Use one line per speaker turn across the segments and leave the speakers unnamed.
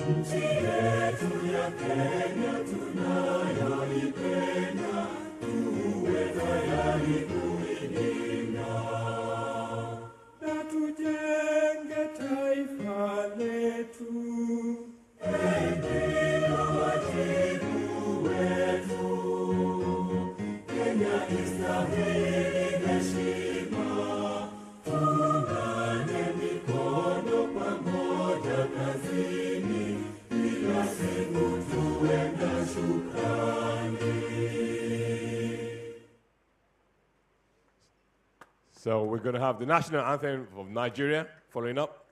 Nchi yetu ya Kenya tunayoipenda, tuwe tayari kuilinda. Na tujenge taifa letu. Ndio wajibu wetu. Kenya istahili heshima. Tuungane mikono pamoja kazini, ila siku tuwe na shukrani.
So we're going to have the national anthem of Nigeria following up.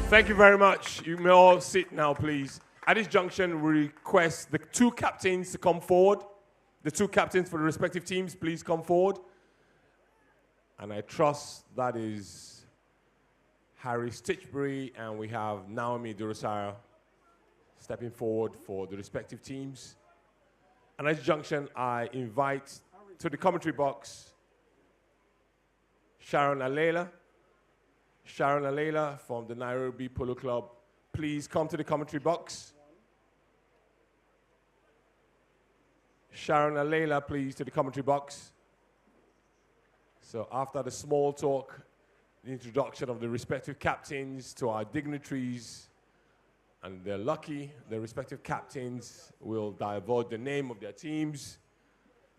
Thank you very much. You may all sit now, please. At this junction, we request the two captains to come forward. The two captains for the respective teams, please come forward. And I trust that is Harry Stitchbury, and we have Naomi Durosara stepping forward for the respective teams. And at this junction, I invite to the commentary box Sharon Alela. Sharon Alela from the NAIROBI Polo Club, please come to the commentary box. Sharon Alela, please, to the commentary box. So after the small talk, the introduction of the respective captains to our dignitaries, and they're lucky, the respective captains will divulge the name of their teams.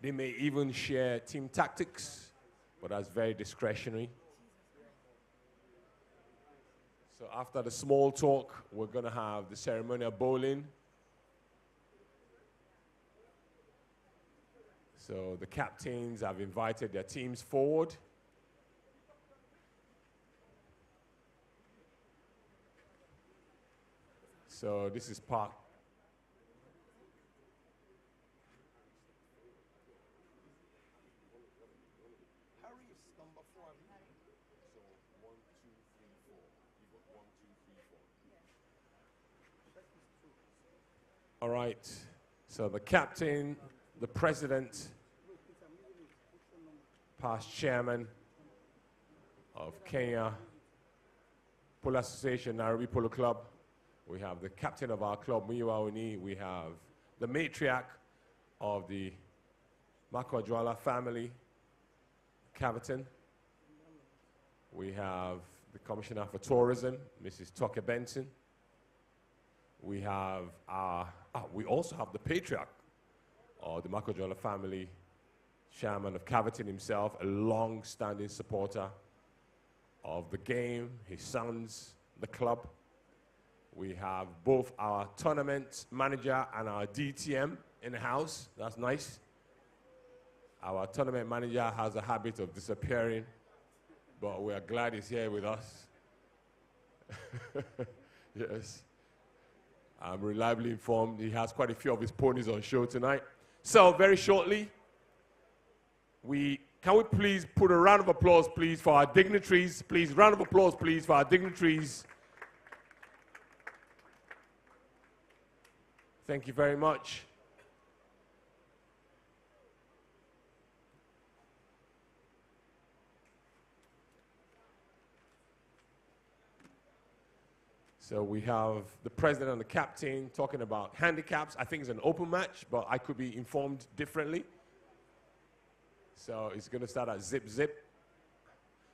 They may even share team tactics, but that's very discretionary. So after the small talk, we're going to have the ceremonial bowling. So the captains have invited their teams forward. So this is part. All right, so the captain, the president, past chairman of Kenya Polo Association, NAIROBI Polo Club. We have the captain of our club, Muyiwa Oni. We have the matriarch of the Makwajwala family, Caverton. We have the commissioner for tourism, Mrs. Toke Benson. We have we also have the patriarch of the Makwajwala family, chairman of Caverton himself, a long-standing supporter of the game, his sons, the club. We have both our tournament manager and our DTM in the house. That's nice. Our tournament manager has a habit of disappearing, but we are glad he's here with us. Yes. I'm reliably informed he has quite a few of his ponies on show tonight. So very shortly, can we please put a round of applause, please, for our dignitaries? Please, round of applause, please, for our dignitaries. Thank you very much. So we have the president and the captain talking about handicaps. I think it's an open match, but I could be informed differently. So it's going to start at zip.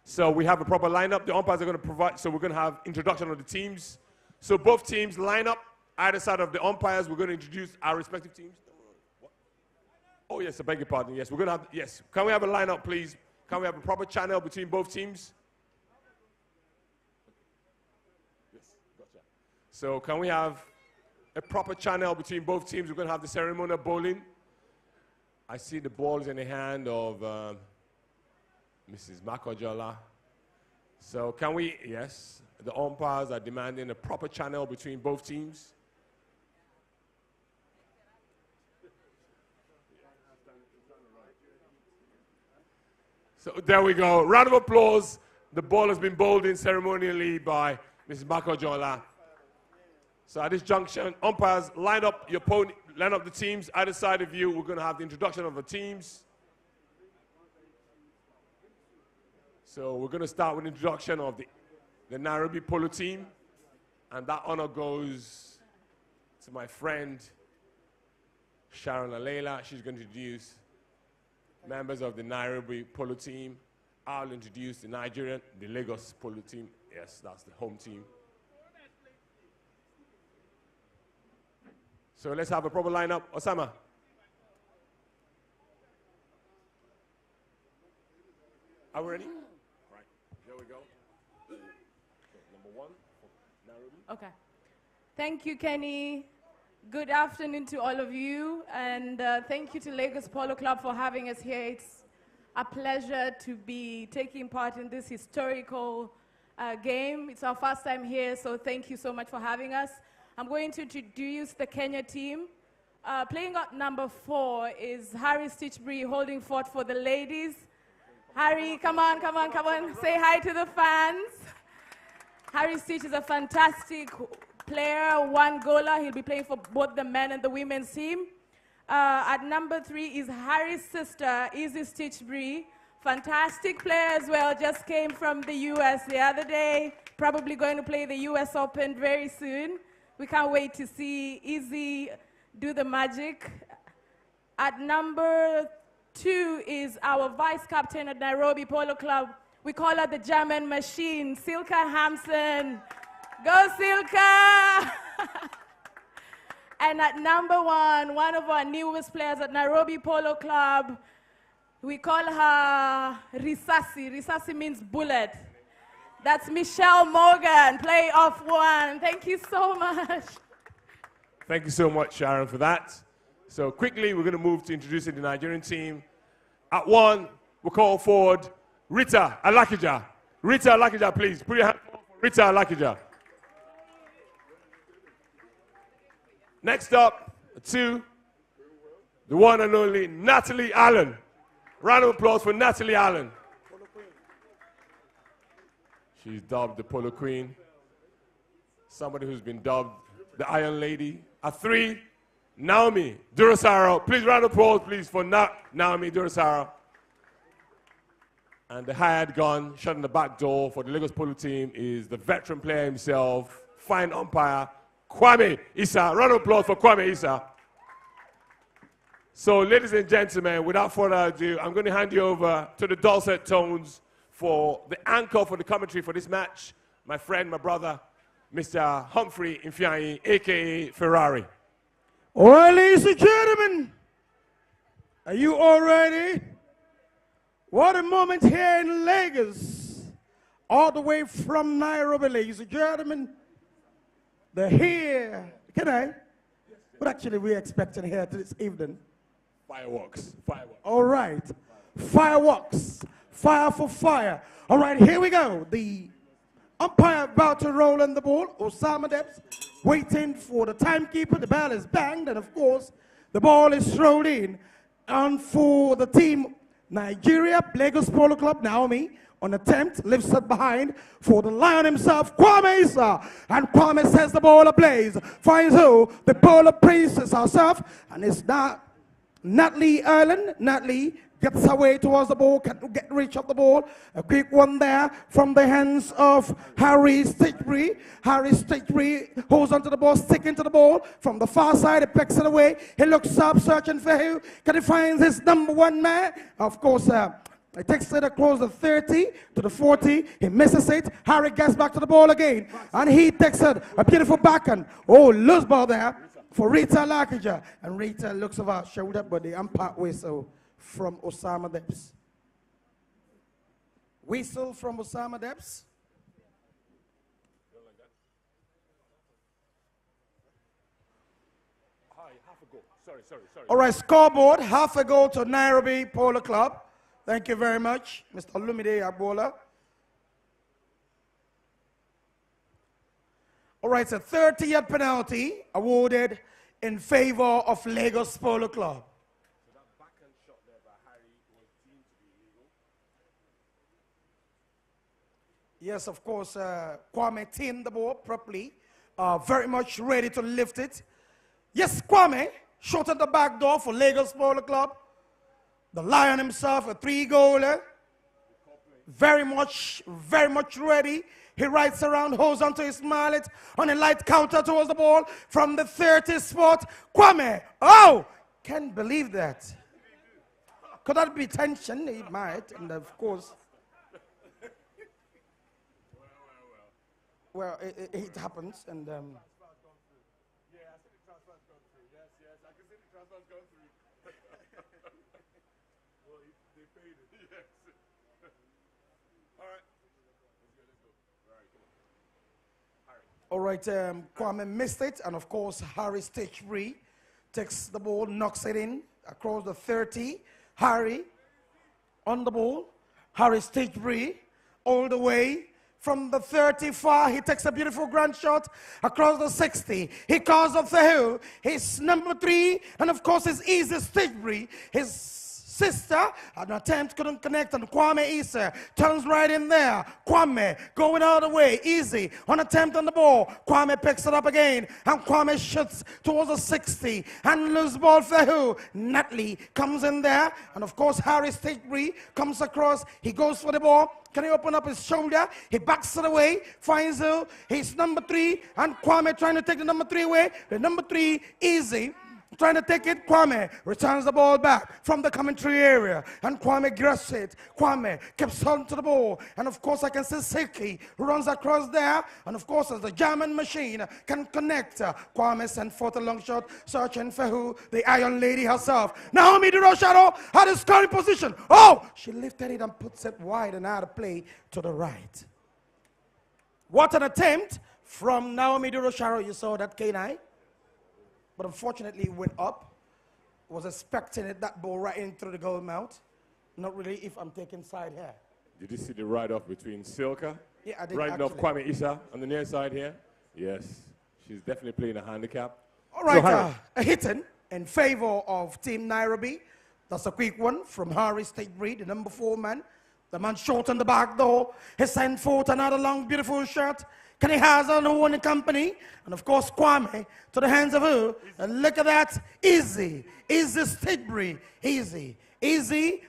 So we have a proper lineup. The umpires are going to provide, so we're going to have introduction of the teams. So both teams line up Either side of the umpires, we're going to introduce our respective teams. What? Oh, yes, I beg your pardon. Yes, we're going to have, yes. Can we have a lineup, please? Can we have a proper channel between both teams? Yes, gotcha. So can we have a proper channel between both teams? We're going to have the ceremonial bowling. I see the ball is in the hand of Mrs. Makojola. So can we, yes, the umpires are demanding a proper channel between both teams. So there we go. Round of applause. The ball has been bowled in ceremonially by Mrs. Makojola. So at this junction, umpires, line up your pony, line up the teams. Either side of you, we're going to have the introduction of the teams. So we're going to start with the introduction of the Nairobi Polo team. And that honor goes to my friend, Sharon Alela. She's going to introduce members of the Nairobi Polo team. I'll introduce the Nigerian, the Lagos Polo team. Yes, that's the home team. So let's have a proper lineup. Osama. Are we ready? Right, here we go. So, number 1 for Nairobi.
Okay. Thank you, Kenny. Good afternoon to all of you, and thank you to Lagos Polo Club for having us here. It's a pleasure to be taking part in this historical game. It's our first time here, so thank you so much for having us. I'm going to introduce the Kenya team. Playing at number 4 is Harry Stitchbury, holding fort for the ladies. Harry, come on, come on, come on. Say hi to the fans. Harry Stitch is a fantastic player, one goaler. He'll be playing for both the men and the women's team. At number 3 is Harry's sister, Izzy Stitchbury. Fantastic player as well, just came from the US the other day. Probably going to play the US Open very soon. We can't wait to see Izzy do the magic. At number 2 is our vice captain at Nairobi Polo Club. We call her the German machine, Silka Hampson. Go Silka! And at number 1, one of our newest players at Nairobi Polo Club, we call her Risasi. Risasi means bullet. That's Michelle Morgan, play off 1. Thank you so much.
Thank you so much, Sharon, for that. So quickly, we're going to move to introducing the Nigerian team. At 1, we'll call forward Rita Alakija. Rita Alakija, please. Put your hand forward for Rita Alakija. Next up, 2, the one and only Natalie Allen. Round of applause for Natalie Allen. She's dubbed the Polo Queen. Somebody who's been dubbed the Iron Lady. At 3, Naomi Durasaro. Please round of applause, please, for Naomi Durasaro. And the hired gun shutting the back door for the Lagos Polo team is the veteran player himself, fine umpire, Kwame Issa. Round of applause for Kwame Issa. So, ladies and gentlemen, without further ado, I'm going to hand you over to the dulcet tones for the anchor for the commentary for this match, my friend, my brother, Mr. Humphrey Ifeanyi, a.k.a. Ferrari.
All right, ladies and gentlemen, are you all ready? What a moment here in Lagos, all the way from Nairobi, ladies and gentlemen. They're here. Can I? What actually we're expecting here this evening?
Fireworks. Fireworks.
All right. Fireworks. Fire for fire. All right, here we go. The umpire about to roll on the ball. Osama Debs waiting for the timekeeper. The bell is banged, and of course, the ball is thrown in. And for the team, Nigeria, Lagos Polo Club, Naomi, on attempt, lifts it behind for the lion himself, Kwame Issa. And Kwame sets the ball ablaze. Finds who? The Polo princess herself. And it's not Natalie Erlen. Natalie gets away towards the ball, can't get reach of the ball. A quick one there from the hands of Harry Stitchbury. Harry Stitchbury holds onto the ball, sticking to the ball. From the far side, he picks it away. He looks up, searching for who. Can he find his number 1 man? Of course, He takes it across the 30 to the 40. He misses it. Harry gets back to the ball again. And he takes it. A beautiful backhand. Oh, loose ball there for Rita Lakija. And Rita looks over her shoulder, but the umpire whistle from Osama Debs. Whistle from Osama Debs.
Sorry.
All right, scoreboard, half a goal to NAIROBI Polo Club. Thank you very much, Mr. Lumide Agbola. All right, it's a 30-yard penalty awarded in favor of Lagos Polo Club.
So that backhand shot there by Harry was deemed to be illegal.
Yes, of course, Kwame tamed the ball properly, very much ready to lift it. Yes, Kwame shot at the back door for Lagos Polo Club. The Lion himself, a 3-goaler. Very much ready. He rides around, holds onto his mallet on a light counter towards the ball from the 30 spot. Kwame, oh, can't believe that. Could that be tension? It might, and of course. Well, it happens, and
Yeah, I see the transfer's gone through. Yes, I can see the transfer's gone through. Well, they paid it. Yes. All right. Let's go. All right, come on. Harry.
Kwame missed it, and of course, Harry stage free, takes the ball, knocks it in across the 30. Harry on the ball. Harry stage free all the way. From the 30 far, he takes a beautiful grand shot across the 60. He calls up the hill. His number 3, and of course his easy Stigbury. His sister, an attempt couldn't connect, and Kwame Issa turns right in there. Kwame going all the way, easy, on attempt on the ball. Kwame picks it up again, and Kwame shoots towards the 60, and loose ball for who? Nutley comes in there, and of course Harry Stigbury comes across. He goes for the ball. Can he open up his shoulder? He backs it away, finds his number 3, and Kwame trying to take the number 3 away. The number 3, easy. Trying to take it, Kwame returns the ball back from the commentary area, and Kwame grabs it. Kwame keeps on to the ball, and of course I can see Siki runs across there, and of course as the German machine can connect, Kwame sent forth a long shot, searching for who? The Iron Lady herself. Naomi Durosharo had a scoring position. Oh, she lifted it and puts it wide and out of play to the right. What an attempt from Naomi Durosharo. You saw that, Kenai? But unfortunately it went up. Was expecting it, that ball right in through the goal mouth. Not really if I'm taking side here.
Did you see the ride-off between Silka?
Yeah, I did.
Riding off Kwame Issa on the near side here? Yes. She's definitely playing a handicap.
All right, a hitting in favor of Team NAIROBI. That's a quick one from Harry Stigbury, the number 4 man. The man short on the back door. He sent forth another long, beautiful shot. Kenny Hazard, who won the company, and of course Kwame to the hands of who? And look at that, easy Stigbury, easy,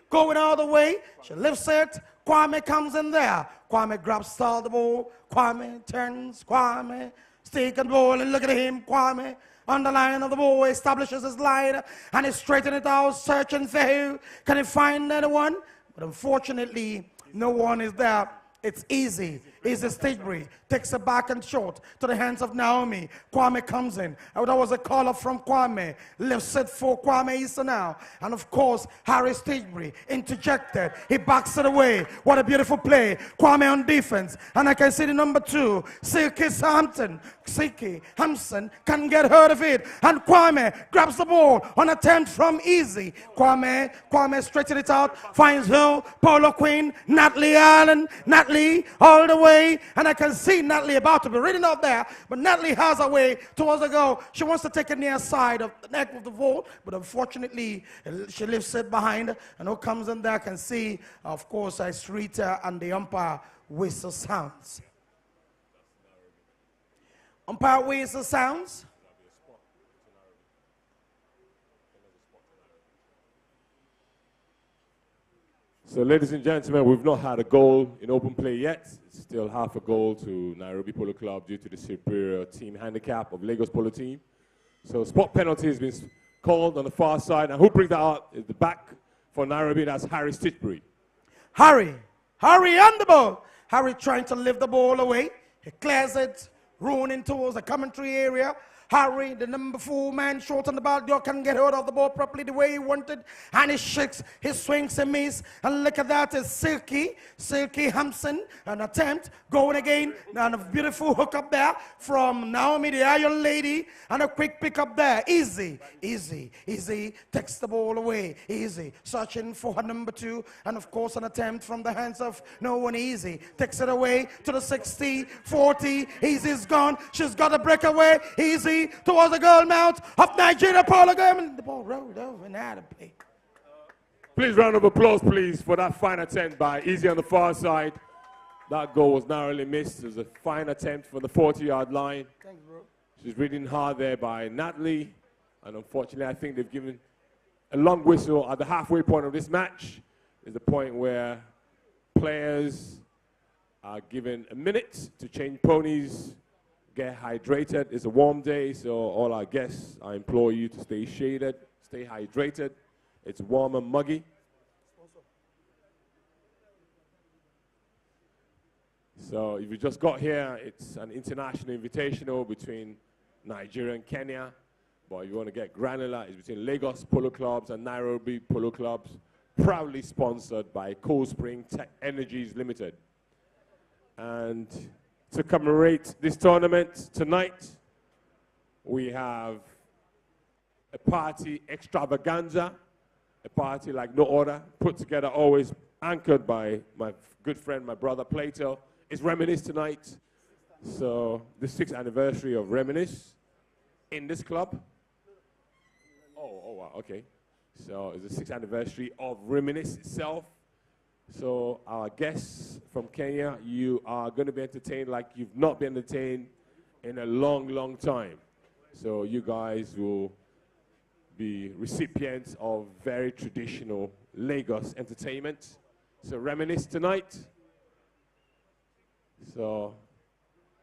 going all the way. She lifts it, Kwame comes in there. Kwame grabs the ball, Kwame turns, Kwame stick and ball, and look at him, Kwame on the line of the ball, establishes his line, and he's straightening it out, searching for who? Can he find anyone? But unfortunately, no one is there. It's easy. Stigbury takes it back and short to the hands of Naomi. Kwame comes in. Oh, that was a call up from Kwame. Lifts it for Kwame Issa now. And of course, Harry Stigbury interjected. He backs it away. What a beautiful play. Kwame on defense. And I can see the number 2, Silky Hampson can get hurt of it. And Kwame grabs the ball on attempt from easy. Kwame stretches it out. Finds Hill, Polo Queen, Natalie Allen, Natalie all the way. And I can see Natalie about to be reading out there, but Natalie has her way towards the goal. She wants to take it near side of the neck of the ball, but unfortunately she leaves it behind. And who comes in there? I can see, of course, it's Rita, and the umpire whistle sounds. Umpire whistle sounds.
So, ladies and gentlemen, we've not had a goal in open play yet. It's still half a goal to NAIROBI Polo Club due to the superior team handicap of Lagos Polo team. So, spot penalty has been called on the far side. And who brings that out is the back for NAIROBI, that's Harry Stigbury.
Harry on the ball. Harry trying to lift the ball away. He clears it, running towards the commentary area. Harry, the number 4 man, short on the back door, can get hold of the ball properly the way he wanted. And he shakes, he swings and misses. And look at that, it's Silky Hampson, an attempt, going again. And a beautiful hook up there from Naomi, the Iron Lady. And a quick pick up there. Easy. Takes the ball away. Easy. Searching for her number 2. And of course, an attempt from the hands of no one. Easy. Takes it away to the 60, 40. Easy's gone. She's got a breakaway. Easy. Towards the goal mount of Nigeria. Polo game. The ball rolled over and out of play.
Please, round of applause, please, for that fine attempt by Easy on the far side. That goal was narrowly missed. It was a fine attempt for the 40-yard line.
Thanks, bro.
She's reading hard there by Natalie. And unfortunately, I think they've given a long whistle at the halfway point of this match. Is the point where players are given a minute to change ponies, get hydrated. It's a warm day, so all our guests, I implore you to stay shaded, stay hydrated. It's warm and muggy. So if you just got here, it's an international invitational between Nigeria and Kenya. But if you want to get granular, it's between Lagos Polo Clubs and Nairobi Polo Clubs, proudly sponsored by Cold Spring Tech Energies Limited. And to commemorate this tournament tonight, we have a party extravaganza, a party like no other, put together always anchored by my good friend, my brother Plato. It's Reminisce tonight. So the 6th anniversary of Reminisce in this club. Oh wow, okay. So it's the 6th anniversary of Reminisce itself. So our guests from Kenya, you are going to be entertained like you've not been entertained in a long, long time. So you guys will be recipients of very traditional Lagos entertainment. So Reminisce tonight. So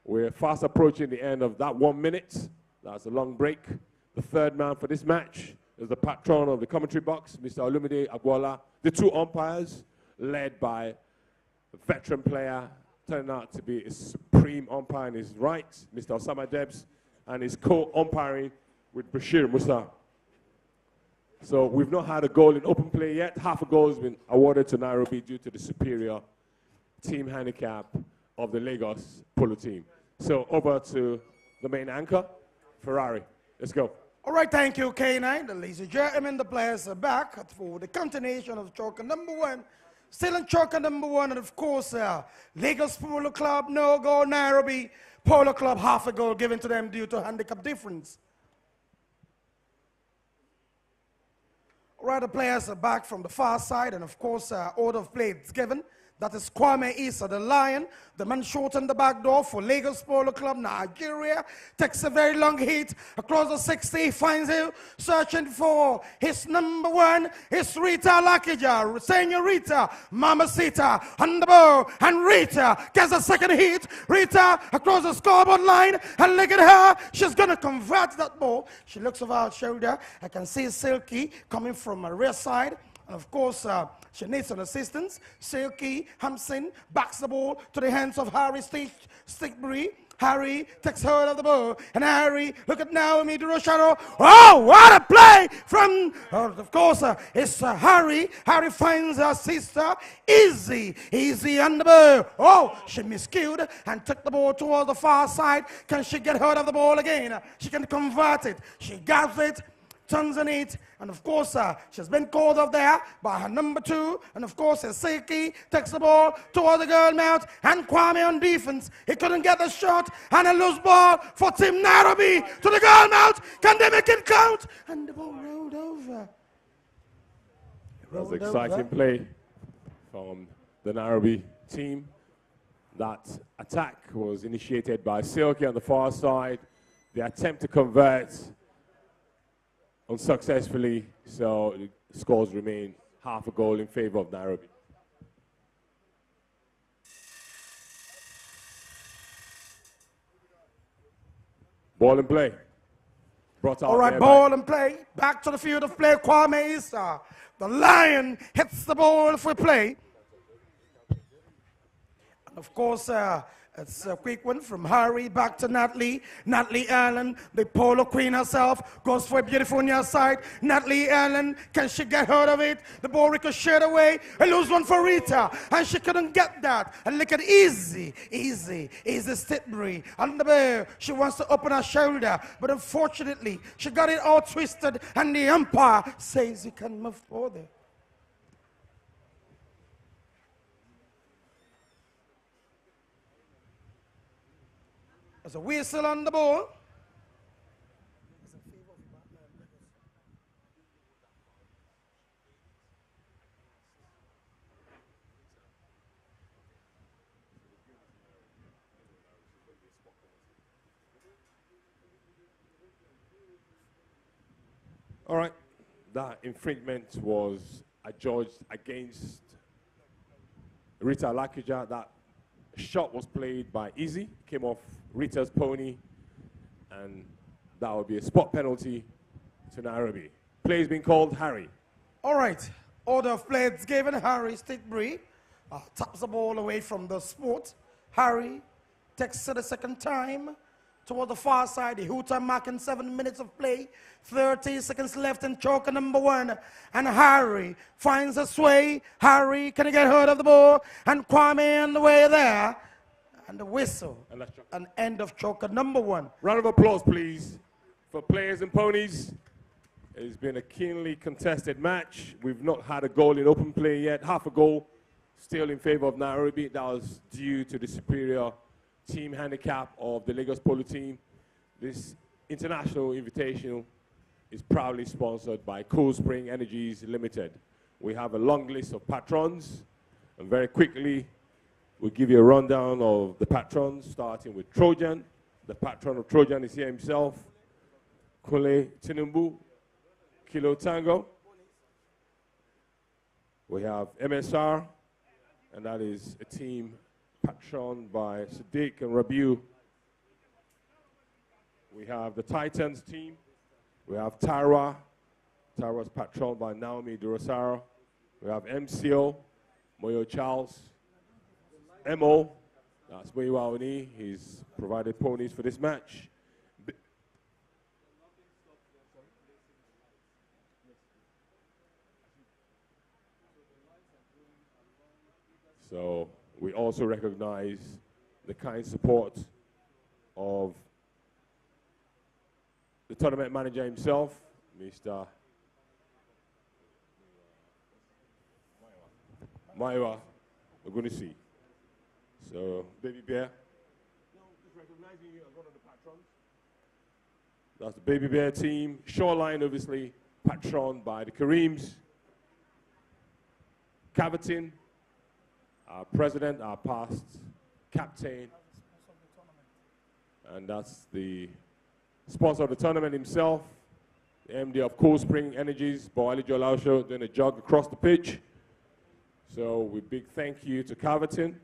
we're fast approaching the end of that 1 minute. That's a long break. The 3rd man for this match is the patron of the commentary box, Mr. Olumide Agwola. The 2 umpires, led by a veteran player, turned out to be a supreme umpire in his right, Mr. Osama Debs, and his co-umpiring with Bashir Musa. So we've not had a goal in open play yet. Half a goal has been awarded to Nairobi due to the superior team handicap of the Lagos Polo team. So over to the main anchor, Ferrari. Let's go.
All right, thank you, K9. Ladies and gentlemen, the players are back for the continuation of chukker number 1. Still in chukker number 1, and of course, Lagos Polo Club, no goal. Nairobi Polo Club, half a goal given to them due to handicap difference. All right, the players are back from the far side, and of course, order of play is given. That is Kwame Issa, the Lion, the man short in the back door for Lagos Polo Club, Nigeria. Takes a very long hit across the 60, finds him searching for his number 1. It's Rita Lakija, Senorita Mamacita on the ball, and Rita gets a second hit. Rita across the scoreboard line, and look at her. She's going to convert that ball. She looks over her shoulder. I can see Silky coming from her rear side. And of course, she needs some assistance. Silky Hampson backs the ball to the hands of Harry Stickbury. Harry takes hold of the ball. And Harry, look at Naomi Durosharo. Oh, what a play from, of course, it's Harry. Harry finds her sister. Easy on the ball. Oh, she miscued and took the ball towards the far side. Can she get hold of the ball again? She can convert it. She grabs it, turns on it, and of course, she's been called up there by her number 2, and of course, Silky takes the ball toward the goal mount, and Kwame on defense. He couldn't get the shot, and a loose ball for Team Nairobi to the goal mount. Can they make it count? And the ball rolled over.
That was an exciting play from the Nairobi team. That attack was initiated by Silky on the far side. The attempt to convert unsuccessfully, so the scores remain half a goal in favor of Nairobi. Ball in play. Brought out.
All right, ball in play. Back to the field of play. Kwame Issa, the Lion, hits the ball for play. Of course, it's a quick one from Harry back to Natalie. Natalie Allen, the polo queen herself, goes for a beautiful near side. Natalie Allen, can she get hold of it? The ball ricocheted away. A loose one for Rita, and she couldn't get that. And look at Easy Stitbury. On the ball, she wants to open her shoulder, but unfortunately, she got it all twisted, and the umpire says you can move forward. There's a whistle on the ball.
All right, that infringement was adjudged against Rita Lakija. That shot was played by Easy, came off Rita's pony, and that would be a spot penalty to Nairobi. Play has been called, Harry.
All right, order of plays given. Harry Stitbury taps the ball away from the sport. Harry takes it the second time toward the far side. The hooter marking 7 minutes of play, 30 seconds left in choker number 1. And Harry finds a sway. Harry, can he get hold of the ball? And Kwame on the way there. And the whistle. And end of choker number 1.
Round of applause, please, for players and ponies. It's been a keenly contested match. We've not had a goal in open play yet. Half a goal still in favor of Nairobi. That was due to the superior team handicap of the Lagos Polo team. This international invitational is proudly sponsored by Cool Spring Energies Limited. We have a long list of patrons, and very quickly we'll give you a rundown of the patrons, starting with Trojan. The patron of Trojan is here himself, Kule Tinumbu, Kilo Tango. We have MSR, and that is a team patroned by Sadiq and Rabiu. We have the Titans team. We have Tara. Tara's patroned by Naomi Durosaro. We have MCO, Moyo Charles. MO, that's Moyo. He's provided ponies for this match. So we also recognize the kind support of the tournament manager himself, Mr. Maiwa Ogunisi. So, Baby Bear. No, just recognizing you as one of the patrons. That's the Baby Bear team. Shoreline, obviously, patroned by the Kareems. Cavitin, our president, our past captain. And that's the sponsor of the tournament himself, the MD of Cool Spring Energies, Boali Jolausho, doing a jog across the pitch. So we big thank you to Cavitin.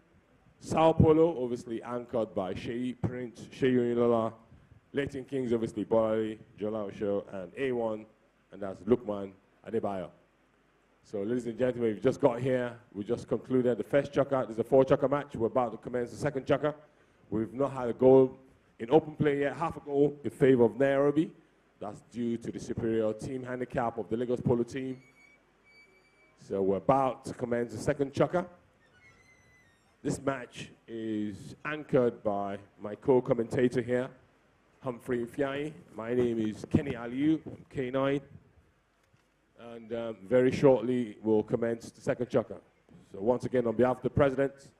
Sao Polo, obviously anchored by Shei Prince, Shei Unilola, Leighton Kings, obviously Boali Jolausho, and A1, and that's Lukman Adebayo. So ladies and gentlemen, we've just got here. We just concluded the first chukker. There's a 4-chukker match. We're about to commence the second chukker. We've not had a goal in open play yet, half a goal in favor of Nairobi. That's due to the superior team handicap of the Lagos Polo team. So we're about to commence the second chukker. This match is anchored by my co-commentator here, Humphrey Fiai. My name is Kenny Aliu, I'm K9. And very shortly, we'll commence the second chukker. So once again, on behalf of the President,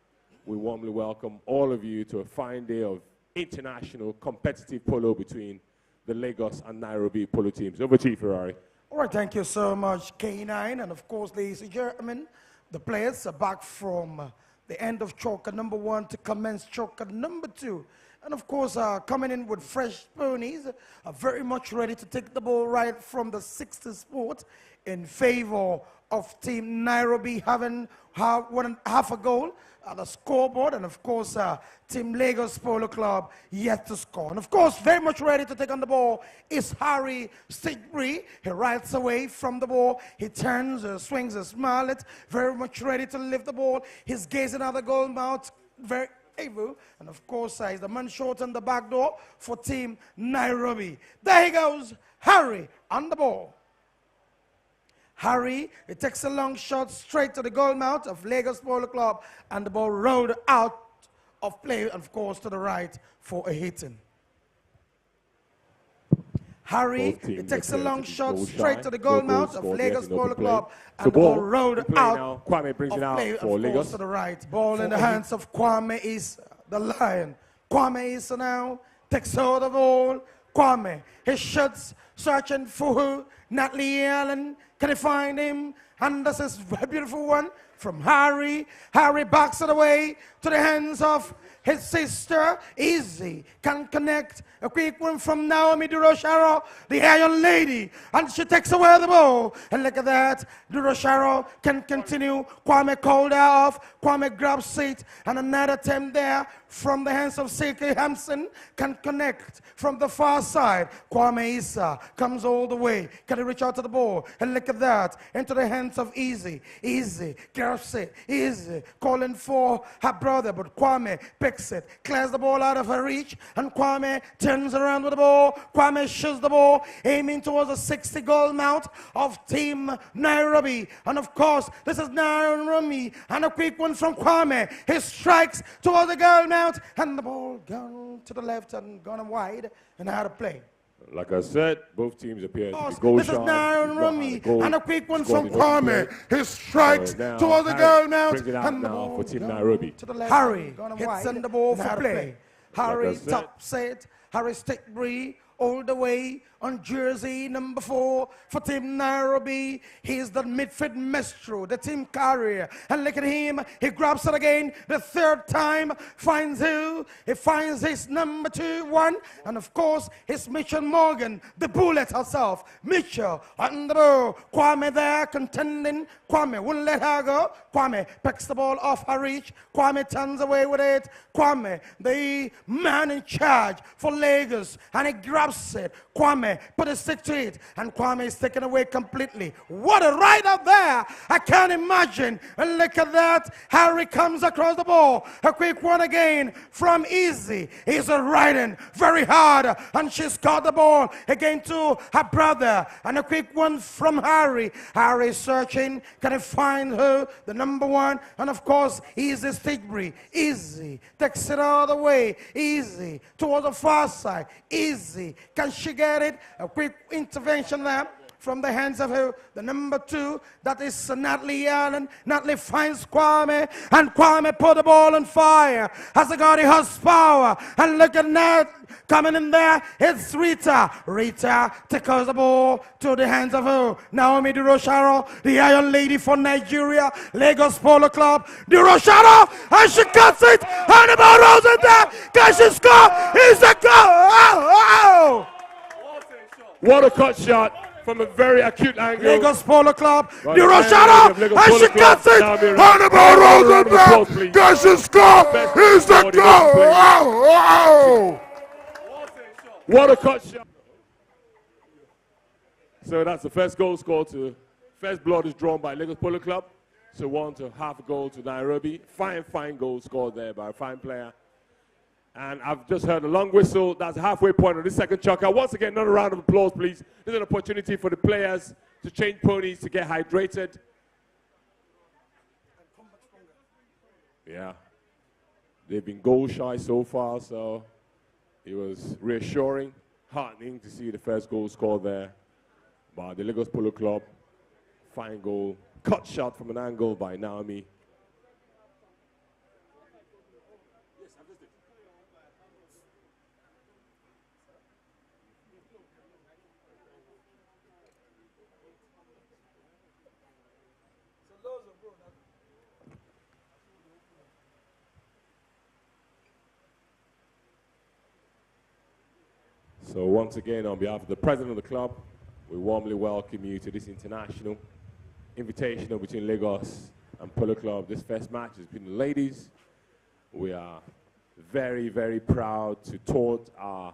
we warmly welcome all of you to a fine day of international competitive polo between the Lagos and Nairobi polo teams. Over to you, Ferrari.
All right, thank you so much, K9. And of course, ladies and gentlemen, the players are back from the end of choker number 1 to commence choker number 2. And of course, coming in with fresh ponies, are very much ready to take the ball right from the 60 spot in favor of Team Nairobi having half a goal at the scoreboard, and of course, Team Lagos Polo Club yet to score. And of course, very much ready to take on the ball is Harry Stitbury. He rides away from the ball. He turns, swings his mallet, very much ready to lift the ball. He's gazing at the goal mouth. very able. And of course, he's the man short on the back door for Team Nairobi. There he goes, Harry on the ball. Harry, it takes a long shot straight to the goal mouth of Lagos Polo Club, and the ball rolled out of play, and of course, to the right for a hitting. Harry, it takes a long shot straight to the goal mouth of Lagos Polo Club, and the ball rolled out
Kwame brings it out for Lagos.
To the right. Ball in the hands of Kwame is the Lion. Kwame is now takes hold of the ball. Kwame, he shoots, searching for who? Natalie Allen. Can he find him? And this is a beautiful one from Harry. Harry backs it away to the hands of his sister. Easy. Can connect. A quick one from Naomi Durosharo, the Iron Lady. And she takes away the ball. And look at that. Durosharo can continue. Kwame called her off. Kwame grabs it. And another attempt there from the hands of Seiki Hampson. Can connect from the far side. Kwame Issa comes all the way. Can he reach out to the ball? And look at that. Into the hands of Easy. Easy grabs it. Easy calling for her brother. But Kwame picks it. Clears the ball out of her reach. And Kwame turns around with the ball. Kwame shoots the ball, aiming towards the 60-goal mount of Team Nairobi. And of course, this is Nairobi. And a quick one from Kwame. He strikes towards the goal mount, and the ball gone to the left and gone wide, and out of play.
Like I said, both teams appear to be goal
This is Nairobi, and a quick one from Kwame. He strikes towards the goal mount, and the ball
for Team Nairobi.
To the left. Harry hits on the ball for play. Harry tops it. Harry Stickbury all the way on jersey number 4 for Team Nairobi. He's the midfield maestro, the team carrier. And look at him. He grabs it again. The third time. Finds who? He finds his number 2-1. And of course, it's Mitchell Morgan, the bullet herself. Mitchell on the ball. Kwame there contending. Kwame wouldn't let her go. Kwame picks the ball off her reach. Kwame turns away with it. Kwame, the man in charge for Lagos. And he grabs it. Kwame put a stick to it, and Kwame is taken away completely. What a ride out there! I can't imagine. And look at that. Harry comes across the ball. A quick one again from Easy. He's riding very hard, and she's got the ball again to her brother. And a quick one from Harry. Harry is searching. Can he find her? The number 1. And of course, Easy Stickbury. Easy takes it all the way. Easy towards the far side. Easy. Can she get it? A quick intervention there from the hands of who? The number 2, that is Natalie Allen. Natalie finds Kwame, and Kwame put the ball on fire. Has he got the horsepower? And look at that, coming in there, it's Rita. Rita takes the ball to the hands of who? Naomi Durosharo, the Iron Lady for Nigeria, Lagos Polo Club. Durosharo, and she cuts it, and the ball rolls in there. Can she score? It's a goal! Oh!
What a cut shot from a very acute angle.
Lagos Polo Club, Durosharo, and she cuts it, and the ball rolls in there. Can she score? It's a goal! Oh!
What a cut shot. So that's the first goal scored to, first blood is drawn by Lagos Polo Club. So 1 to half a goal to Nairobi. Fine goal scored there by a fine player. And I've just heard a long whistle. That's the halfway point of this second chukker. Once again, another round of applause, please. This is an opportunity for the players to change ponies, to get hydrated. Yeah. They've been goal shy so far, so it was reassuring, heartening to see the first goal scored there by the Lagos Polo Club. Fine goal. Cut shot from an angle by Naomi. So once again, on behalf of the president of the club, we warmly welcome you to this international invitational between Lagos and Polo Club. This first match is between the ladies. We are very, very proud to taunt our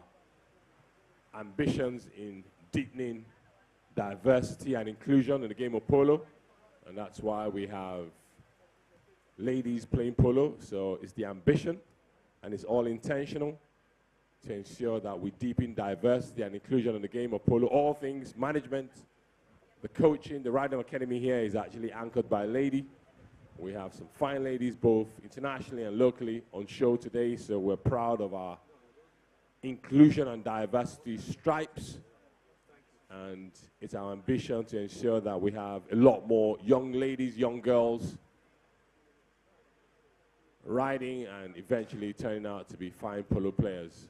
ambitions in deepening diversity and inclusion in the game of polo. And that's why we have ladies playing polo, so it's the ambition, and it's all intentional to ensure that we deepen diversity and inclusion in the game of polo. All things management, the coaching, the Riding Academy here is actually anchored by a lady. We have some fine ladies, both internationally and locally, on show today, so we're proud of our inclusion and diversity stripes. And it's our ambition to ensure that we have a lot more young ladies, young girls, riding and eventually turning out to be fine polo players.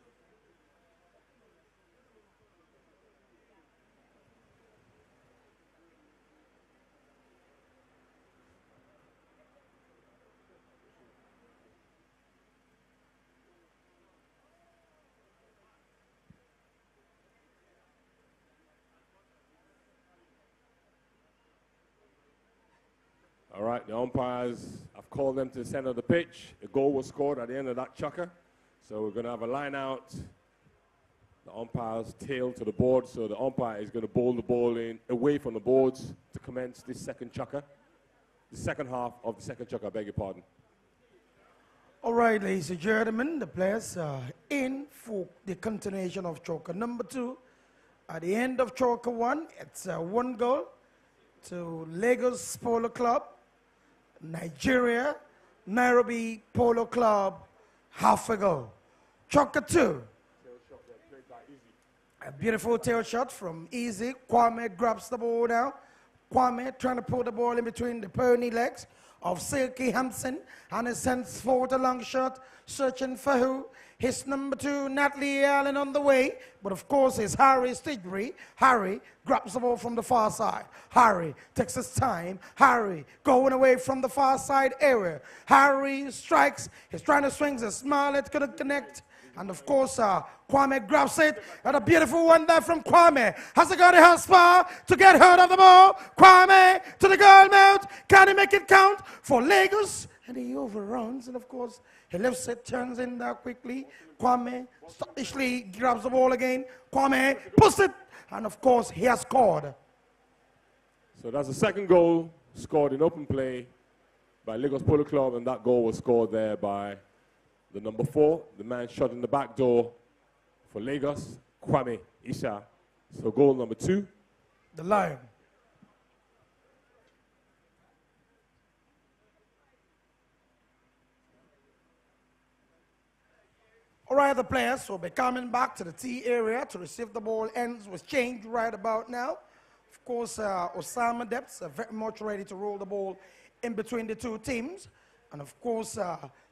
All right, the umpires, I've called them to the center of the pitch. A goal was scored at the end of that chukker. So we're going to have a line out. The umpire's tail to the board. So the umpire is going to bowl the ball in away from the boards to commence this second chukker. The second half of the second chukker, I beg your pardon.
All right, ladies and gentlemen, the players are in for the continuation of choker number 2. At the end of choker 1, it's 1 goal to Lagos Polo Club. Nigeria, Nairobi Polo Club, half a goal. Choker 2. A beautiful tail shot from Easy. Kwame grabs the ball now. Kwame trying to put the ball in between the pony legs of Silky Hampson, and he sends forward a long shot, searching for who? His number 2, Natalie Allen, on the way, but of course it's Harry Stigbury. Harry grabs the ball from the far side. Harry takes his time. Harry going away from the far side area. Harry strikes. He's trying to swing the smile. It couldn't connect. And of course, Kwame grabs it. And a beautiful one there from Kwame. Has he got a horsepower to get hold of the ball? Kwame to the goal mouth. Can he make it count for Lagos? And he overruns. And of course, he lifts it, turns in there quickly. Kwame stylishly grabs the ball again. Kwame puts it. And of course, he has scored.
So that's the second goal scored in open play by Lagos Polo Club. And that goal was scored there by the number 4, the man shot in the back door for Lagos, Kwame Isha. So goal number 2.
The Lion. All right, the players will be coming back to the tee area to receive the ball. Ends was changed right about now. Of course, Osama Depps are very much ready to roll the ball in between the two teams. And of course,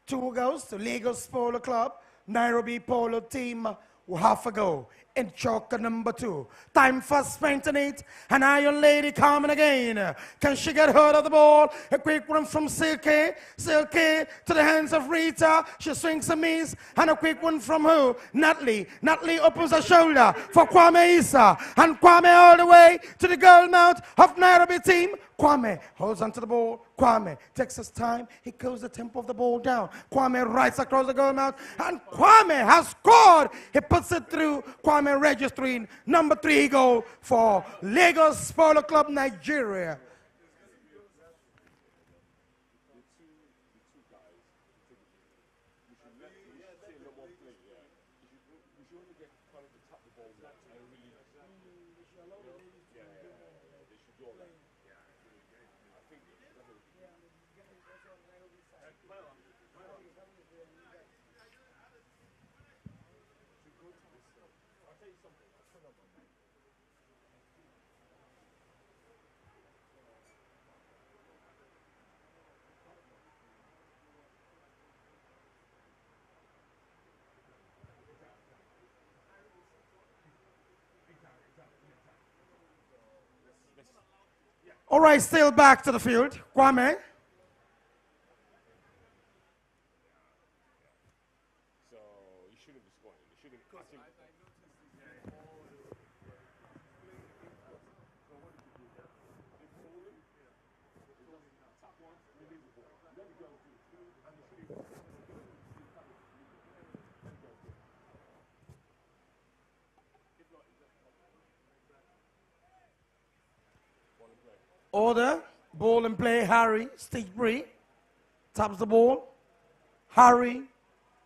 2 goes to Lagos Polo Club. Nairobi Polo team will have a go in choker number 2. Time for sprinting it. An Iron Lady coming again. Can she get hold of the ball? A quick one from Silky. Silky to the hands of Rita. She swings a miss. And a quick one from who? Natalie. Natalie opens her shoulder for Kwame Issa. And Kwame all the way to the goal mouth of Nairobi team. Kwame holds onto the ball. Kwame takes his time. He cools the tempo of the ball down. Kwame rides across the goal mouth. And Kwame has scored. He puts it through. Kwame registering number 3 goal for Lagos Polo Club, Nigeria. All right, still back to the field. Kwame.
So you shouldn't be scoring. You shouldn't.
Order, ball and play, Harry Stigbury taps the ball. Harry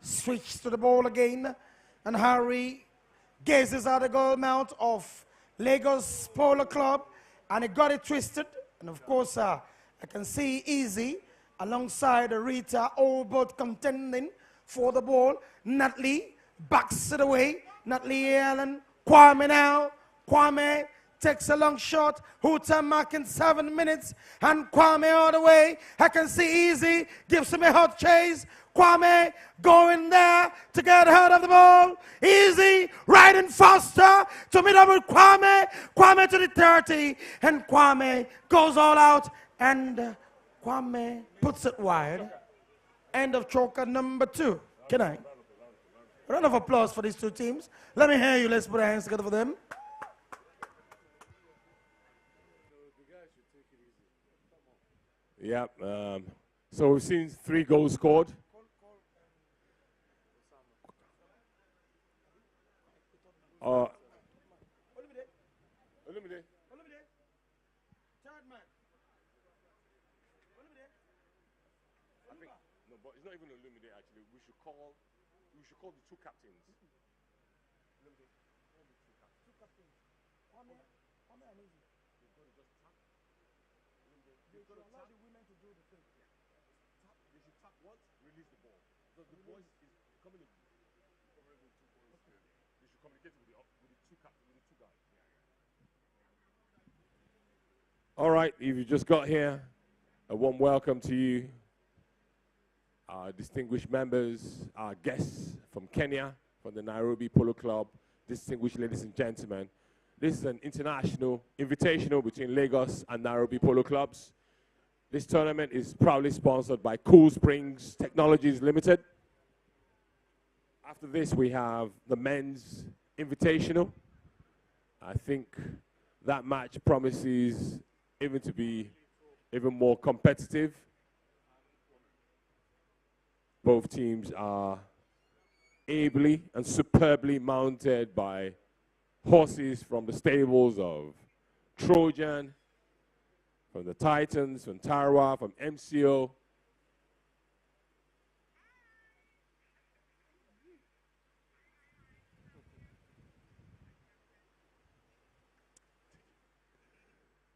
switches to the ball again, and Harry gazes at the goal mount of Lagos Polo Club, and he got it twisted. And of course, I can see Easy alongside Rita, all both contending for the ball. Nutley backs it away. Nutley Allen, Kwame now. Kwame takes a long shot. Huta marking 7 minutes, and Kwame all the way. I can see Easy gives him a hot chase. Kwame going there to get ahead of the ball. Easy riding faster to meet up with Kwame. Kwame to the 30, and Kwame goes all out, and Kwame puts it wide. End of choker number 2. Can I? A round of applause for these two teams. Let me hear you. Let's put our hands together for them.
Yeah, so we've seen 3 goals scored. No, but it's not even Olumide actually. We should call the 2 captains. They should allow the women to do the thing. They should tap once, release the ball. So the boys is coming in. They should communicate with the 2 guys. All right, if you just got here, a warm welcome to you, our distinguished members, our guests from Kenya, from the NAIROBI Polo Club, distinguished ladies and gentlemen. This is an international invitational between Lagos and NAIROBI Polo Clubs. This tournament is proudly sponsored by Cool Springs Technologies Limited. After this, we have the men's invitational. I think that match promises even to be even more competitive. Both teams are ably and superbly mounted by horses from the stables of Trojan, from the Titans, from Tarawa, from MCO.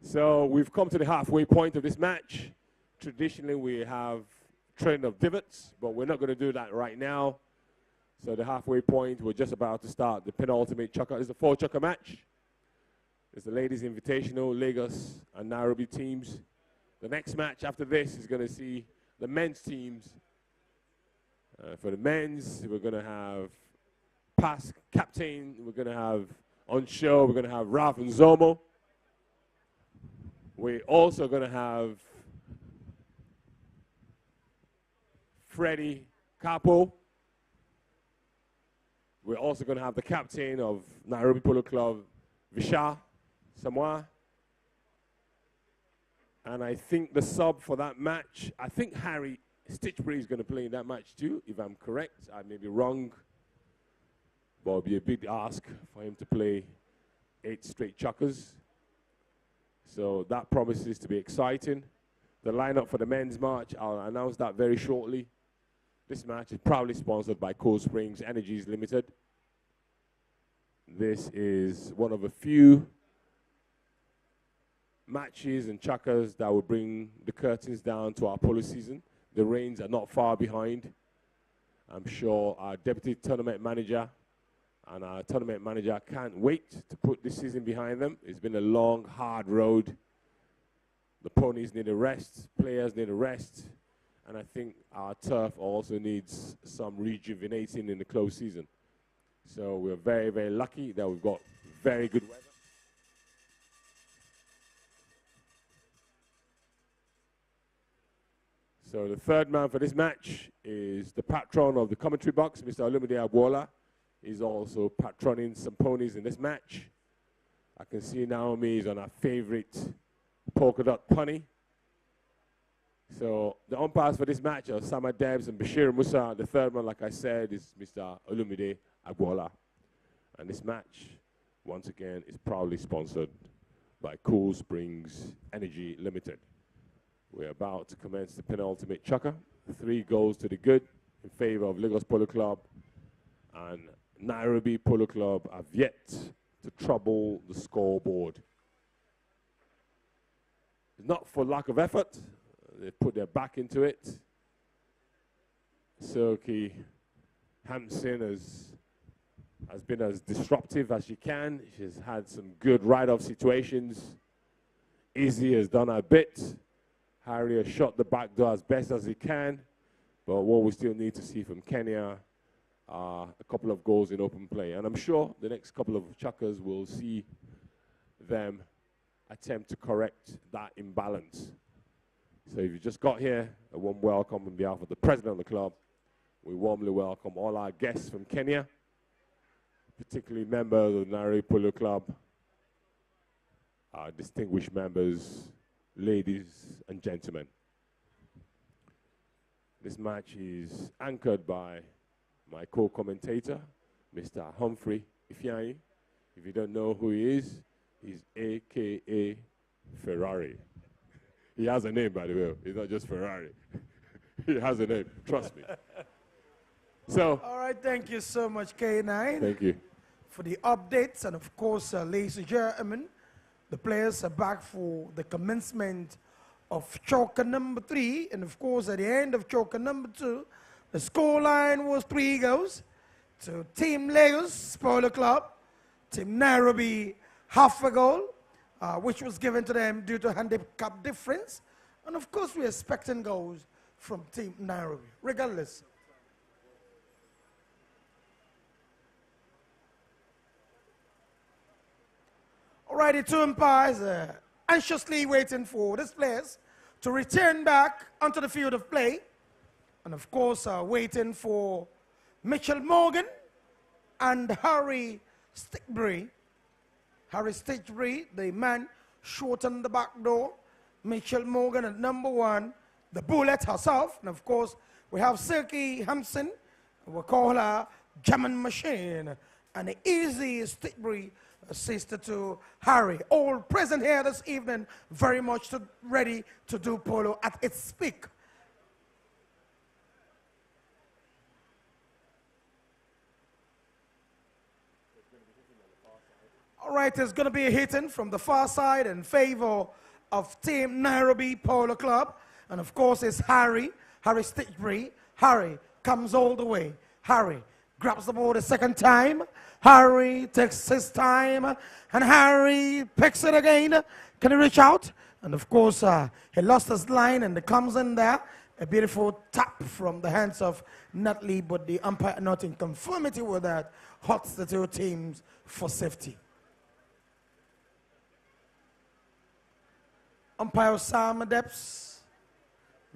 So we've come to the halfway point of this match. Traditionally, we have training of divots, but we're not going to do that right now. So the halfway point, we're just about to start the penultimate chukker. It's a 4 chukker match. It's the ladies' invitational, Lagos and NAIROBI teams. The next match after this is going to see the men's teams. For the men's, we're going to have past captain. We're going to have on show, we're going to have Ralph and Zomo. We're also going to have Freddie Capo. We're also going to have the captain of NAIROBI Polo Club, Vishal Samoa. And I think the sub for that match, I think Harry Stitchbury is going to play in that match too, if I'm correct. I may be wrong, but it'll be a big ask for him to play 8 straight chukkers. So that promises to be exciting. The lineup for the men's match, I'll announce that very shortly. This match is proudly sponsored by Cold Springs Energies Limited. This is one of a few matches and chukkers that will bring the curtains down to our polo season. The rains are not far behind. I'm sure our deputy tournament manager and our tournament manager can't wait to put this season behind them. It's been a long, hard road. The ponies need a rest, players need a rest, and I think our turf also needs some rejuvenating in the close season. So we're very, very lucky that we've got very good weather. So the third man for this match is the patron of the commentary box, Mr. Olumide Agbola. He's also patroning some ponies in this match. I can see Naomi is on our favorite polka dot pony. So the umpires for this match are Sama Debs and Bashir Musa. The third one, like I said, is Mr. Olumide Agbola. And this match, once again, is proudly sponsored by Cool Springs Energy Limited. We're about to commence the penultimate chukker. 3 goals to the good in favor of Lagos Polo Club, and Nairobi Polo Club have yet to trouble the scoreboard. Not for lack of effort, they put their back into it. Silky Hampson has been as disruptive as she can. She's had some good ride-off situations. Izzy has done her bit. Harry has shot the back door as best as he can. But what we still need to see from Kenya are a couple of goals in open play. And I'm sure the next couple of chukkers will see them attempt to correct that imbalance. So if you just got here, a warm welcome on behalf of the president of the club. We warmly welcome all our guests from Kenya, particularly members of the Nairobi Polo Club, our distinguished members, ladies and gentlemen. This match is anchored by my co-commentator, Mr. Humphrey Ifeanyi. If you don't know who he is, he's AKA Ferrari. He has a name, by the way. He's not just Ferrari. He has a name, trust me. So,
all right, thank you so much, K9.
Thank you.
For the updates, and of course, ladies and gentlemen, the players are back for the commencement of chukker number 3, and of course, at the end of chukker number 2, the scoreline was 3 goals to Team Lagos Polo Club, Team Nairobi half a goal, which was given to them due to handicap difference, and of course, we're expecting goals from Team Nairobi, regardless. Alrighty, 2 umpires anxiously waiting for these players to return back onto the field of play. And of course, waiting for Mitchell Morgan and Harry Stickbury. Harry Stickbury, the man short on the back door. Mitchell Morgan at number 1, the bullet herself. And of course, we have Silky Hampson, we'll call her German Machine. And the easy Stickbury, sister to Harry, all present here this evening, very much ready to do polo at its peak. All right, there's going to be a hitting from the far side in favor of Team Nairobi Polo Club. And of course, it's Harry Stickbury. Harry comes all the way. Harry grabs the ball the second time. Harry takes his time, and Harry picks it again. Can he reach out? And of course, he lost his line, and it comes in there. A beautiful tap from the hands of Nutley, but the umpire not in conformity with that, halts the 2 teams for safety. Umpire Sam Adepts,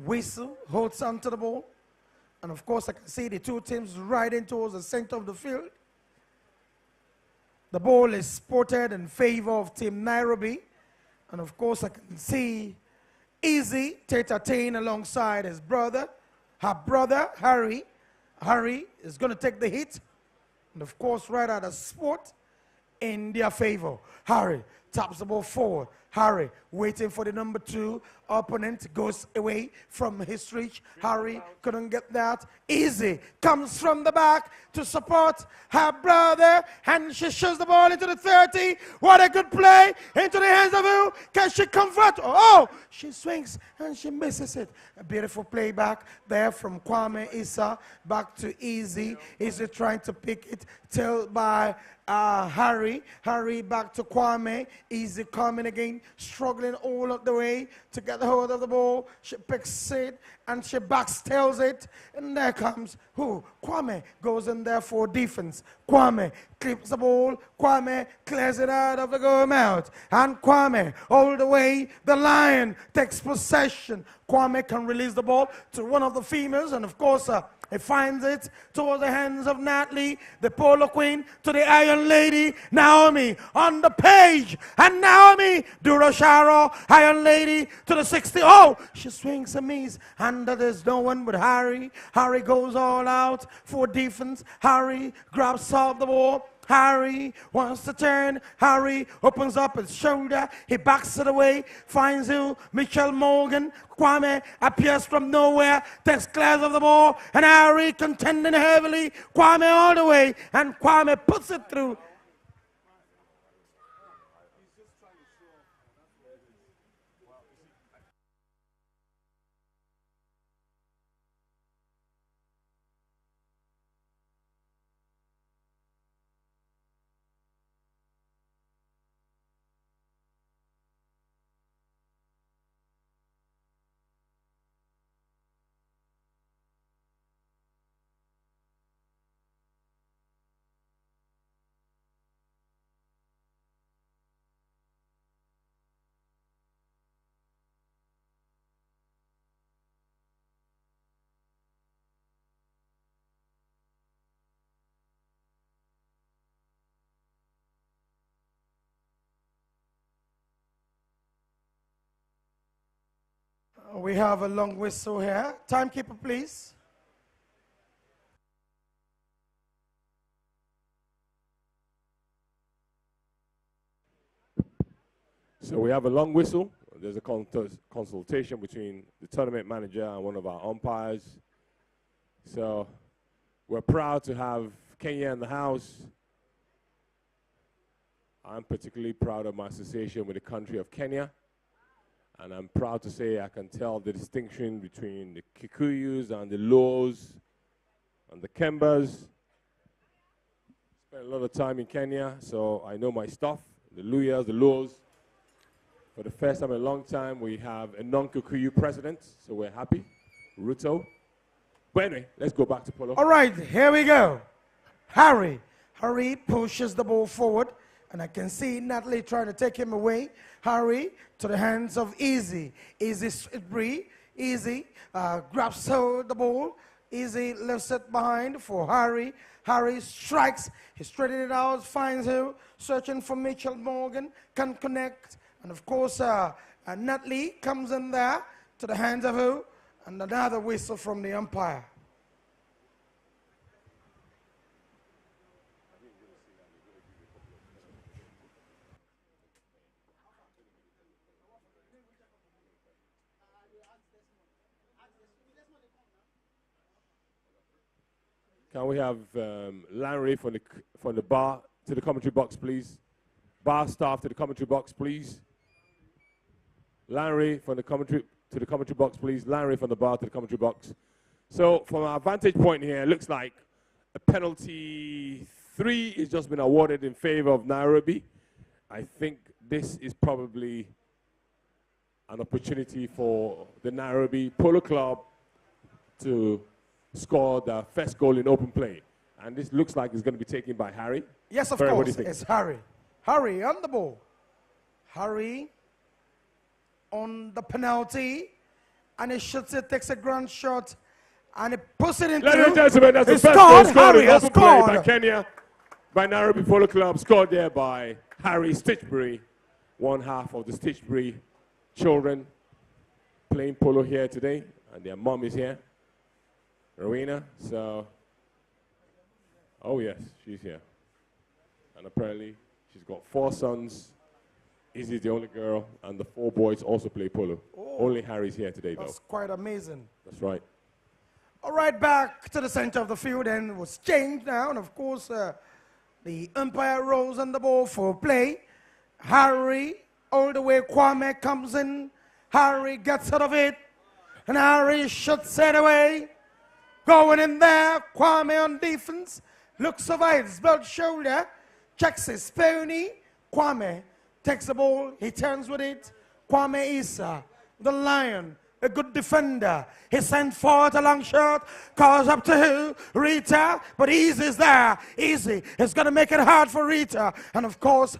whistle, holds onto the ball. And of course, I can see the 2 teams riding towards the center of the field. The ball is spotted in favor of Team Nairobi. And of course, I can see Easy Tete alongside his brother, her brother, Harry. Harry is going to take the hit. And of course, right at the spot in their favor. Harry taps the ball forward. Harry waiting for the number 2 opponent, goes away from his reach. Harry couldn't get that. Easy comes from the back to support her brother, and she shoves the ball into the 30. What a good play into the hands of who? Can she convert? Oh, she swings and she misses it. A beautiful play back there from Kwame Issa back to Easy. Easy trying to pick it till by Harry. Harry back to Kwame. Easy coming again, struggling all of the way to get the hold of the ball. She picks it and she backstails it. And there comes who? Kwame goes in there for defense. Kwame clips the ball. Kwame clears it out of the goal mouth. And Kwame, all the way, the Lion takes possession. Kwame can release the ball to one of the females, and of course, he finds it towards the hands of Natalie, the Polo Queen, to the Iron Lady, Naomi, on the page. And Naomi, Durosharo, Iron Lady, to the 60. Oh, she swings a miss, and there's no one but Harry. Harry goes all out for defense. Harry grabs off the ball. Harry wants to turn. Harry opens up his shoulder. He backs it away. Finds who? Mitchell Morgan. Kwame appears from nowhere. Takes class of the ball. And Harry contending heavily. Kwame all the way. And Kwame puts it through. We have a long whistle here. Timekeeper, please.
So we have a long whistle. There's a consultation between the tournament manager and one of our umpires. So we're proud to have Kenya in the house. I'm particularly proud of my association with the country of Kenya. And I'm proud to say I can tell the distinction between the Kikuyus and the Luos and the Kembas. Spent a lot of time in Kenya, so I know my stuff. The Luyas, the Luos. For the first time in a long time, we have a non-Kikuyu president, so we're happy. Ruto. But anyway, let's go back to Polo.
All right, here we go. Harry pushes the ball forward. And I can see Natalie trying to take him away. Harry to the hands of Easy. Easy Bree. Easy grabs hold the ball. Easy lifts it behind for Harry. Harry strikes. He straightens it out, finds who. Searching for Mitchell Morgan. Can connect. And of course, Natalie comes in there to the hands of who? And another whistle from the umpire.
Can we have Larry from the bar to the commentary box, please? Bar staff to the commentary box, please. Larry from the commentary to the commentary box, please. Larry from the bar to the commentary box. So from our vantage point here, it looks like a penalty 3 has just been awarded in favor of NAIROBI. I think this is probably an opportunity for the NAIROBI Polo Club to score the first goal in open play. And this looks like it's going to be taken by Harry.
Yes, of course, it's Harry. Harry on the ball. Harry on the penalty. And he shoots it, takes a grand shot, and he puts it into...
Ladies and gentlemen, that's the first goal scored in open play by Kenya, by NAIROBI Polo Club, scored there by Harry Stitchbury, one half of the Stitchbury children playing polo here today, and their mom is here. Rowena, so, oh yes, she's here. And apparently she's got 4 sons. Izzy's the only girl, and the 4 boys also play polo. Oh, only Harry's here today, though.
That's quite amazing.
That's right.
All right, back to the center of the field, and it was changed now, and of course, the umpire rolls on the ball for play. Harry, all the way, Kwame comes in. Harry gets out of it, and Harry shuts it away. Going in there, Kwame on defense, looks over his belt shoulder, checks his pony. Kwame takes the ball, he turns with it. Kwame Issa, the lion, a good defender. He sent forward a long shot, calls up to who? Rita, but Easy's there. Easy is going to make it hard for Rita. And of course,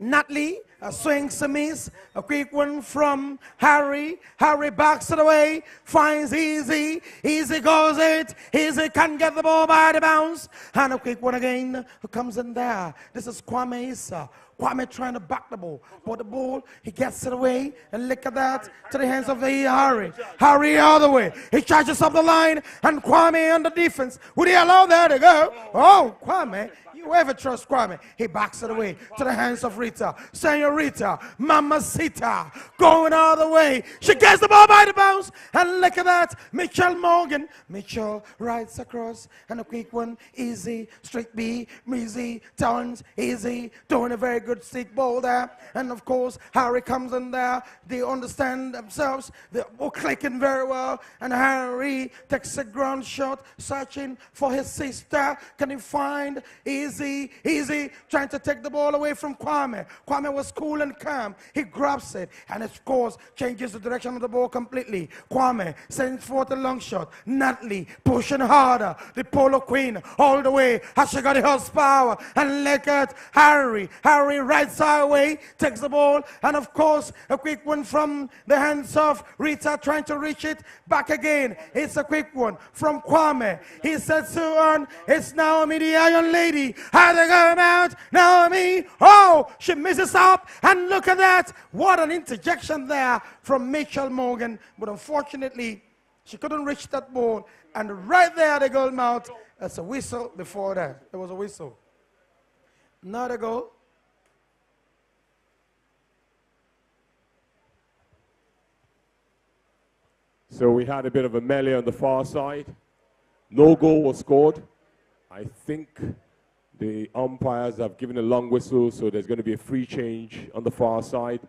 Natalie A swings a miss. A quick one from Harry. Harry backs it away. Finds Easy. Easy goes it. Easy can get the ball by the bounce. And a quick one again. Who comes in there? This is Kwame Issa. Kwame trying to back the ball. But the ball, he gets it away. And look at that. To the hands of the Harry. Harry all the way. He charges up the line. And Kwame on the defense. Would he allow there to go? Oh, Kwame. You ever trust Kwame? He backs it away to the hands of Rita. Senorita, Mamacita, going all the way. She gets the ball by the bounce. And look at that. Mitchell Morgan. Mitchell rides across. And a quick one. Easy. Straight B. Easy. Turns. Easy. Doing a very good stick ball there. And of course, Harry comes in there. They understand themselves. They're all clicking very well. And Harry takes a ground shot, searching for his sister. Can he find Easy? Easy, trying to take the ball away from Kwame. Kwame was cool and calm. He grabs it and, of course, changes the direction of the ball completely. Kwame sends forth a long shot. Nutley pushing harder. The Polo Queen all the way. Has she got the horsepower? And look at Harry. Harry right side away, takes the ball. And, of course, a quick one from the hands of Rita trying to reach it. Back again. It's a quick one from Kwame. He sets to on. It's Naomi, the Iron Lady. How they go about Naomi? Oh, she misses up. And look at that. What an interjection there from Mitchell Morgan. But unfortunately, she couldn't reach that ball. And right there, the goal mouth. That's a whistle before that. There was a whistle. Not a goal.
So we had a bit of a melee on the far side. No goal was scored. I think the umpires have given a long whistle, so there's going to be a free change on the far side.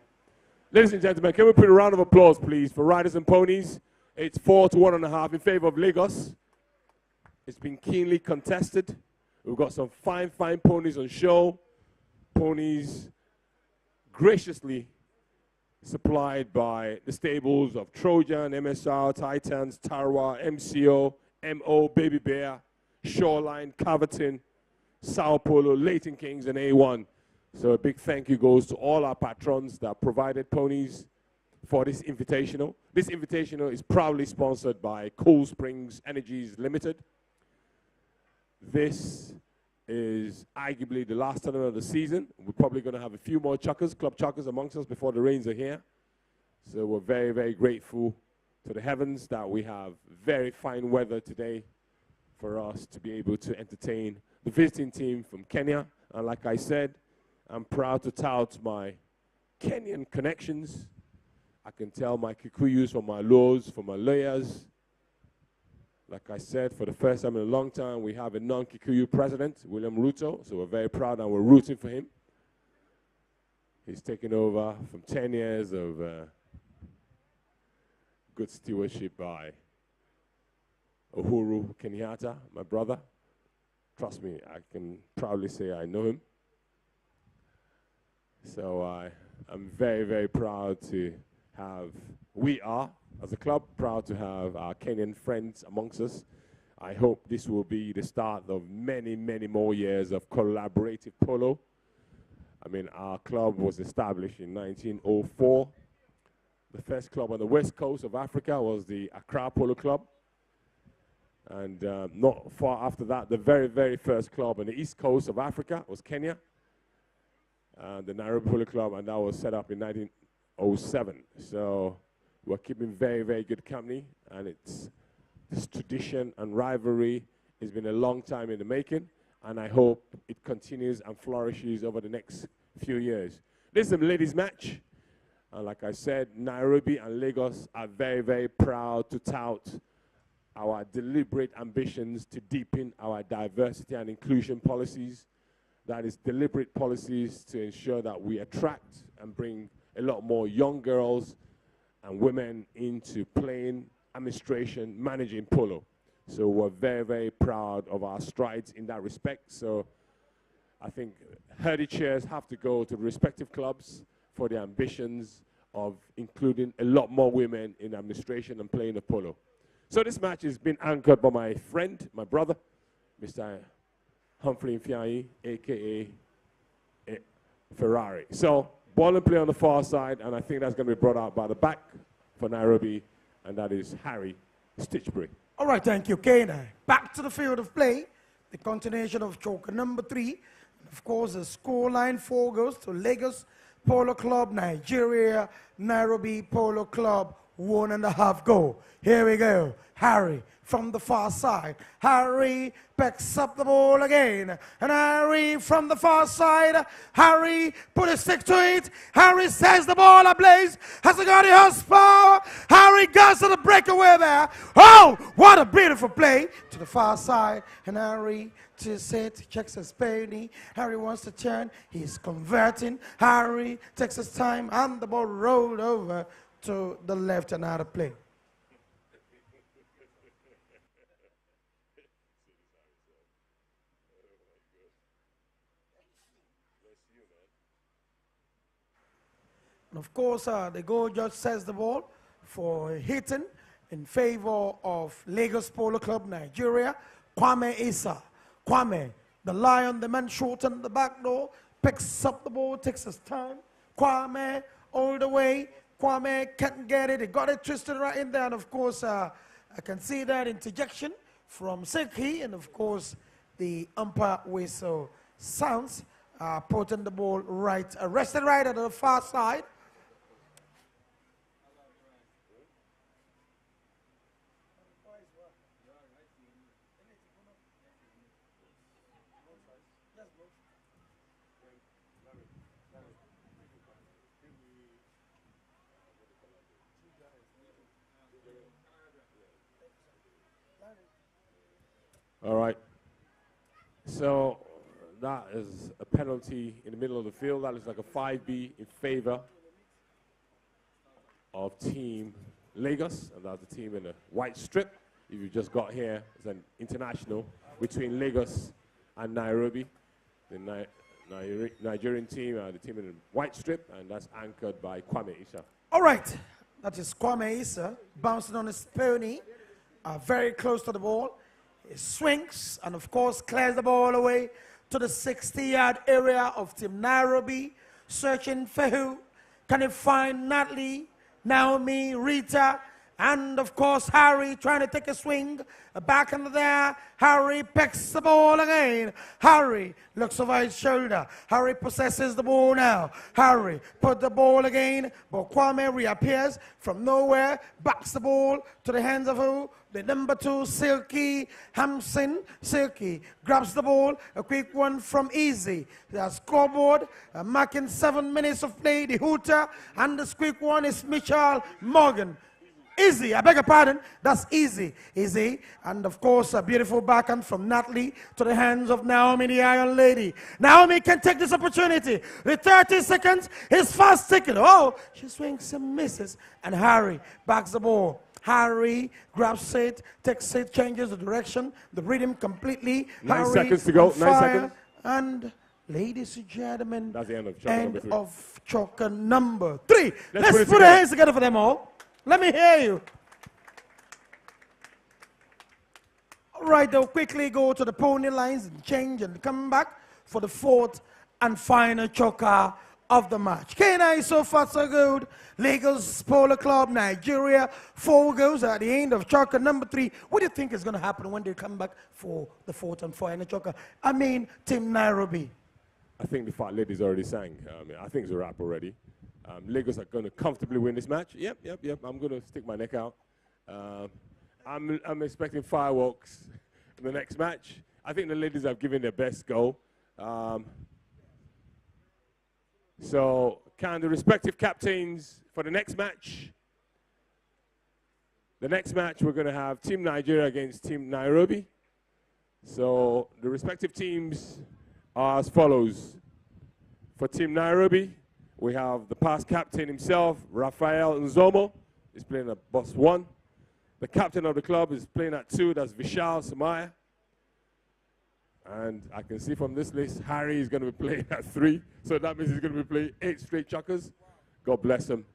Ladies and gentlemen, can we put a round of applause, please, for Riders and Ponies? It's 4 to 1.5 in favor of Lagos. It's been keenly contested. We've got some fine, fine ponies on show. Ponies graciously supplied by the stables of Trojan, MSR, Titans, Tarwa, MCO, MO, Baby Bear, Shoreline, Caverton, Sao Polo, Leighton Kings, and A1. So a big thank you goes to all our patrons that provided ponies for this invitational. This invitational is proudly sponsored by Cool Springs Energies Limited. This is arguably the last tournament of the season. We're probably going to have a few more chukkers, club chukkers amongst us before the rains are here. So we're very, very grateful to the heavens that we have very fine weather today for us to be able to entertain the visiting team from Kenya. And like I said, I'm proud to tout my Kenyan connections. I can tell my Kikuyus from my Luos, from my Loyas. Like I said, for the first time in a long time, we have a non-Kikuyu president, William Ruto, so we're very proud and we're rooting for him. He's taken over from 10 years of good stewardship by Uhuru Kenyatta, my brother. Trust me, I can proudly say I know him. So I'm very, very proud to have, we are, as a club, proud to have our Kenyan friends amongst us. I hope this will be the start of many, many more years of collaborative polo. I mean, our club was established in 1904. The first club on the west coast of Africa was the Accra Polo Club. And not far after that, the very, very first club on the east coast of Africa was Kenya, the NAIROBI Polo Club, and that was set up in 1907. So we're keeping very, very good company, and it's this tradition and rivalry has been a long time in the making, and I hope it continues and flourishes over the next few years. This is a ladies' match, and like I said, Nairobi and Lagos are very, very proud to tout our deliberate ambitions to deepen our diversity and inclusion policies. That is deliberate policies to ensure that we attract and bring a lot more young girls and women into playing, administration, managing polo. So we're very, very proud of our strides in that respect. So I think Hurdy chairs have to go to the respective clubs for the ambitions of including a lot more women in administration and playing the polo. So this match has been anchored by my friend, my brother, Mr. Humphrey Mfiai, a.k.a. Ferrari. So Ball and play on the far side, and I think that's going to be brought out by the back for Nairobi, and that is Harry Stitchbury.
All right, thank you, Kane. Back to the field of play. The continuation of choker number 3. Of course, the scoreline 4 goes to Lagos Polo Club, Nigeria, Nairobi Polo Club, 1.5 goal. Here we go. Harry from the far side. Harry picks up the ball again. And Harry from the far side. Harry put a stick to it. Harry sends the ball ablaze. Has he got the horsepower? Harry goes to the breakaway there. Oh, what a beautiful play to the far side. And Harry just checks his penny. Harry wants to turn. He's converting. Harry takes his time and the ball rolled over to the left and out of play. And of course, the goal judge says the ball for hitting in favor of Lagos Polo Club, Nigeria, Kwame Issa. Kwame, the lion, the man shortened the back door, picks up the ball, takes his time. Kwame all the way. Kwame can't get it. He got it twisted right in there. And of course, I can see that interjection from Silky. And of course, the umpire whistle sounds, putting the ball right, rested right at the far side.
All right. So that is a penalty in the middle of the field. That is like a 5B in favor of Team Lagos. And that's the team in the white strip. If you just got here, it's an international between Lagos and Nairobi. The Nigerian team, the team in the white strip, and that's anchored by Kwame Issa.
All right. That is Kwame Issa bouncing on his pony, very close to the ball. He swings and, of course, clears the ball away to the 60-yard area of Team Nairobi, searching for who. Can he find Natalie, Naomi, Rita, and, of course, Harry trying to take a swing. Back into there. Harry picks the ball again. Harry looks over his shoulder. Harry possesses the ball now. Harry put the ball again, but Kwame reappears from nowhere, backs the ball to the hands of who? The number 2, Silky Hampson. Silky grabs the ball. A quick one from Easy. The scoreboard marking 7 minutes of play. The hooter. And the quick one is Mitchell Morgan. Easy, I beg your pardon, that's Easy. Easy, and of course a beautiful backhand from Natalie to the hands of Naomi, the Iron Lady. Naomi can take this opportunity. The 30 seconds is fast ticking. Oh, she swings and misses, and Harry backs the ball. Harry grabs it, takes it, changes the direction, the rhythm completely.
9 seconds to go, 9 seconds.
And ladies and gentlemen,
that's the end of choker number 3.
Choker number 3. Let's put our hands together for them all. Let me hear you. All right, they'll quickly go to the pony lines and change and come back for the 4th and final choker of the match. K9, so far so good. Lagos Polo Club, Nigeria, 4 goals at the end of choker number 3. What do you think is going to happen when they come back for the 4th and final choker? I mean, Team Nairobi.
I think the fat ladies already sang. I think it's a wrap already. Lagos are going to comfortably win this match. Yep. I'm going to stick my neck out. I'm expecting fireworks in the next match. I think the ladies have given their best go. So can the respective captains for the next match? The next match we're going to have Team Nigeria against Team Nairobi. So the respective teams are as follows. For Team Nairobi, we have the past captain himself, Raphael Nzomo, is playing at bus 1. The captain of the club is playing at 2, that's Vishal Samaya. And I can see from this list, Harry is going to be playing at 3. So that means he's going to be playing 8 straight chuckers. God bless him.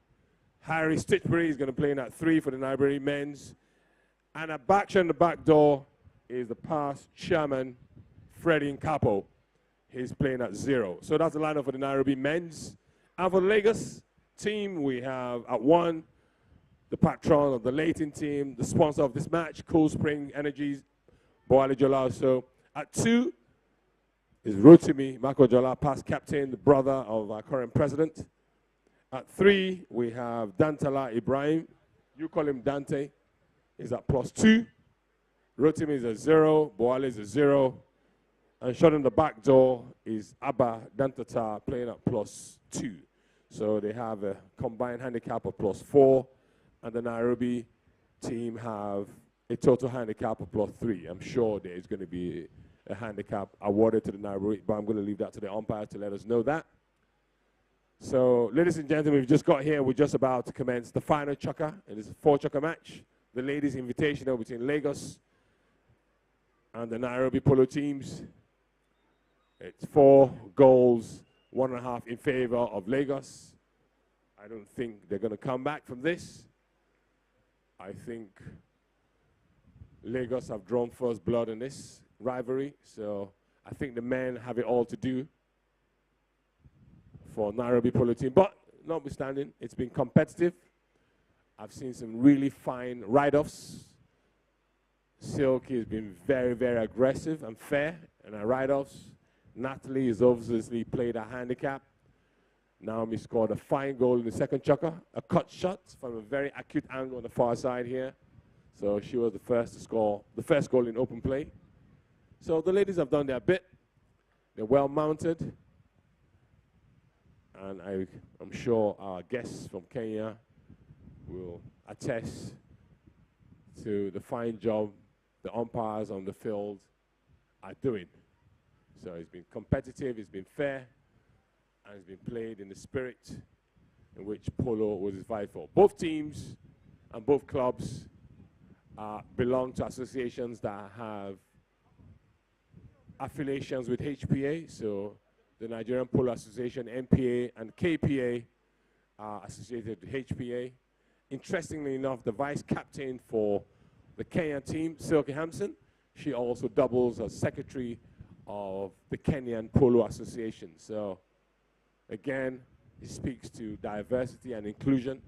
Harry Stitchbury is going to be playing at 3 for the Nairobi men's. And at back on the back door is the past chairman, Freddie Nkapo. He's playing at 0. So that's the lineup for the Nairobi men's. And for the Lagos team, we have at 1, the patron of the Leighton team, the sponsor of this match, Cool Spring Energies, Boale Jola. So at 2 is Rotimi Makojola, past captain, the brother of our current president. At 3, we have Dantala Ibrahim. You call him Dante. He's at +2. Rotimi is a 0. Boale is a 0. And shot in the back door is Abba Dantata playing at +2. So they have a combined handicap of +4. And the Nairobi team have a total handicap of +3. I'm sure there is going to be a handicap awarded to the Nairobi, but I'm going to leave that to the umpire to let us know that. So, ladies and gentlemen, we've just got here. We're just about to commence the final chukker. It is a 4-chukker match. The ladies' invitational between Lagos and the Nairobi Polo teams. It's 4 goals, 1.5 in favor of Lagos. I don't think they're going to come back from this. I think Lagos have drawn first blood in this rivalry, so I think the men have it all to do for Nairobi Polo team. But notwithstanding, it's been competitive. I've seen some really fine ride-offs. Silky has been very, very aggressive and fair in her ride-offs. Natalie has obviously played a handicap. Naomi scored a fine goal in the second chukker, a cut shot from a very acute angle on the far side here. So she was the first to score the first goal in open play. So the ladies have done their bit. They're well mounted. And I'm sure our guests from Kenya will attest to the fine job the umpires on the field are doing. So it's been competitive, it's been fair, and it's been played in the spirit in which polo was fight for. Both teams and both clubs belong to associations that have affiliations with HPA. So the Nigerian Polo Association, NPA, and KPA are associated with HPA. Interestingly enough, the vice captain for the Kenyan team, Silky Hampson, she also doubles as secretary of the Kenyan Polo Association. So again, it speaks to diversity and inclusion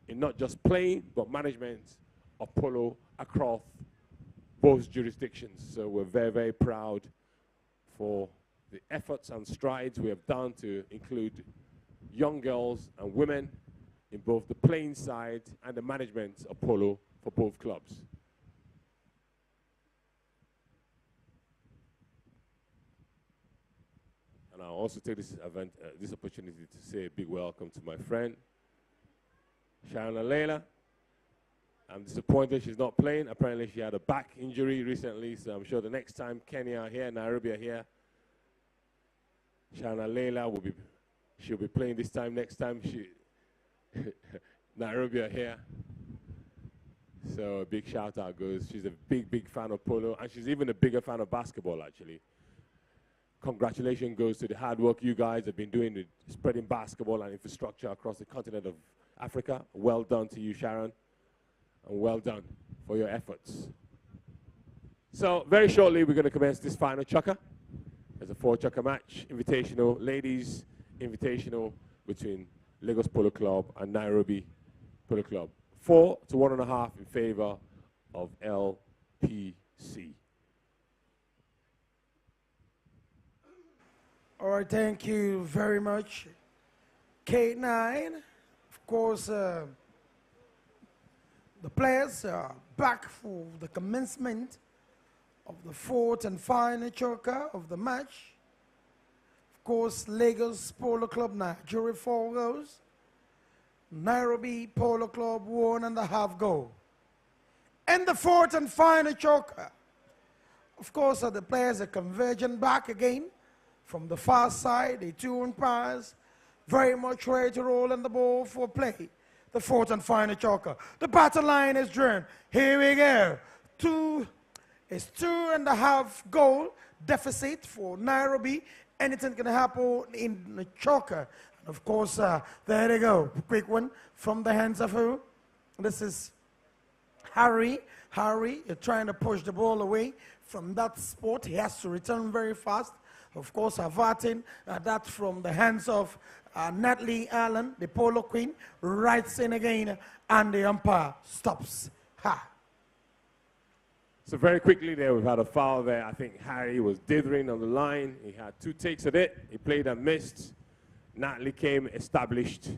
in not just playing, but management of polo across both jurisdictions. So we're very, very proud for the efforts and strides we have done to include young girls and women in both the playing side and the management of polo for both clubs. And I'll also take this event, this opportunity to say a big welcome to my friend, Sharon Leila. I'm disappointed she's not playing. Apparently she had a back injury recently, so I'm sure the next time Kenya are here, Nairobi are here, Sharon Leila will be, she'll be playing this time. Next time Nairobi are here. So a big shout out goes. She's a big, big fan of polo, and she's even a bigger fan of basketball, actually. Congratulations goes to the hard work you guys have been doing with spreading basketball and infrastructure across the continent of Africa. Well done to you, Sharon, and well done for your efforts. So very shortly, we're going to commence this final chukker. It's a 4-chukker match, invitational, ladies invitational between Lagos Polo Club and Nairobi Polo Club. 4 to 1.5 in favor of LPC.
All right, thank you very much. K9, of course, the players are back for the commencement of the 4th and final chukker of the match. Of course, Lagos Polo Club, Nigeria 4 goals. Nairobi Polo Club 1.5 goal. And the 4th and final chukker. Of course, the players are converging back again from the far side. The 2 umpires very much ready to roll on the ball for play. The 4th and final chukker. The battle line is drawn. Here we go. It's 2.5 goal deficit for Nairobi. Anything can happen in the chukker. And of course, there they go. Quick one from the hands of who? This is Harry. Harry, you're trying to push the ball away from that spot. He has to return very fast. Of course, averting that from the hands of Natalie Allen, the Polo Queen, rights in again, and the umpire stops her.
So very quickly there, we've had a foul there. I think Harry was dithering on the line. He had 2 takes at it. He played and missed. Natalie came, established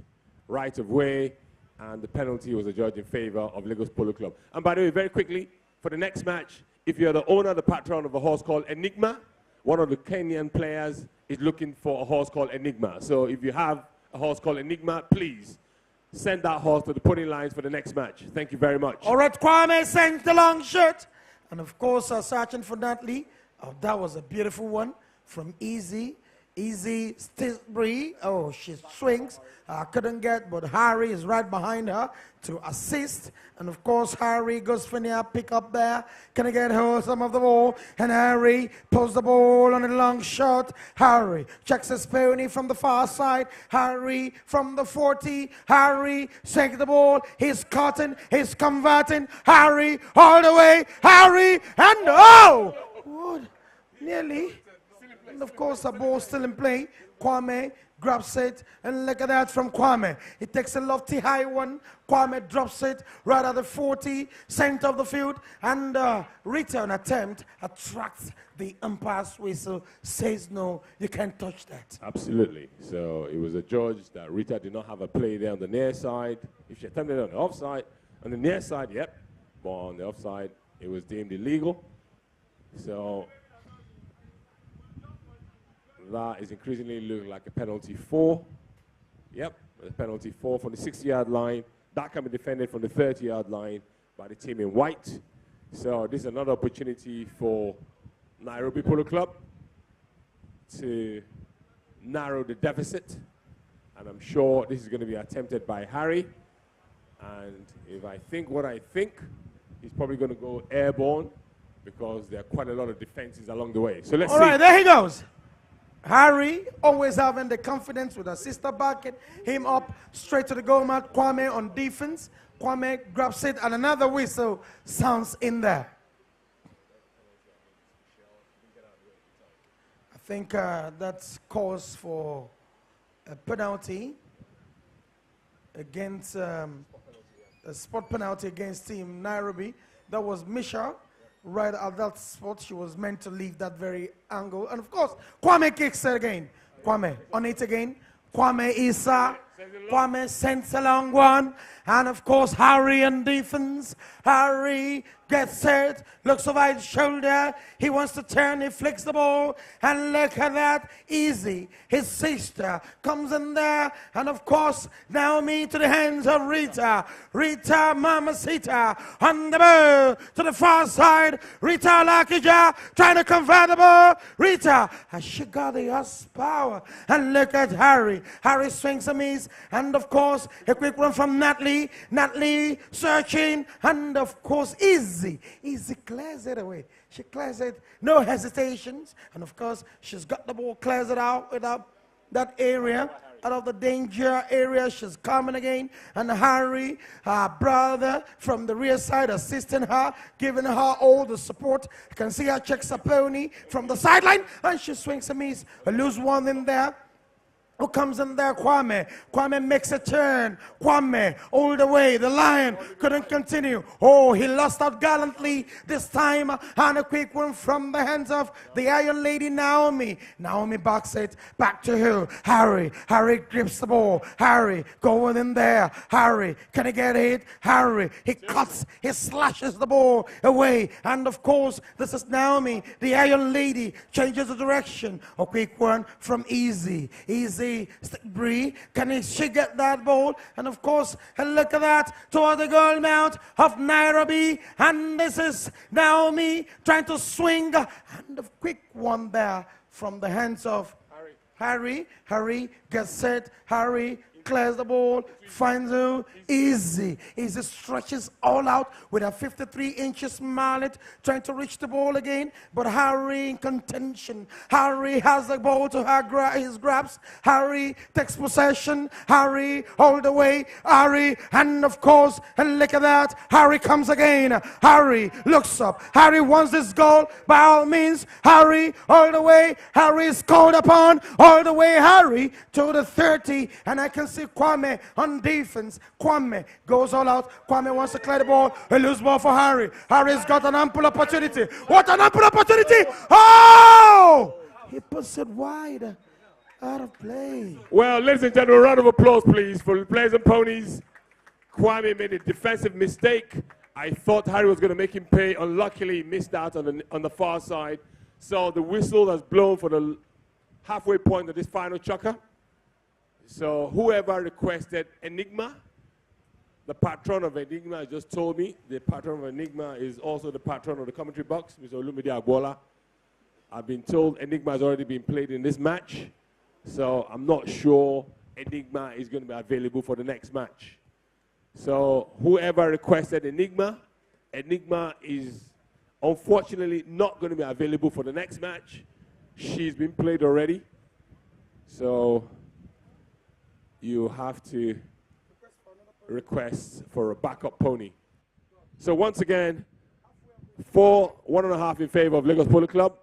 right of way, and the penalty was adjudged in favor of Lagos Polo Club. And by the way, very quickly, for the next match, if you're the owner, the patron of a horse called Enigma, one of the Kenyan players is looking for a horse called Enigma. So if you have a horse called Enigma, please send that horse to the putting lines for the next match. Thank you very much.
All right, Kwame sends the long shirt. And of course, searching for Natalie. Oh, that was a beautiful one from Easy Stisbury. Oh, she swings. Couldn't get, but Harry is right behind her to assist. And of course, Harry goes for near pick up there. Can I get hold some of the ball? And Harry pulls the ball on a long shot. Harry checks his pony from the far side. Harry from the 40. Harry takes the ball. He's cutting. He's converting. Harry all the way. Harry and oh! What? Nearly. And of course, the ball still in play. Kwame grabs it, and look at that from Kwame. He takes a lofty high one. Kwame drops it right at the 40, center of the field, and return attempt attracts the umpire's whistle, says no, you can't touch that.
Absolutely. So it was adjudged that Rita did not have a play there on the near side. If she attempted it on the offside, on the near side, yep, but on the offside, it was deemed illegal. So that is increasingly looking like a penalty 4. Yep, a penalty 4 from the 60-yard line. That can be defended from the 30-yard line by the team in white. So this is another opportunity for NAIROBI Polo Club to narrow the deficit. And I'm sure this is going to be attempted by Harry. And if I think what I think, he's probably going to go airborne because there are quite a lot of defenses along the way. So let's see.
All right, there he goes. Harry, always having the confidence with his sister backing him up straight to the goal mat. Kwame on defense. Kwame grabs it, and another whistle sounds in there. I think that's cause for a penalty against a spot penalty against Team NAIROBI. That was Misha. Right at that spot, she was meant to leave that very angle. And of course, Kwame kicks it again. Kwame on it again. Kwame Issa. Kwame sends a long one. And of course, Harry on defense. Harry gets set, looks over his shoulder. He wants to turn, he flicks the ball. And look at that, Easy. His sister comes in there. And of course, Naomi to the hands of Rita. Rita Mamacita on the ball to the far side. Rita Lakija trying to convert the ball. Rita, has she got the horsepower? And look at Harry. Harry swings a miss. And of course, a quick run from Natalie. Natalie searching. And of course, Easy clears it away. She clears it, no hesitations. And of course, she's got the ball, clears it out without that area, out of the danger area. She's coming again. And Harry, her brother from the rear side, assisting her, giving her all the support. You can see her checks her pony from the sideline, and she swings a miss. A loose one in there. Who comes in there? Kwame. Kwame makes a turn. Kwame all the way. The Lion couldn't continue. Oh, he lost out gallantly this time. And a quick one from the hands of the Iron Lady Naomi. Naomi backs it back to her. Harry. Harry grips the ball. Harry going in there. Harry, can he get it? Harry, he cuts, he slashes the ball away. And of course, this is Naomi, the Iron Lady, changes the direction. A quick one from Easy. Bree, can she get that ball? And of course, look at that, toward the goal mount of NAIROBI. And this is Naomi trying to swing. And a quick one there from the hands of Harry. Harry gets set. Harry clears the ball, finds him, easy. Easy stretches all out with a 53 inches mallet, trying to reach the ball again, but Harry in contention. Harry has the ball to his grabs. Harry takes possession. Harry all the way. Harry, and of course, and look at that. Harry comes again. Harry looks up. Harry wants this goal by all means. Harry all the way. Harry is called upon all the way. Harry to the 30, and I can see Kwame on defense. Kwame goes all out. Kwame wants to clear the ball. A loose ball for Harry. Harry's got an ample opportunity. What an ample opportunity! Oh! He puts it wide. Out of play.
Well, ladies and gentlemen, a round of applause, please, for the Players and Ponies. Kwame made a defensive mistake. I thought Harry was going to make him pay. Unluckily, he missed out on the far side. So the whistle has blown for the halfway point of this final chukker. So whoever requested Enigma, the patron of Enigma just told me, the patron of Enigma is also the patron of the commentary box, Mr. Olumide Agbola. I've been told Enigma has already been played in this match, so I'm not sure Enigma is going to be available for the next match. So whoever requested Enigma, Enigma is unfortunately not going to be available for the next match. She's been played already. So you have to request for a backup pony. So once again, 1.5 in favor of Lagos Polo Club,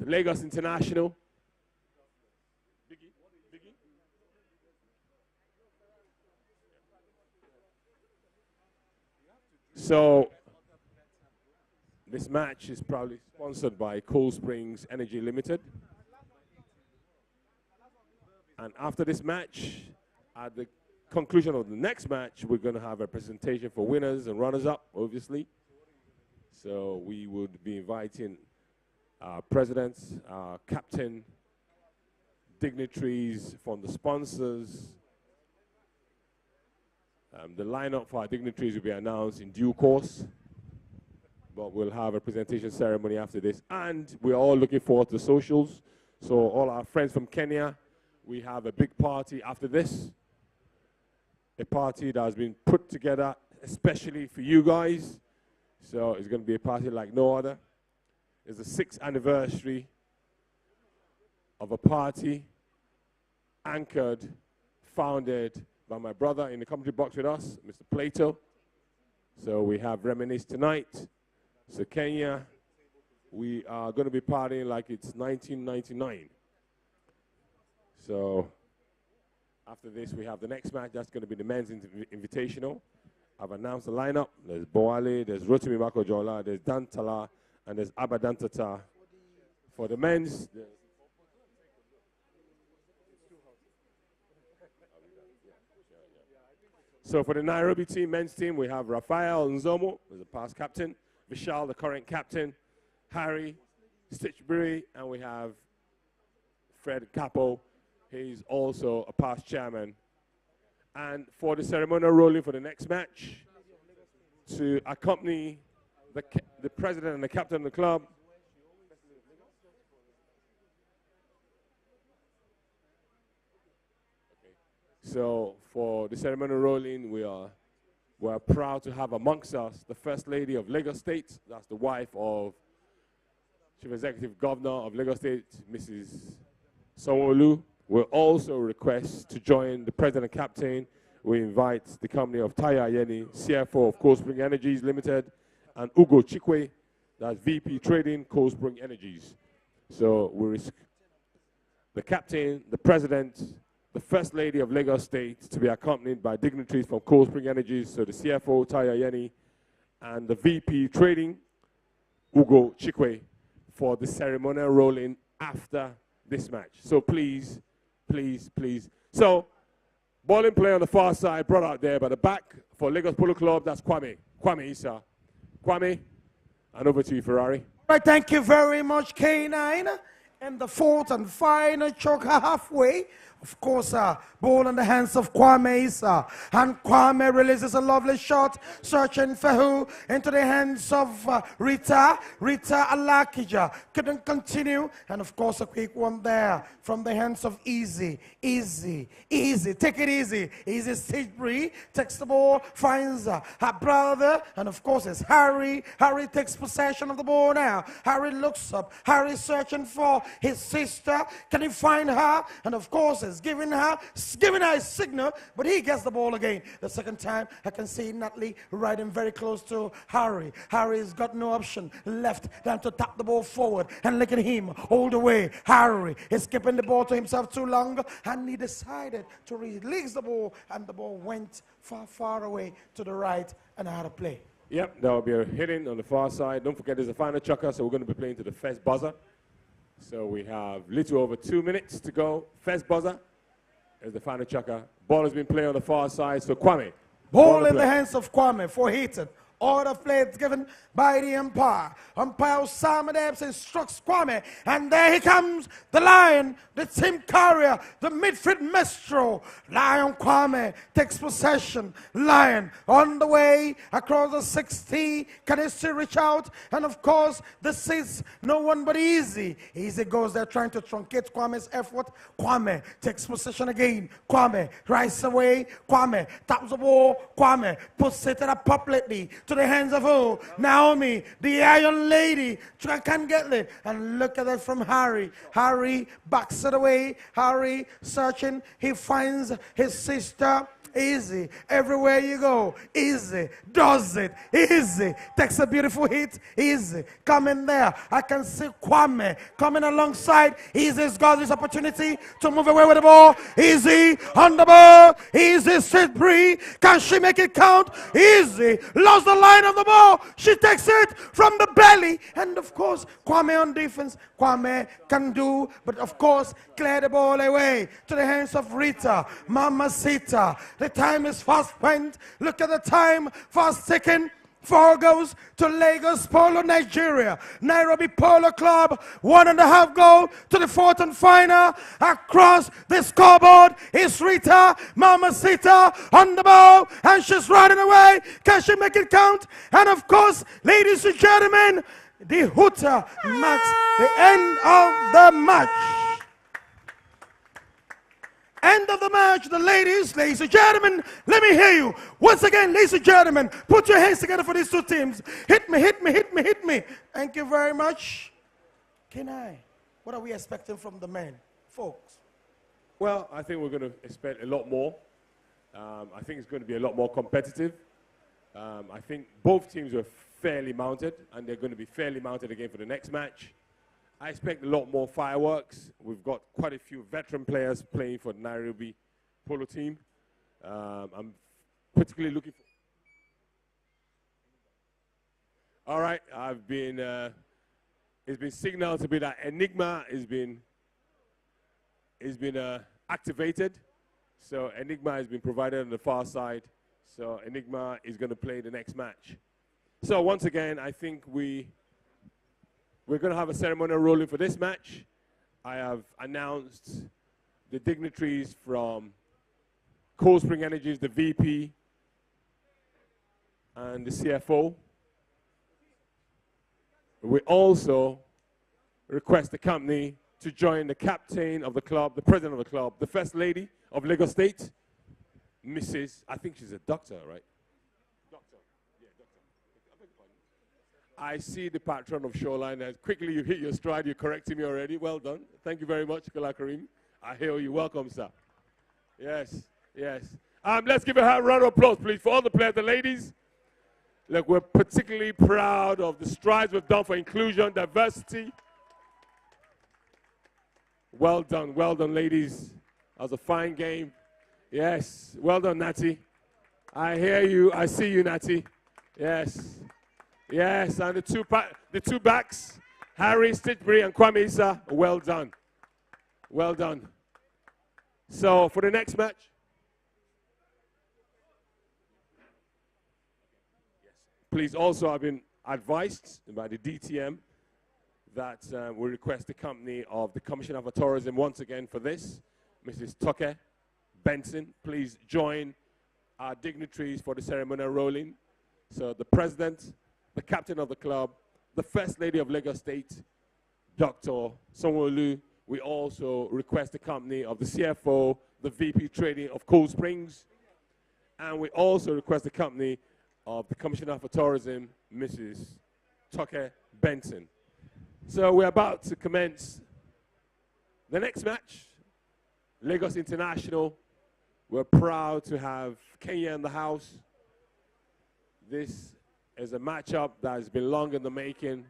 the Lagos International. So this match is probably sponsored by Cold Springs Energy Limited. And after this match, at the conclusion of the next match, we're going to have a presentation for winners and runners-up, obviously. So we would be inviting our presidents, our captain, dignitaries from the sponsors. The lineup for our dignitaries will be announced in due course, but we'll have a presentation ceremony after this. And we're all looking forward to socials. So all our friends from Kenya, we have a big party after this. A party that has been put together especially for you guys. So it's going to be a party like no other. It's the 6th anniversary of a party anchored, founded by my brother in the commentary box with us, Mr. Plato. So we have Reminisce tonight. So Kenya, we are going to be partying like it's 1999. So after this, we have the next match. That's going to be the men's invitational. I've announced the lineup. There's Boale, there's Rotimi Makojola, there's Dantala, and there's Abadantata. For the men's, so for the Nairobi team, men's team, we have Raphael Nzomo, who's the past captain, Vishal, the current captain, Harry Stitchbury, and we have Fred Capo. He's also a past chairman. And for the ceremonial rolling for the next match, to accompany the president and the captain of the club, so for the ceremonial rolling, we're proud to have amongst us the First Lady of Lagos State. That's the wife of Chief Executive Governor of Lagos State, Mrs. Sanwo-Olu. We'll also request to join the president and captain. We invite the company of Tayo Ayeni, CFO of Cold Spring Energies Limited, and Ugo Chikwe, that's VP Trading, Cold Spring Energies. So we risk the captain, the president, the First Lady of Lagos State to be accompanied by dignitaries from Cold Spring Energies, so the CFO, Tayo Ayeni, and the VP Trading, Ugo Chikwe, for the ceremonial rolling after this match. So please, please, please. So, ball in play on the far side, brought out there by the back for Lagos Polo Club. That's Kwame. Kwame Issa. Kwame, and over to you, Ferrari.
All right, thank you very much, K9. And the fourth and final chukker halfway Of course, ball in the hands of Kwame Issa. And Kwame releases a lovely shot, searching for who? Into the hands of Rita. Rita Alakija couldn't continue. And of course, a quick one there from the hands of Easy. Easy. Easy. Take it easy. Easy Stitchbury takes the ball, finds her brother. And of course, it's Harry. Harry takes possession of the ball now. Harry looks up. Harry searching for his sister. Can he find her? And of course, it's giving her a signal, but he gets the ball again. The second time, I can see Natalie riding very close to Harry. Harry's got no option left than to tap the ball forward, and look at him all the way. Harry is keeping the ball to himself too long, and he decided to release the ball, and the ball went far, far away to the right, and out of play.
Yep, there will be a hitting on the far side. Don't forget there's a final chukker, so we're going to be playing to the first buzzer. So we have little over 2 minutes to go. First buzzer is the final chukker. Ball has been played on the far side, so Kwame.
Ball in the hands of Kwame for hitting. Order play given by the umpire. Umpire Osama Debs instructs Kwame, and there he comes, the Lion, the team carrier, the midfield maestro. Lion Kwame takes possession. Lion on the way across the 60. Can he still reach out? And of course, this is no one but Easy. Easy goes there trying to truncate Kwame's effort. Kwame takes possession again. Kwame rises away. Kwame taps the ball. Kwame puts it appropriately to the hands of who? Naomi, the Iron Lady. Can get it. And look at that from Harry. Harry backs it away. Harry searching. He finds his sister. Easy. Everywhere you go. Easy. Does it. Easy. Takes a beautiful hit. Easy. Coming there. I can see Kwame coming alongside. Easy's got this opportunity to move away with the ball. Easy. On the ball. Easy. Sit free. Can she make it count? Easy. Lost the line of the ball. She takes it from the belly. And of course, Kwame on defense. Kwame can do, but of course, clear the ball away to the hands of Rita. Mamacita. The time is fast spent. Look at the time, fast ticking. 4 goes to Lagos Polo, Nigeria. NAIROBI Polo Club, 1.5 goal to the 4th and final. Across the scoreboard is Rita Mamacita on the ball, and she's running away. Can she make it count? And of course, ladies and gentlemen, the hooter marks the end of the match. End of the match, the ladies and gentlemen, let me hear you. Once again, ladies and gentlemen, put your hands together for these two teams. Hit me, hit me, hit me, hit me. Thank you very much. What are we expecting from the men, folks?
Well, I think we're going to expect a lot more. I think it's going to be a lot more competitive. I think both teams were fairly mounted, and they're going to be fairly mounted again for the next match. I expect a lot more fireworks. We've got quite a few veteran players playing for the NAIROBI Polo team. I'm particularly looking for... All right, it's been signaled to be that Enigma has been activated. So Enigma has been provided on the far side. So Enigma is going to play the next match. So once again, I think we're going to have a ceremonial rolling for this match. I have announced the dignitaries from Cold Spring Energies, the VP, and the CFO. We also request the company to join the captain of the club, the president of the club, the First Lady of Lagos State, Mrs. I think she's a doctor, right? I see the patron of Shoreline. As quickly you hit your stride, you're correcting me already. Well done. Thank you very much, Kala Karim. I hail you. Welcome, sir. Yes, yes. Let's give a round of applause, please, for all the players, the ladies. Look, we're particularly proud of the strides we've done for inclusion, diversity. Well done, ladies. That was a fine game. Yes, well done, Natty. I hear you. I see you, Natty. Yes. Yes, and the two backs, Harry Stitchbury and Kwame Issa, well done. Well done. So for the next match. Please also, I've been advised by the DTM that we request the company of the Commissioner for Tourism once again for this Mrs. Tucker Benson. Please join our dignitaries for the ceremonial rolling. So the president, the captain of the club, the First Lady of Lagos State, Dr. Sanwo-Olu. We also request the company of the CFO, the VP Trading of Cool Springs, and we also request the company of the Commissioner for Tourism, Mrs. Tucker Benson. So we're about to commence the next match, Lagos International. We're proud to have Kenya in the house. This is a matchup that has been long in the making,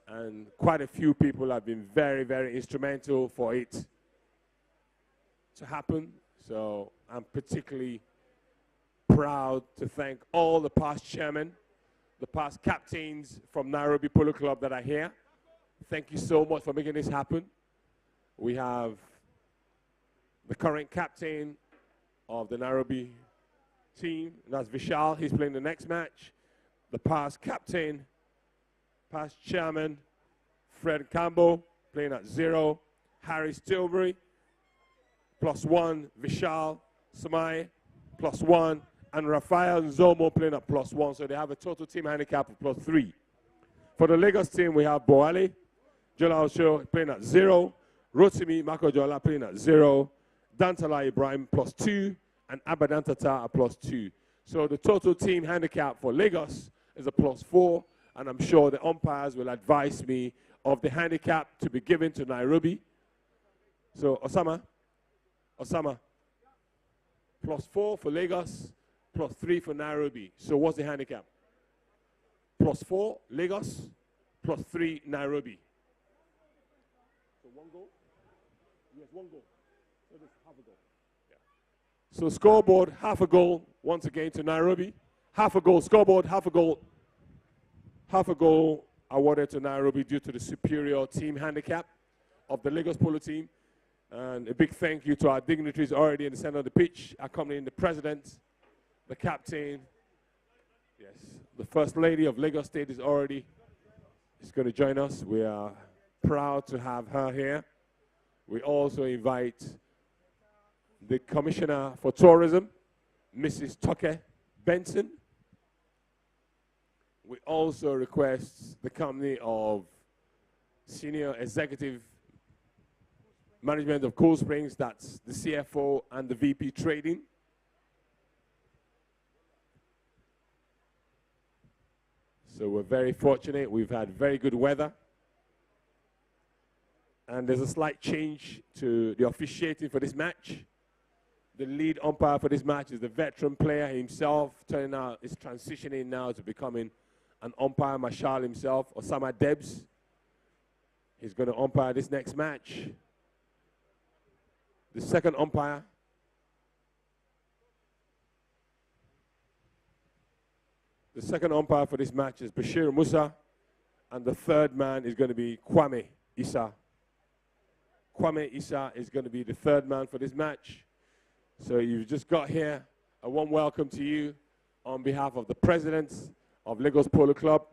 and quite a few people have been very, very instrumental for it to happen. So I'm particularly proud to thank all the past chairmen, the past captains from NAIROBI Polo Club that are here. Thank you so much for making this happen. We have the current captain of the NAIROBI team, that's Vishal. He's playing the next match. The past captain, past chairman, Fred Campbell, playing at 0. Harry Stilbury, +1. Vishal Samai, +1. And Rafael Nzomo playing at +1. So they have a total team handicap of +3. For the Lagos team, we have Boali, Jola Osho playing at 0. Rotimi Makojola playing at 0. Dantala Ibrahim +2. And Abadantata at +2. So the total team handicap for Lagos is a +4. And I'm sure the umpires will advise me of the handicap to be given to NAIROBI. So Osama, +4 for Lagos, +3 for NAIROBI. So what's the handicap? +4 Lagos, +3 NAIROBI. So 1 goal? Yes, 1 goal. So this half a goal. Yeah. So scoreboard, half a goal once again to NAIROBI. Half a goal, scoreboard, half a goal. Half a goal awarded to NAIROBI due to the superior team handicap of the Lagos Polo team. And a big thank you to our dignitaries already in the center of the pitch, accompanying the president, the captain. Yes, the First Lady of Lagos State is going to join us. We are proud to have her here. We also invite the Commissioner for Tourism, Mrs. Tucker Benson. We also request the company of Senior Executive Management of Cool Springs, that's the CFO and the VP Trading. So we're very fortunate. We've had very good weather. And there's a slight change to the officiating for this match. The lead umpire for this match is the veteran player himself, turning out, is transitioning now to becoming an umpire marshal himself, Osama Debs. He's going to umpire this next match. The second umpire for this match is Bashir Musa, and the third man is going to be Kwame Issa. Kwame Issa is going to be the third man for this match. So you've just got here. A warm welcome to you on behalf of the presidents of Lagos Polo Club.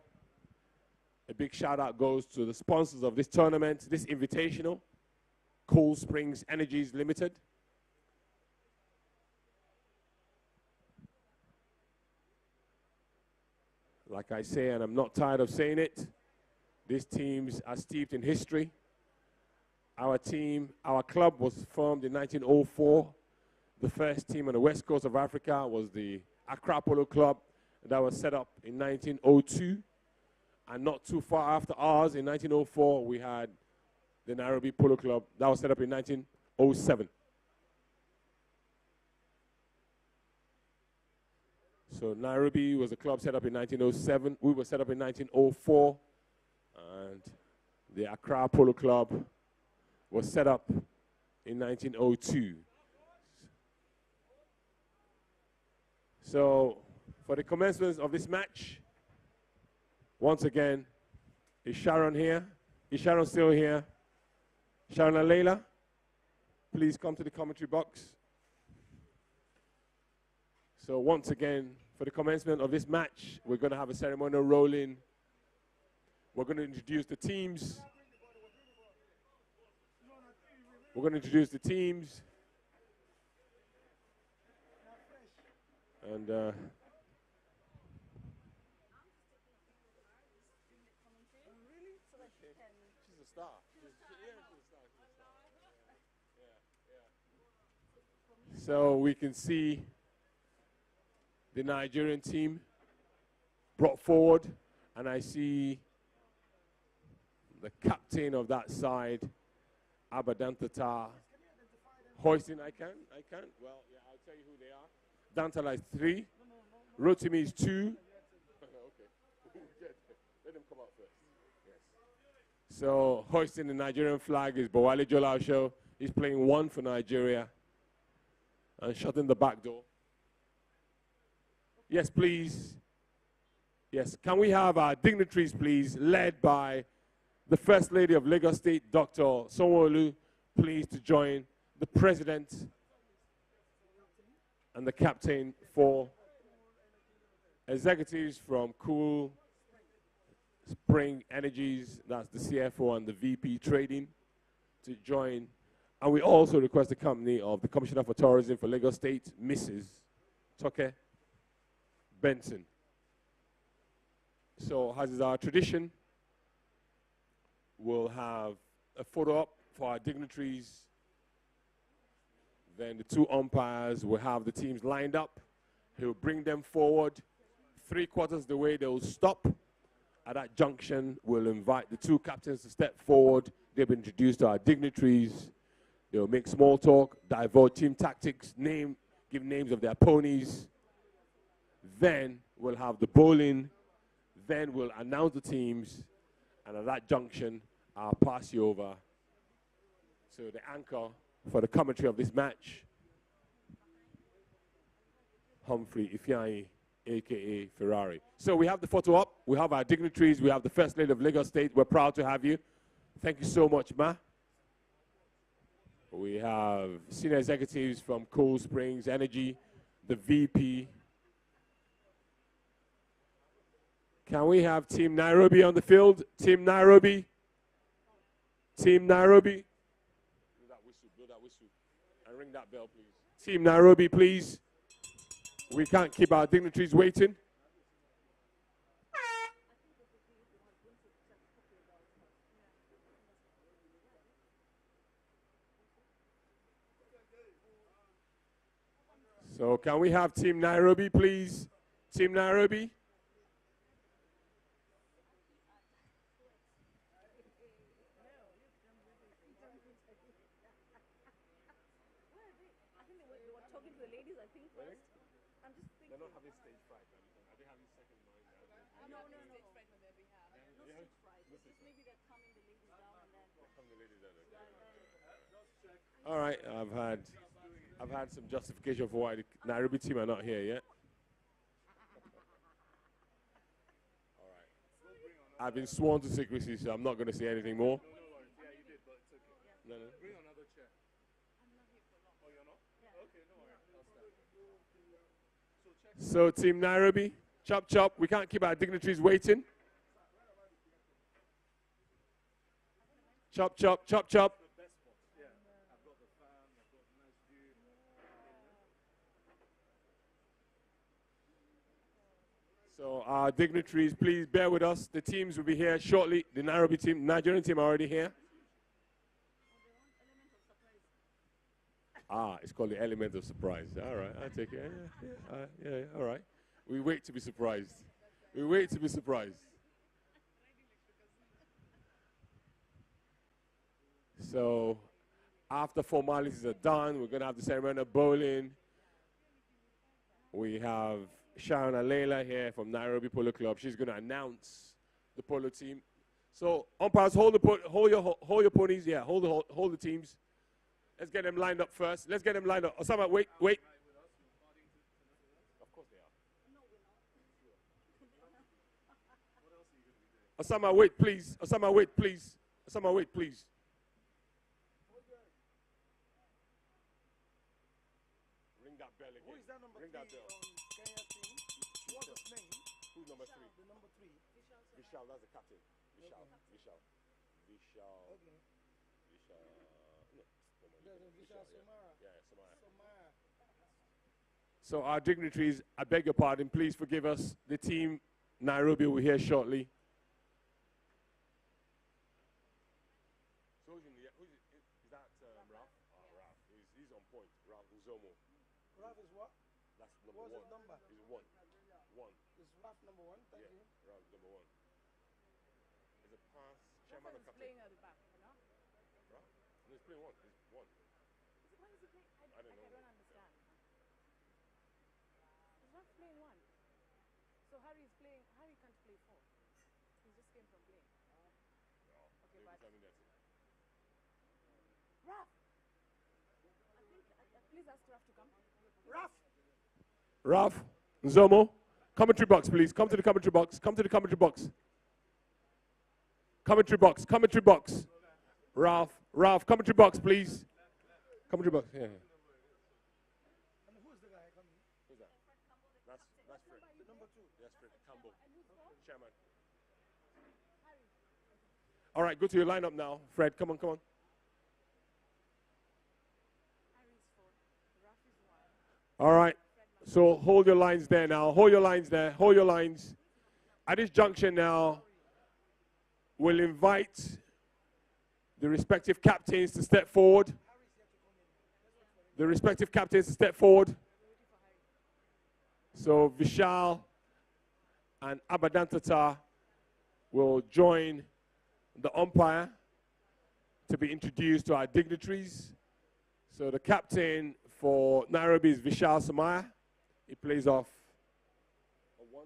A big shout out goes to the sponsors of this tournament, this invitational, Cool Springs Energies Limited. Like I say, and I'm not tired of saying it, these teams are steeped in history. Our team, our club was formed in 1904. The first team on the west coast of Africa was the Accra Polo Club that was set up in 1902. And not too far after ours, in 1904, we had the NAIROBI Polo Club that was set up in 1907. So NAIROBI was a club set up in 1907. We were set up in 1904. And the Accra Polo Club was set up in 1902. So for the commencement of this match, once again, is Sharon here? Is Sharon still here? Sharon and Layla, please come to the commentary box. So once again, for the commencement of this match, we're going to have a ceremonial rolling. We're going to introduce the teams. And she's a star. So we can see the Nigerian team brought forward, and I see the captain of that side, Abadantata, hoisting. I can. Well, yeah, I'll tell you who they are. Dantala is 3. Rotimi is 2. Okay. Let them come out first. Yes. So hoisting the Nigerian flag is Bowale Jolasho. He's playing 1 for Nigeria and shutting the back door. Yes, please. Yes, can we have our dignitaries, please, led by the First Lady of Lagos State, Dr. Sanwo-Olu, please to join the President and the captain for executives from Cool Spring Energies, that's the CFO and the VP Trading, to join. And we also request the company of the Commissioner for Tourism for Lagos State, Mrs. Toke Benson. So, as is our tradition, we'll have a photo up for our dignitaries. Then the 2 umpires will have the teams lined up. He'll bring them forward. 3/4 the way, they'll stop. At that junction, we'll invite the 2 captains to step forward. They'll be introduced to our dignitaries. They'll make small talk, divulge team tactics, give names of their ponies. Then we'll have the bowling. Then we'll announce the teams. And at that junction, I'll pass you over to the anchor for the commentary of this match, Humphrey Ifeanyi, a.k.a. Ferrari. So we have the photo up. We have our dignitaries. We have the First Lady of Lagos State. We're proud to have you. Thank you so much, Ma. We have senior executives from Cool Springs Energy, the VP. Can we have Team Nairobi on the field? Team Nairobi. Team Nairobi. Blow that whistle. And ring that bell, please. Team Nairobi, please. We can't keep our dignitaries waiting. So can we have Team Nairobi, please? Team Nairobi. They're not having stage fright. Are they having second mind? No. Stage fright on their behalf. No stage fright. It's just maybe they're calming the ladies down and then. Calming the ladies down. All right, I've had some justification for why the Nairobi team are not here yet. All right. I've been sworn to secrecy, so I'm not going to say anything more.
Yeah, you did, but it's okay.
No.
Bring another chair. I'm not here for long. Oh, you're not? Yeah. Okay, no worries. I'll start.
So, Team Nairobi, chop chop. We can't keep our dignitaries waiting. Chop chop, chop chop. So our dignitaries, please bear with us. The teams will be here shortly. The Nairobi team, Nigerian team are already here. It's called the element of surprise. All right, I'll take it. Yeah, all right. We wait to be surprised. We wait to be surprised. So after formalities are done, we're going to have the ceremonial bowling. We have Sharon Alela here from Nairobi Polo Club. She's going to announce the polo team. So umpires, hold your ponies. Yeah, hold the teams. Let's get them lined up first. Let's get them lined up. Osama, wait. Of course they are. Osama, wait, please. Osama, wait, please. Osama, wait, please. Ring that bell again.
Who is that number
Ring that bell.
Kenya team? What's his name?
Who's number 3?
The number 3.
Vishal, that's the captain. Vishal.
Okay.
Vishal.
Okay.
Vishal. No.
Vishal Somara.
Yeah, Somara. So our dignitaries, I beg your pardon, please forgive us. The team Nairobi will be here shortly. So is that Ralph? Ralph. He's on point. Ralph Uzomo.
Ralph is what?
That's number
What's
one.
his number?
He's one. One.
It's Ralph number one. Thank you.
Ralph number one. Is it pass? Chairman or captain?
playing at the back, you know?
Ralph? No, he's playing one. He's one.
Why is he playing?
I don't know.
I don't understand. He's not playing one. So Harry is playing. Harry can't play four. He just came from playing.
No.
Okay, but
Tell me that.
Raf. I think please ask Raf to come.
Ralph.
Ralph, Nzomo, commentary box, please. Come to the commentary box. Come to the commentary box. Commentary box. Commentary box. Ralph, commentary box, please. Commentary box. Yeah.
And who's the guy coming?
Who's that? That's Fred.
Number two.
Yes, Fred Campbell, chairman. All right, go to your lineup now, Fred. Come on, come on. All right. So hold your lines there now. Hold your lines there. Hold your lines. At this junction now, we'll invite the respective captains to step forward. The respective captains to step forward. So Vishal and Abadantata will join the umpire to be introduced to our dignitaries. So the captain for Nairobi is Vishal Samaya. He plays off a 1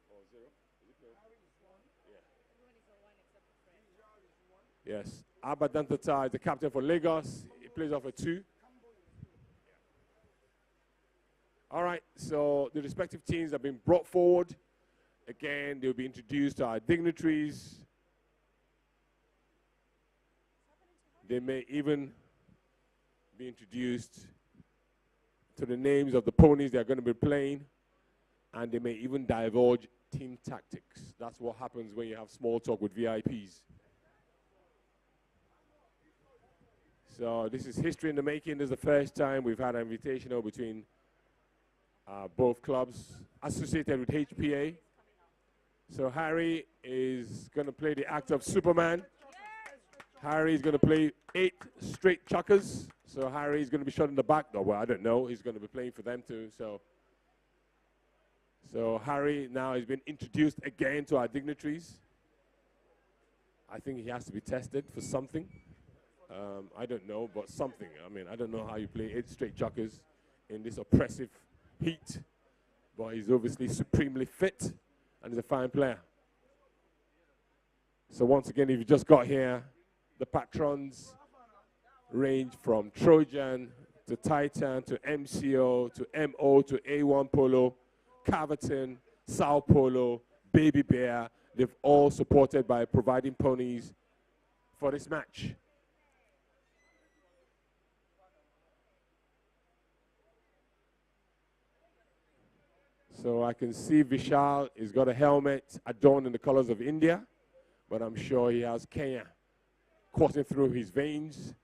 or 0. Is he playing? Yeah. Yes. Abadantata is the captain for Lagos. He plays off a 2. All right, so the respective teams have been brought forward. Again, they'll be introduced to our dignitaries. They may even be introduced to the names of the ponies they're going to be playing, and they may even divulge team tactics. That's what happens when you have small talk with VIPs. So this is history in the making. This is the first time we've had an invitational between both clubs associated with HPA. So Harry is going to play the act of Superman. Harry is going to play 8 straight chukkers. So Harry is going to be shot in the back. Oh, well, I don't know. He's going to be playing for them too. So Harry now has been introduced again to our dignitaries. I think he has to be tested for something. I don't know, but something. I mean, I don't know how you play 8 straight chukkers in this oppressive heat. But he's obviously supremely fit and he's a fine player. So once again, if you just got here, the patrons range from Trojan to Titan to MCO to MO to A1 Polo, Caverton, Sao Polo, Baby Bear. They've all supported by providing ponies for this match. So I can see Vishal has got a helmet adorned in the colors of India, but I'm sure he has Kenya coursing through his veins.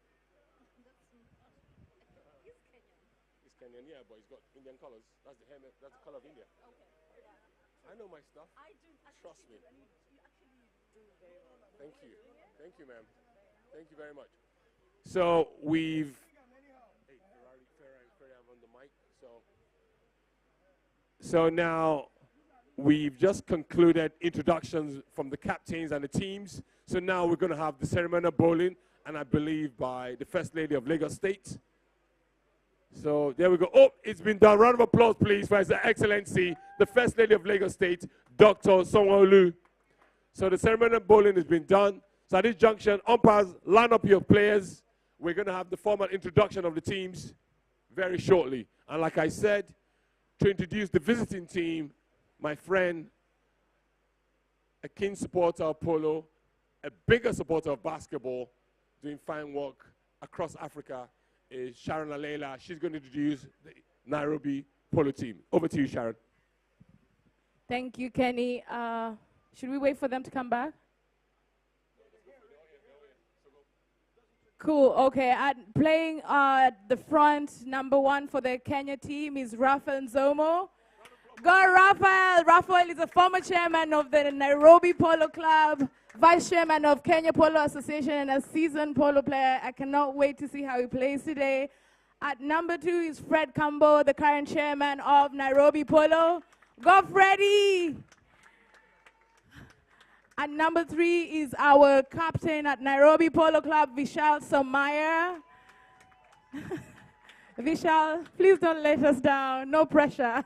He's Kenyan, yeah, but he's got Indian colors. That's the helmet, that's the color of India. I know my stuff. Trust me. Thank you. Thank you, ma'am. Thank you very much. So we've... Hey, Ferrari, I'm on the mic. So now we've just concluded introductions from the captains and the teams. So now we're going to have the ceremonial bowling, and I believe by the First Lady of Lagos State. So there we go. Oh, it's been done. Round of applause, please, for His Excellency, the First Lady of Lagos State, Dr. Sanwo-Olu. So the ceremonial bowling has been done. So at this junction, umpires, line up your players. We're going to have the formal introduction of the teams very shortly. And like I said, to introduce the visiting team, my friend, a keen supporter of polo, a bigger supporter of basketball, doing fine work across Africa, is Sharon Alela. She's going to introduce the Nairobi polo team. Over to you, Sharon.
Thank you, Kenny. Should we wait for them to come back? Cool. Okay. Playing the front, number 1 for the Kenya team is Rafael Nzomo. Go Rafael. Rafael is a former chairman of the Nairobi Polo Club, vice chairman of Kenya Polo Association, and a seasoned polo player. I cannot wait to see how he plays today. At number 2 is Fred Kambo, the current chairman of Nairobi Polo. Go Freddy! At number 3 is our captain at Nairobi Polo Club, Vishal Somaya. Vishal, please don't let us down. No pressure.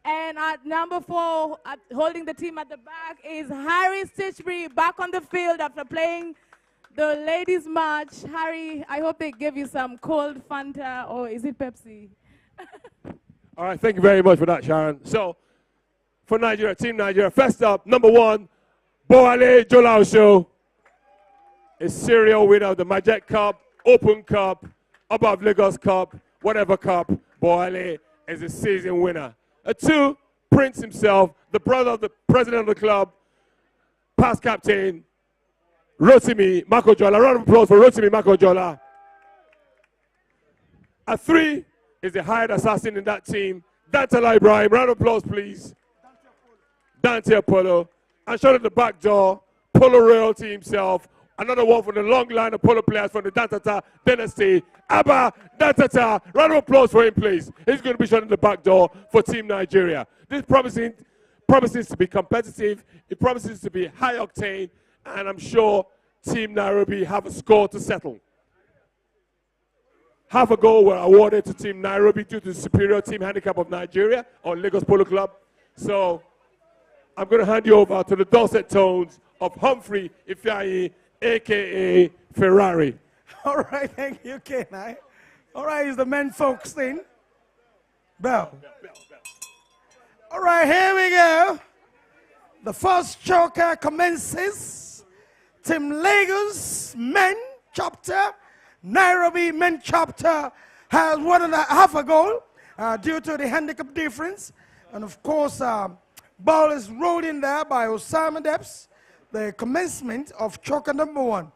And at number 4, holding the team at the back, is Harry Stitchbury, back on the field after playing the ladies' match. Harry, I hope they give you some cold Fanta, or is it Pepsi?
All right, thank you very much for that, Sharon. So, for Nigeria, Team Nigeria, first up, number 1, Boale Jolausho, a serial winner of the Majet Cup, Open Cup, Above Lagos Cup, whatever cup. Boale is a season winner. 2, Prince himself, the brother of the president of the club, past captain, Rotimi Makojola. Round of applause for Rotimi Makojola. 3 is the hired assassin in that team, Dantala Ibrahim. Round of applause, please. Dante Polo. And shot at the back door, Polo royalty himself. Another one from the long line of polo players from the Dantata dynasty, Abba Dantata. Round of applause for him, please. He's going to be shot at the back door for Team Nigeria. This promises to be competitive. It promises to be high octane. And I'm sure Team Nairobi have a score to settle. Half a goal were awarded to Team Nairobi due to the superior team handicap of Nigeria or Lagos Polo Club. So I'm going to hand you over to the dulcet tones of Humphrey Ifeanyi, a.k.a. Ferrari.
All right, thank you, Kenai. All right, it's the men folks thing. Bell. All right, here we go. The first choker commences. Team Lagos men chapter, Nairobi men chapter has 1.5 goal due to the handicap difference. And of course, ball is rolled in there by Osama Debs, the commencement of choker number 1.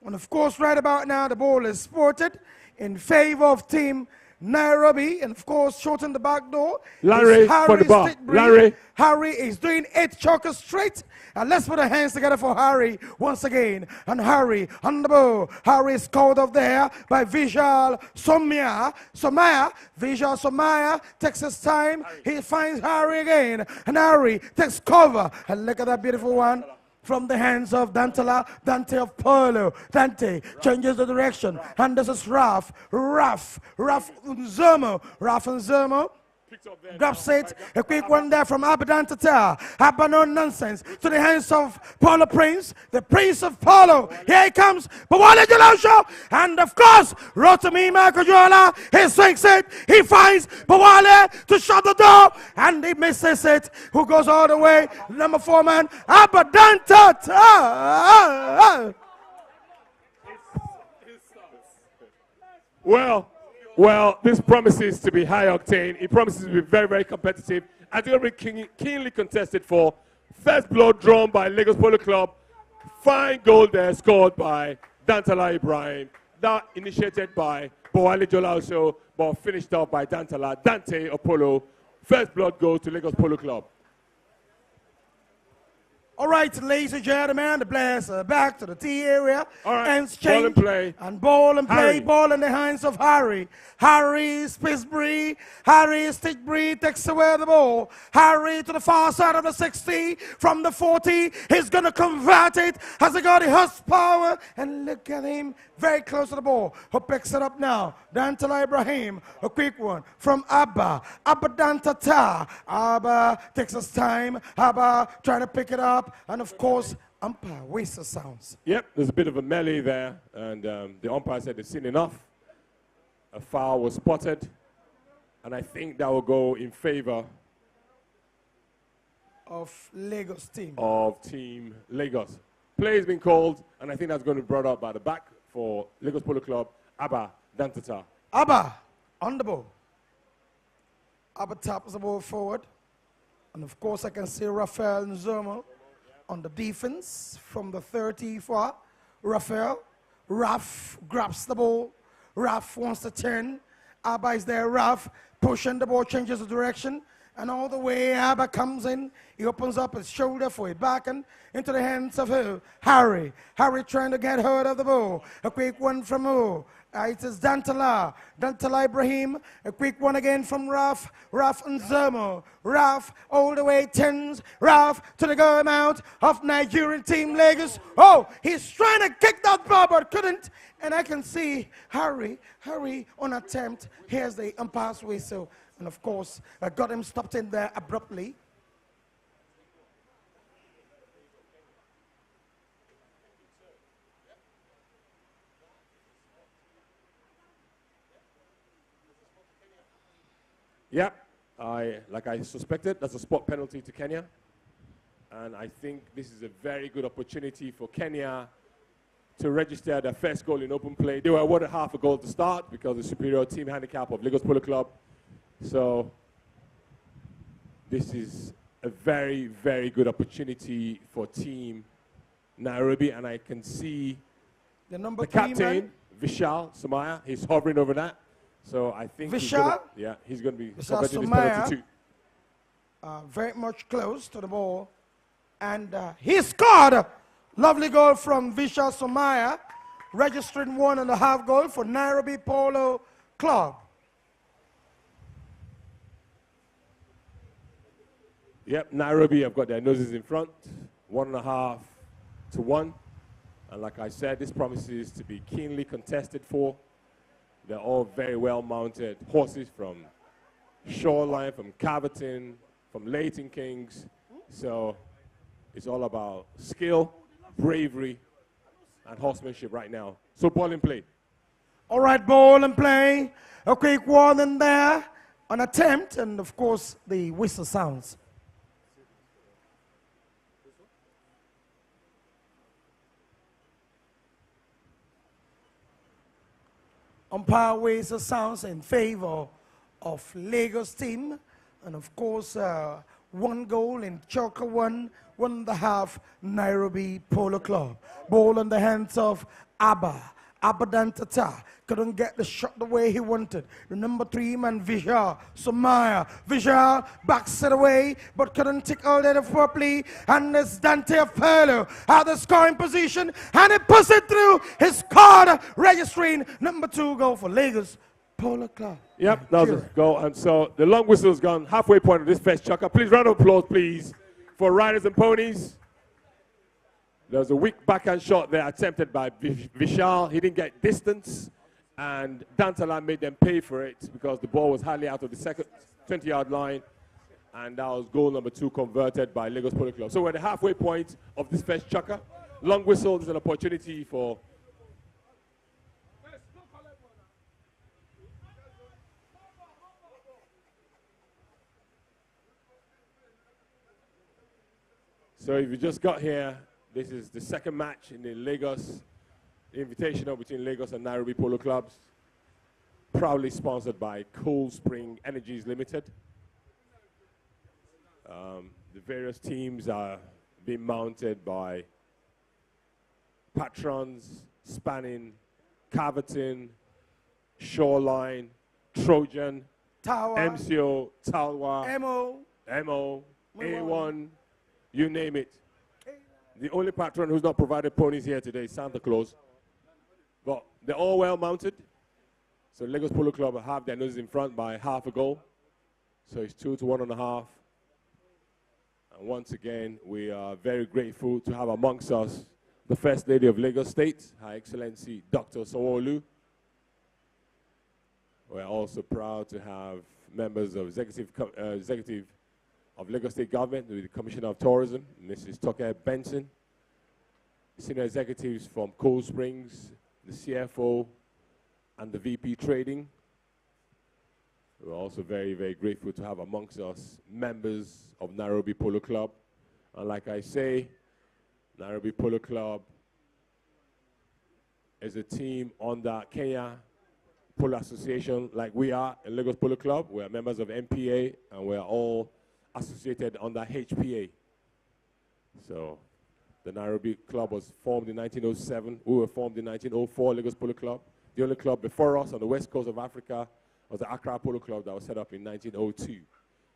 And of course, right about now, the ball is sported in favor of Team Nairobi. And of course, short in the back door.
Larry for the ball. Larry.
Harry is doing 8 chokers straight. And let's put our hands together for Harry once again. And Harry on the ball. Harry is called up there by Vishal Somaya. Vishal Somaya takes his time. He finds Harry again. And Harry takes cover. And look at that beautiful one. From the hands of Dante of Polo. Dante changes the direction. And this is Raf Nzomo. Grabs it, a quick one there from Abadantata. Abba no nonsense to the hands of Polo Prince, the Prince of Polo. Here he comes, Bawale Jalosho, and of course, Rotimi Makojola. He swings it, he finds Bawale to shut the door, and he misses it. Who goes all the way? Number 4 man, Abadantata.
Well, this promises to be high octane. It promises to be very, very competitive. I think it'll be keenly contested for. First blood drawn by Lagos Polo Club. Fine goal there scored by Dantala Ibrahim. That initiated by Bowale Jolausho, but finished off by Dante Apollo. First blood goes to Lagos Polo Club.
All right, ladies and gentlemen, the players are back to the tee area.
All right,
Ends change.
ball and play.
And ball and play.
Harry.
Ball in the hands of Harry. Harry Spitsbury. Harry Stickbury takes away the ball. Harry to the far side of the 60. From the 40, he's going to convert it. Has he got the horsepower? And look at him, very close to the ball. Who picks it up now? Dantala Ibrahim. A quick one from Abba. Abba Dantata. Abba takes his time. Abba trying to pick it up. And of course, umpire wastes sounds.
Yep, there's a bit of a melee there, and the umpire said they've seen enough. A foul was spotted, and I think that will go in favor
of Lagos team.
Of Team Lagos. Play has been called, and I think that's going to be brought up by the back for Lagos Polo Club, Abba Dantata.
Abba on the ball. Abba taps the ball forward. And of course, I can see Rafael Nzomo on the defense from the 30 far. Rafael Raf grabs the ball. Raf wants to turn. Abba is there. Raf pushing the ball, changes the direction. And all the way, Abba comes in. He opens up his shoulder for it back and into the hands of who? Harry. Harry trying to get hold of the ball. A quick one from who? It is Dantala. Dantala Ibrahim. A quick one again from Raf. Raf and Zermo. Raf all the way turns. Raf to the goal amount of Nigerian team Lagos. Oh, he's trying to kick that ball but couldn't. And I can see Harry on attempt. Here's the umpire's whistle. And of course, got him stopped in there abruptly.
Yep, like I suspected, that's a spot penalty to Kenya. And I think this is a very good opportunity for Kenya to register their first goal in open play. They were awarded half a goal to start because of the superior team handicap of Lagos Polo Club. So this is a very, very good opportunity for Team Nairobi. And I can see
the
captain, Vishal Somaya, he's hovering over that. So I think he's going to be converting this penalty too.
Very much close to the ball. And he scored. Lovely goal from Vishal Somaya, registering 1.5 goal for Nairobi Polo Club.
Yep, Nairobi have got their noses in front, 1.5 to 1. And like I said, this promises to be keenly contested for. They're all very well mounted horses from Shoreline, from Caverton, from Leighton Kings. So it's all about skill, bravery, and horsemanship right now. So ball in play.
All right, ball in play. A quick warning there, an attempt, and of course the whistle sounds. Umpire whistle sounds in favor of Lagos team, and of course 1 goal in chukker 1.5 Nairobi Polo Club. Ball in the hands of Abba Dantata. Couldn't get the shot the way he wanted. The number 3 man, Vishal Somaya. Vishal backs it away, but couldn't take all that properly. And it's Dante of Polo at the scoring position, and he puts it through. He scored, registering number 2 goal for Lagos Polo Club.
Yep, that was a goal. And so the long whistle's gone halfway point of this first chukker. Please, round of applause, please, for Riders and Ponies. There was a weak backhand shot there attempted by Vishal. He didn't get distance, and Dantala made them pay for it because the ball was hardly out of the second 20-yard line, and that was goal number 2 converted by Lagos Polo Club. So we're at the halfway point of this first chukker. Long whistle is an opportunity for So if you just got here, this is the second match in the Lagos Invitational between Lagos and Nairobi Polo Clubs, proudly sponsored by Cold Spring Energies Limited. The various teams are being mounted by patrons spanning Caverton, Shoreline, Trojan,
Tower,
MCO, Talwa,
MO,
A1, you name it. The only patron who's not provided ponies here today is Santa Claus. But they're all well mounted. So Lagos Polo Club have their noses in front by half a goal. So it's 2 to 1.5. And once again, we are very grateful to have amongst us the First Lady of Lagos State, Her Excellency Dr. Sanwo-Olu. We're also proud to have members of executive of Lagos State Government, with the Commissioner of Tourism, Mrs. Toke Benson, senior executives from Cold Springs, the CFO, and the VP Trading. We're also very, very grateful to have amongst us members of Nairobi Polo Club. And like I say, Nairobi Polo Club is a team under Kenya Polo Association, like we are in Lagos Polo Club. We're members of MPA, and we're all associated under HPA. So The Nairobi Club was formed in 1907. We were formed in 1904, Lagos Polo Club. The only club before us on the west coast of Africa was the Accra Polo Club that was set up in 1902.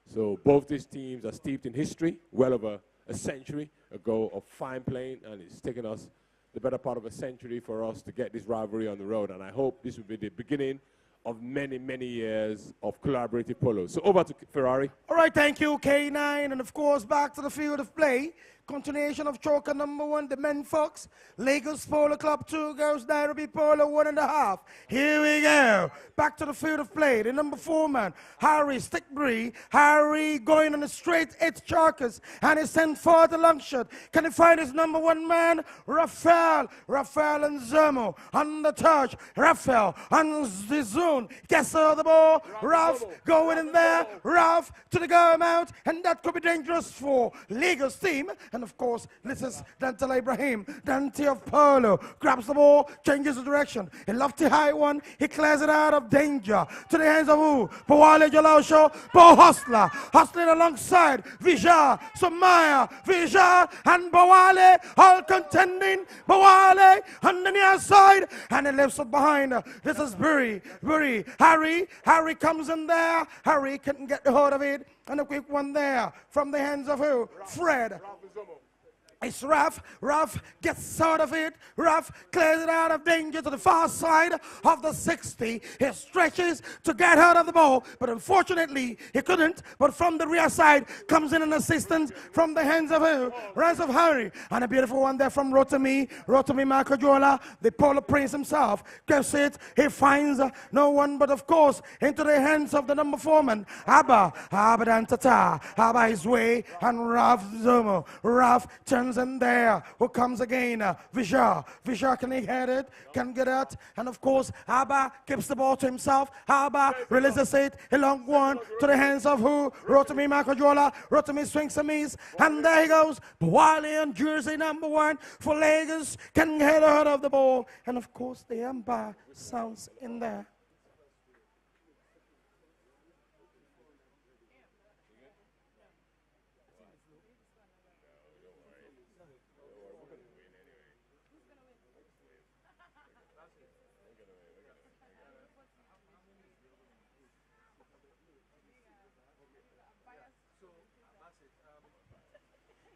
So both these teams are steeped in history, well over a century ago of fine playing, and it's taken us the better part of a century for us to get this rivalry on the road. And I hope this will be the beginning of many, many years of collaborative polo. So over to Ferrari.
All right, thank you, K9. And of course, back to the field of play. Continuation of chukker number 1, the men folks. Lagos Polo Club 2, girls Nairobi Polo 1.5. Here we go. Back to the field of play. The number 4 man, Harry Stickbury. Harry going on the straight 8 chukkers. And he sent for the long shot. Can he find his number 1 man? Rafael and Zermo on the touch. Rafael on the zone. Gets out of the ball. Ralph going in there. Ralph to the goal mount. And that could be dangerous for Lagos team. And of course, this is Dante Ibrahim. Dante of Polo grabs the ball, changes the direction. A lofty high one. He clears it out of danger. To the hands of who? Bawale Jalaosho. Bo Hustler. Hustling alongside Vija, Somaya, Vija, and Bawale. All contending. Bawale on the near side. And he lifts it behind. This is Bury. Harry comes in there. Harry couldn't get the hold of it. And a quick one there from the hands of who? Fred. It's Raf. Raf gets out of it. Raf clears it out of danger to the far side of the 60. He stretches to get out of the ball, but unfortunately he couldn't. But from the rear side comes in an assistance from the hands of Harry. And a beautiful one there from Rotimi Makajola, the Polo Prince himself. Gets it. He finds no one but, of course, into the hands of the number 4 man, Abba Dantata. Abba his way, and Raf Zomo. Raf turns in there. Who comes again? Vija. Can he head it? Can get it? And of course, Abba keeps the ball to himself. Abba releases it. A long one to the hands of who? Rotimi Makajola. Rotimi swings a miss. And there he goes. Bawale on jersey number 1 for Lagos. Can head out of the ball. And of course, the umpire sounds in there.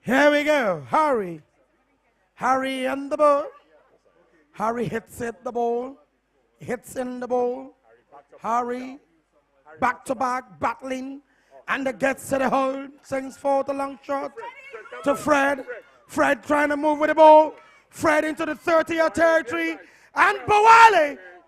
Here we go. Harry on the ball. Harry hits it, the ball. Hits in the ball. Harry back to back, battling. And it gets to the hole. Sings for the long shot to Fred. Fred trying to move with the ball. Fred into the 30-yard territory. And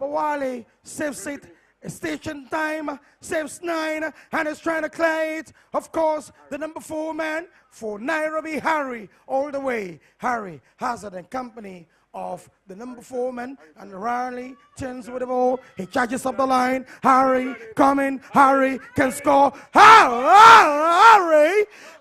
Bawale saves it. Station time, saves 9, and is trying to clear it. Of course, the number 4 man for Nairobi, Harry, all the way. Harry Hazard and company of the number 4 man, and Riley turns with the ball. He charges up the line. Harry coming. Harry can score.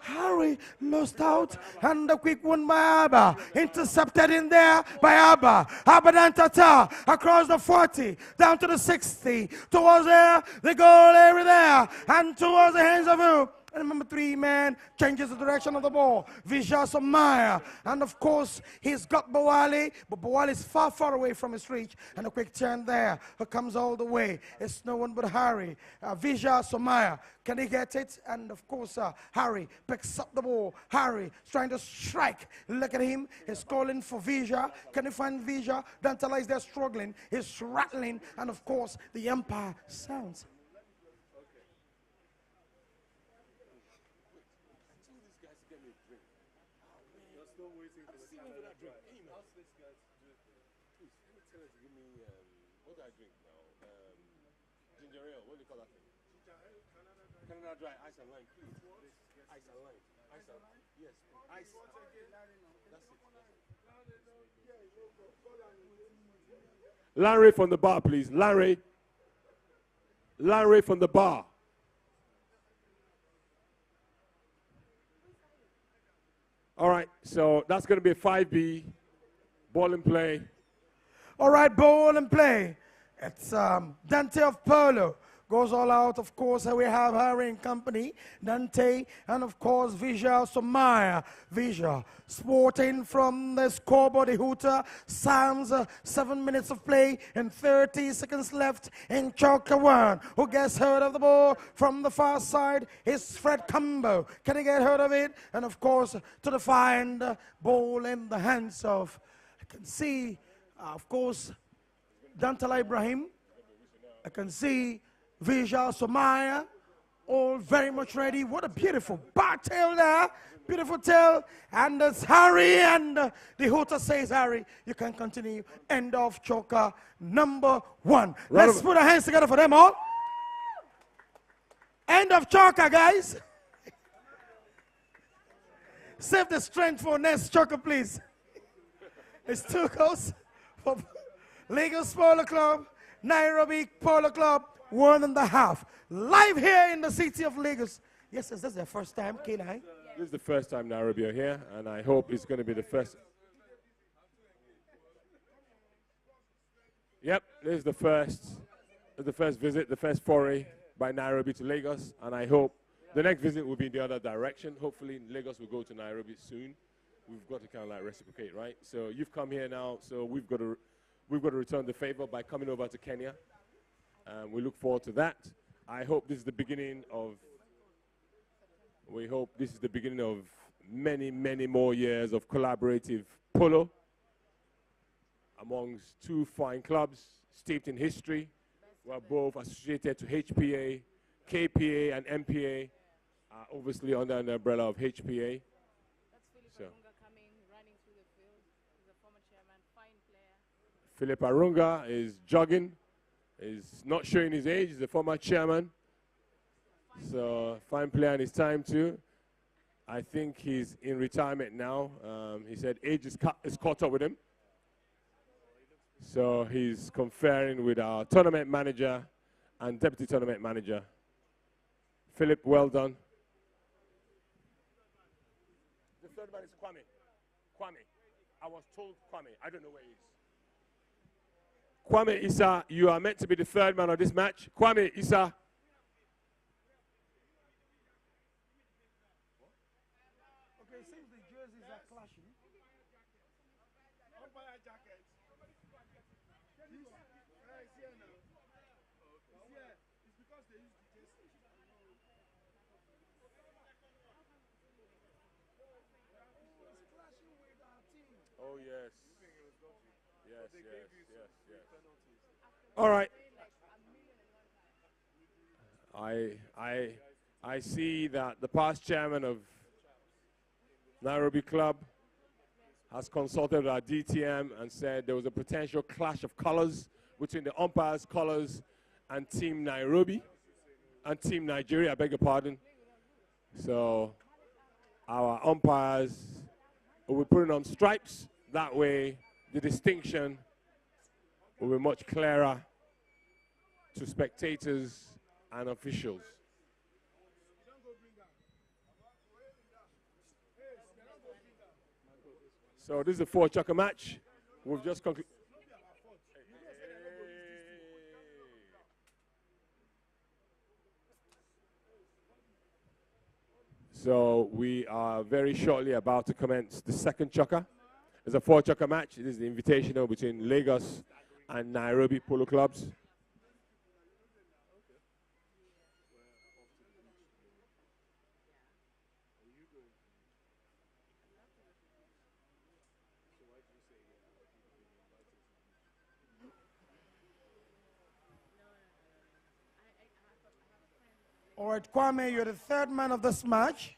Harry lost out, and the quick one by Abba. Intercepted in there by Abba. Abba Dantata across the 40, down to the 60, towards there, the goal area there, and towards the hands of who? And number 3 man changes the direction of the ball. Vija Somaya. And of course, he's got Bawale, but Bawale is far, far away from his reach. And a quick turn there. Who comes all the way. It's no one but Harry. Vija Somaya. Can he get it? And of course, Harry picks up the ball. Harry is trying to strike. Look at him. He's calling for Vija. Can he find Vija? Dantala is there struggling. He's rattling. And of course, the umpire sounds.
Ginger ale, what do you call that thing? Canada Dry, ice and lime, please. Ice and lime. Ice and lime? Yes, ice. That's it. Larry from the bar, please. Larry from the bar. All right, so that's going to be a 5B, ball and play.
All right, ball and play. It's Dante of Polo goes all out. Of course, we have her in company, Dante, and of course, Visual Somaya. Visual sporting from the scoreboard, the hooter. Sam's 7 minutes of play and 30 seconds left in chukker 1. Who gets hold of the ball from the far side is Fred Combo. Can he get hold of it? And of course, to the find ball in the hands of, I can see, of course, Dantala Ibrahim. I can see Visual Somaya, all very much ready. What a beautiful back tail there. Beautiful tail. And it's Harry, and the hooter says, Harry, you can continue. End of chukker number 1. Let's put our hands together for them all. End of chukker, guys. Save the strength for next chukker, please. It's 2 goals for Lagos Polo Club, Nairobi Polo Club, 1.5. Live here in the city of Lagos. Yes, is this their first time, K9?
This is the first time Nairobi are here, and I hope it's going to be the first. Yep, this is the first visit, the first foray by Nairobi to Lagos, and I hope the next visit will be in the other direction. Hopefully, Lagos will go to Nairobi soon. We've got to kind of like reciprocate, right? So you've come here now, so we've got to return the favor by coming over to Kenya. We look forward to that. I hope this is the beginning of. We hope this is the beginning of many, many more years of collaborative polo amongst 2 fine clubs steeped in history. We're both associated to HPA, KPA, and MPA, obviously under an umbrella of HPA.
That's Philip Arunga coming, running through the field. He's a former chairman, fine player.
Philip Arunga is jogging, is not showing his age. He's a former chairman. So, fine player in his time too. I think he's in retirement now. He said age is caught up with him. So, he's conferring with our tournament manager and deputy tournament manager. Philip, well done. The third man is Kwame. Kwame. I was told Kwame. I don't know where he is. Kwame Issa, you are meant to be the third man of this match. Kwame Issa.
Okay, since the jerseys are clashing. Umpire jacket. It's because they use the jersey.
Oh, yes. Yes. All right. I see that the past chairman of Nairobi Club has consulted with our DTM and said there was a potential clash of colors between the umpires' colors and Team Nairobi and Team Nigeria, I beg your pardon. So our umpires will be putting on stripes. That way the distinction will be much clearer to spectators and officials. So this is a 4 chukker match. We've just concluded. So we are very shortly about to commence the second chukker. It's a 4 chukker match. It is the invitational between Lagos and Nairobi Polo Clubs.
All right, Kwame, you're the third man of this match.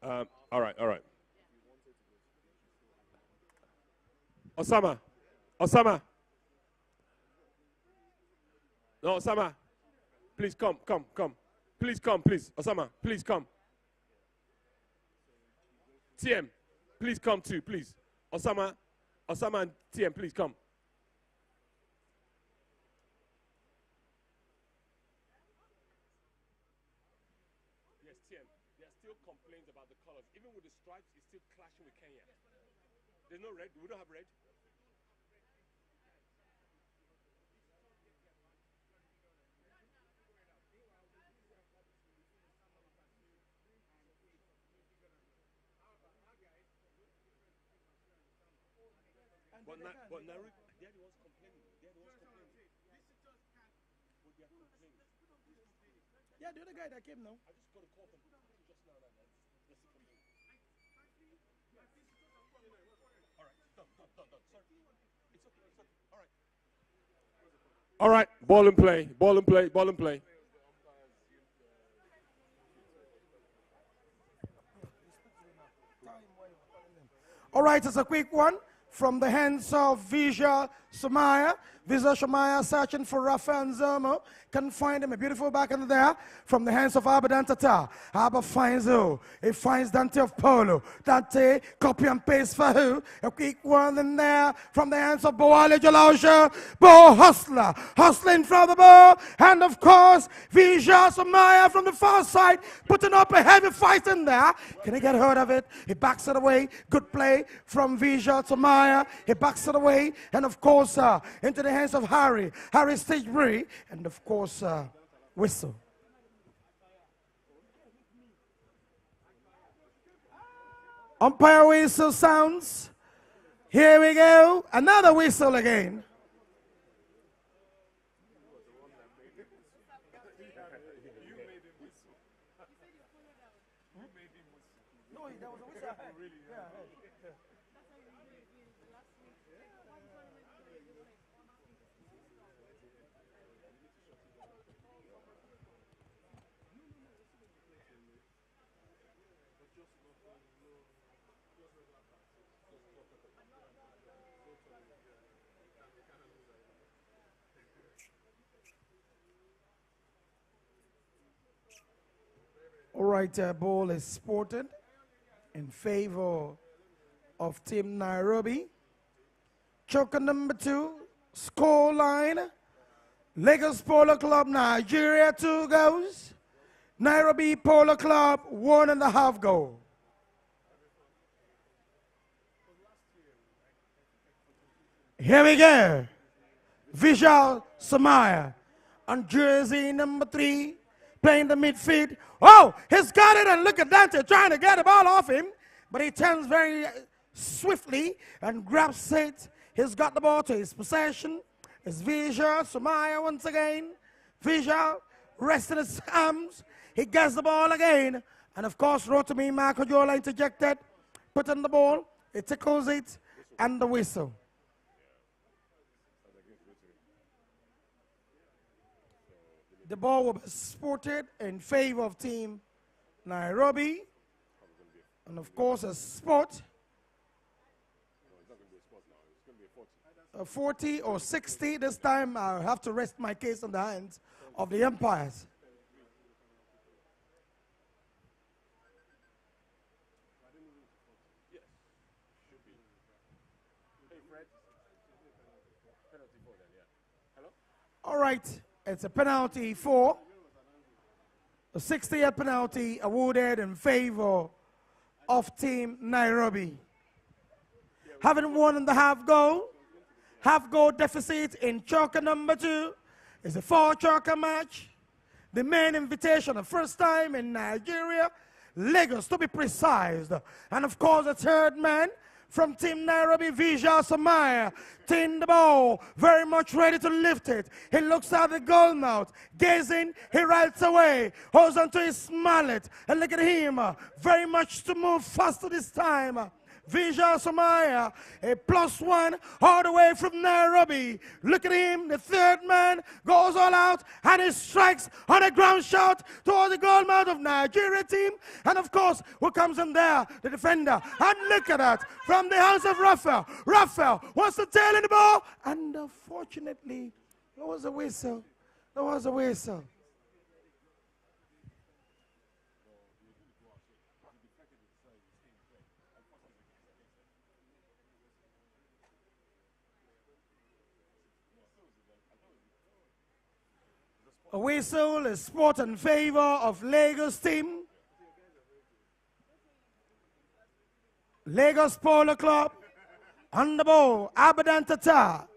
Yeah. All right. Osama. No, Osama. Please come. Please come, please. Osama, please come. TM, please come too, please. Osama and TM, please come. the colors. Even with the stripes, it's still clashing with Kenya. There's no red. We don't have red. But Nairobi, they're the ones complaining. They're the ones complaining. But they are complaining.
Yeah, the other guy that came now.
I just got a call from just now. That's the complaint. All right, done. Sorry. It's okay. All right. All right, ball and play.
All right, it's a quick one from the hands of Vija Sumaya. Vija Sumaya searching for Rafael Nzomo. Can find him, a beautiful back in there from the hands of Abadan Tata. Abba finds who? He finds Dante of Polo. Dante, copy and paste for who? A quick one in there from the hands of Boale Jalosha. Bo Hustler, hustling from the ball. And of course, Vija Sumaya from the far side, putting up a heavy fight in there. Can he get hold of it? He backs it away. Good play from Vija Sumaya. He backs it away. And of course, into the hands of Harry Stagebury. And of course, whistle. Umpire whistle sounds. Here we go. Another whistle again. No, that was a whistle. All right, ball is sported in favor of Team Nairobi. Chukker number 2, score line. Lagos Polo Club, Nigeria, 2 goals. Nairobi Polo Club, 1.5 goal. Here we go. Vijay Samaya on jersey number 3, playing the midfield. Oh, he's got it, and look at Dante trying to get the ball off him, but he turns very swiftly and grabs it. He's got the ball to his possession. It's Vijay Samaya once again. Vijay resting his arms. He gets the ball again, and of course, Rotimi Makajola interjected, put in the ball. He tickles it, and the whistle. The ball will be sported in favor of Team Nairobi. And of course, a sport. A 40 or 60. This time I'll have to rest my case on the hands of the umpires. All right. It's a penalty for a 60th penalty awarded in favor of Team Nairobi. Having 1.5 half-goal deficit in chukker number 2. It's a 4-chukker match. The main invitation, the first time in Nigeria, Lagos to be precise. And of course, the third man from Team Nairobi, Vijay Samaya, taking the ball, very much ready to lift it. He looks at the goal mouth, gazing, he rides away, holds onto his mallet, and look at him, very much to move faster this time. Vijay Samaya, a +1 all the way from Nairobi. Look at him, the third man goes all out and he strikes on a ground shot towards the goal mouth of Nigeria team. And of course, who comes in there? The defender. And look at that, from the hands of Rafael. Rafael wants to tail in the ball, and unfortunately, there was a whistle. There was a whistle. A whistle is sport in favor of Lagos team. Lagos Polo Club. On the ball, Abadan Tata.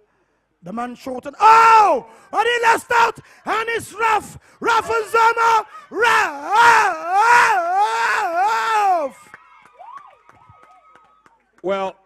The man shortened. Oh! And he left out. And it's rough. Rough and Zama. Rough.
Well,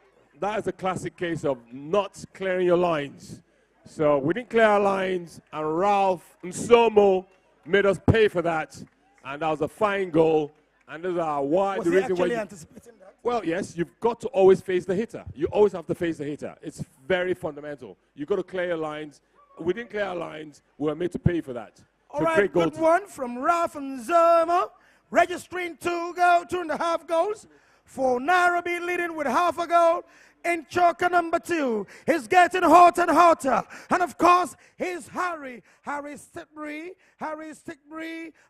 that is a classic case of not clearing your lines. So we didn't clear our lines, and Ralph Nsomo made us pay for that. And that was a fine goal. And those are why
Was
the
he
reason why.
actually anticipating that?
Well, yes, you've got to always face the hitter. You always have to face the hitter. It's very fundamental. You've got to clear your lines. We didn't clear our lines. We were made to pay for that.
All right, good one from Ralph Nsomo, registering 2.5 goals. For NAIROBI leading with half a goal. In chukker number 2, it's getting hotter and hotter. And of course, here's Harry Stickbury,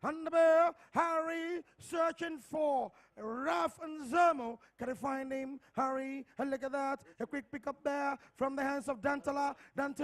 on the ball. Harry searching for Ralph Nsomo. Can I find him? Harry, and look at that. A quick pick up there from the hands of Dante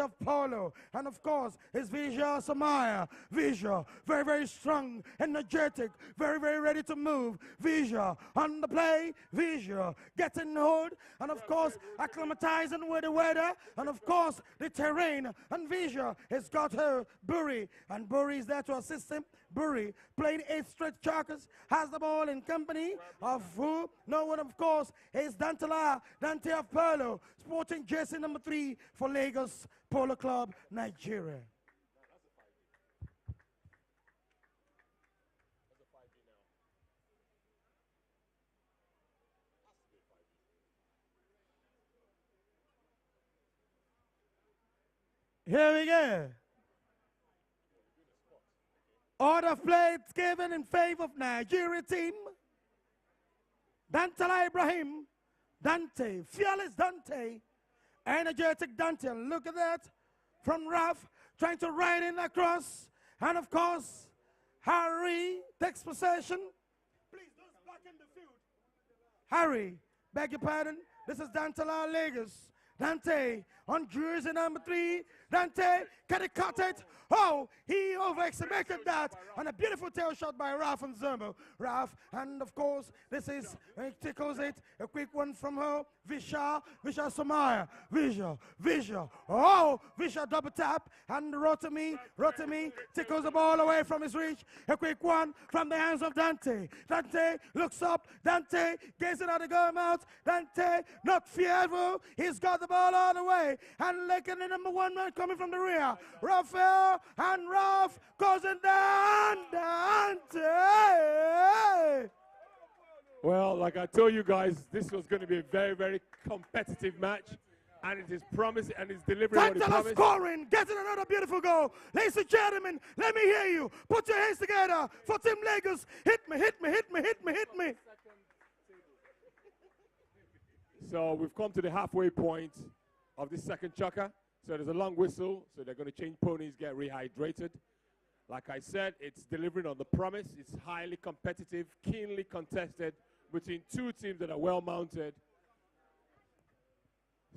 of Polo. And of course, it's Vija Samaya. Vija, very, very strong, energetic, very, very ready to move. Vija on the play. Vija getting hold. And of course, acclimatizing with the weather. And of course, the terrain. And Vija has got her Burry. And Burry is there to assist him. Burry playing 8 straight chukkers, has the ball in company of who? No one, of course, is Dante of Polo, sporting jersey number 3 for Lagos Polo Club, Nigeria. Here we go. Order of play given in favor of Nigeria team. Dante Ibrahim, Dante, fearless Dante, energetic Dante. And look at that from Raf, trying to ride in across. And of course, Harry takes possession. Please, those back in the field. Harry, beg your pardon. This is Dante Lagos. Dante on jersey number 3. Dante, can he cut it? Oh, he overestimated that. And a beautiful tail shot by Ralph Nsomo. Ralph, and of course, this is, he tickles it. A quick one from her. Visha Somaya. Visha. Oh, Visha double tap. And Rotimi tickles the ball away from his reach. A quick one from the hands of Dante. Dante looks up. Dante gets it out of the goal mouth. Dante, not fearful. He's got the ball all the way. And look at the number 1 man coming from the rear. Raphael and Ralph goes in down. Dante.
Well, like I told you guys, this was going to be a very, very competitive match. And it is promising and it's delivering what it promised.
Scoring, getting another beautiful goal. Ladies and gentlemen, let me hear you. Put your hands together for Team Lagos. Hit me.
So we've come to the halfway point of this second chukker. So there's a long whistle, so they're going to change ponies, get rehydrated. Like I said, it's delivering on the promise. It's highly competitive, keenly contested between 2 teams that are well mounted.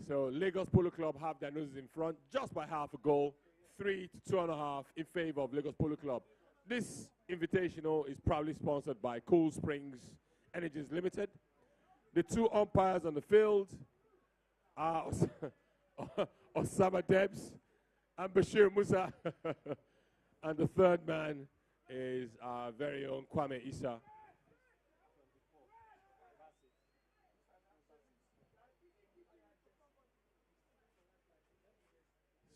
So Lagos Polo Club have their noses in front just by half a goal, 3 to 2.5 in favor of Lagos Polo Club. This invitational is proudly sponsored by Cool Springs Energies Limited. The 2 umpires on the field are Osama Debs and Bashir Musa. And the 3rd man is our very own Kwame Issa.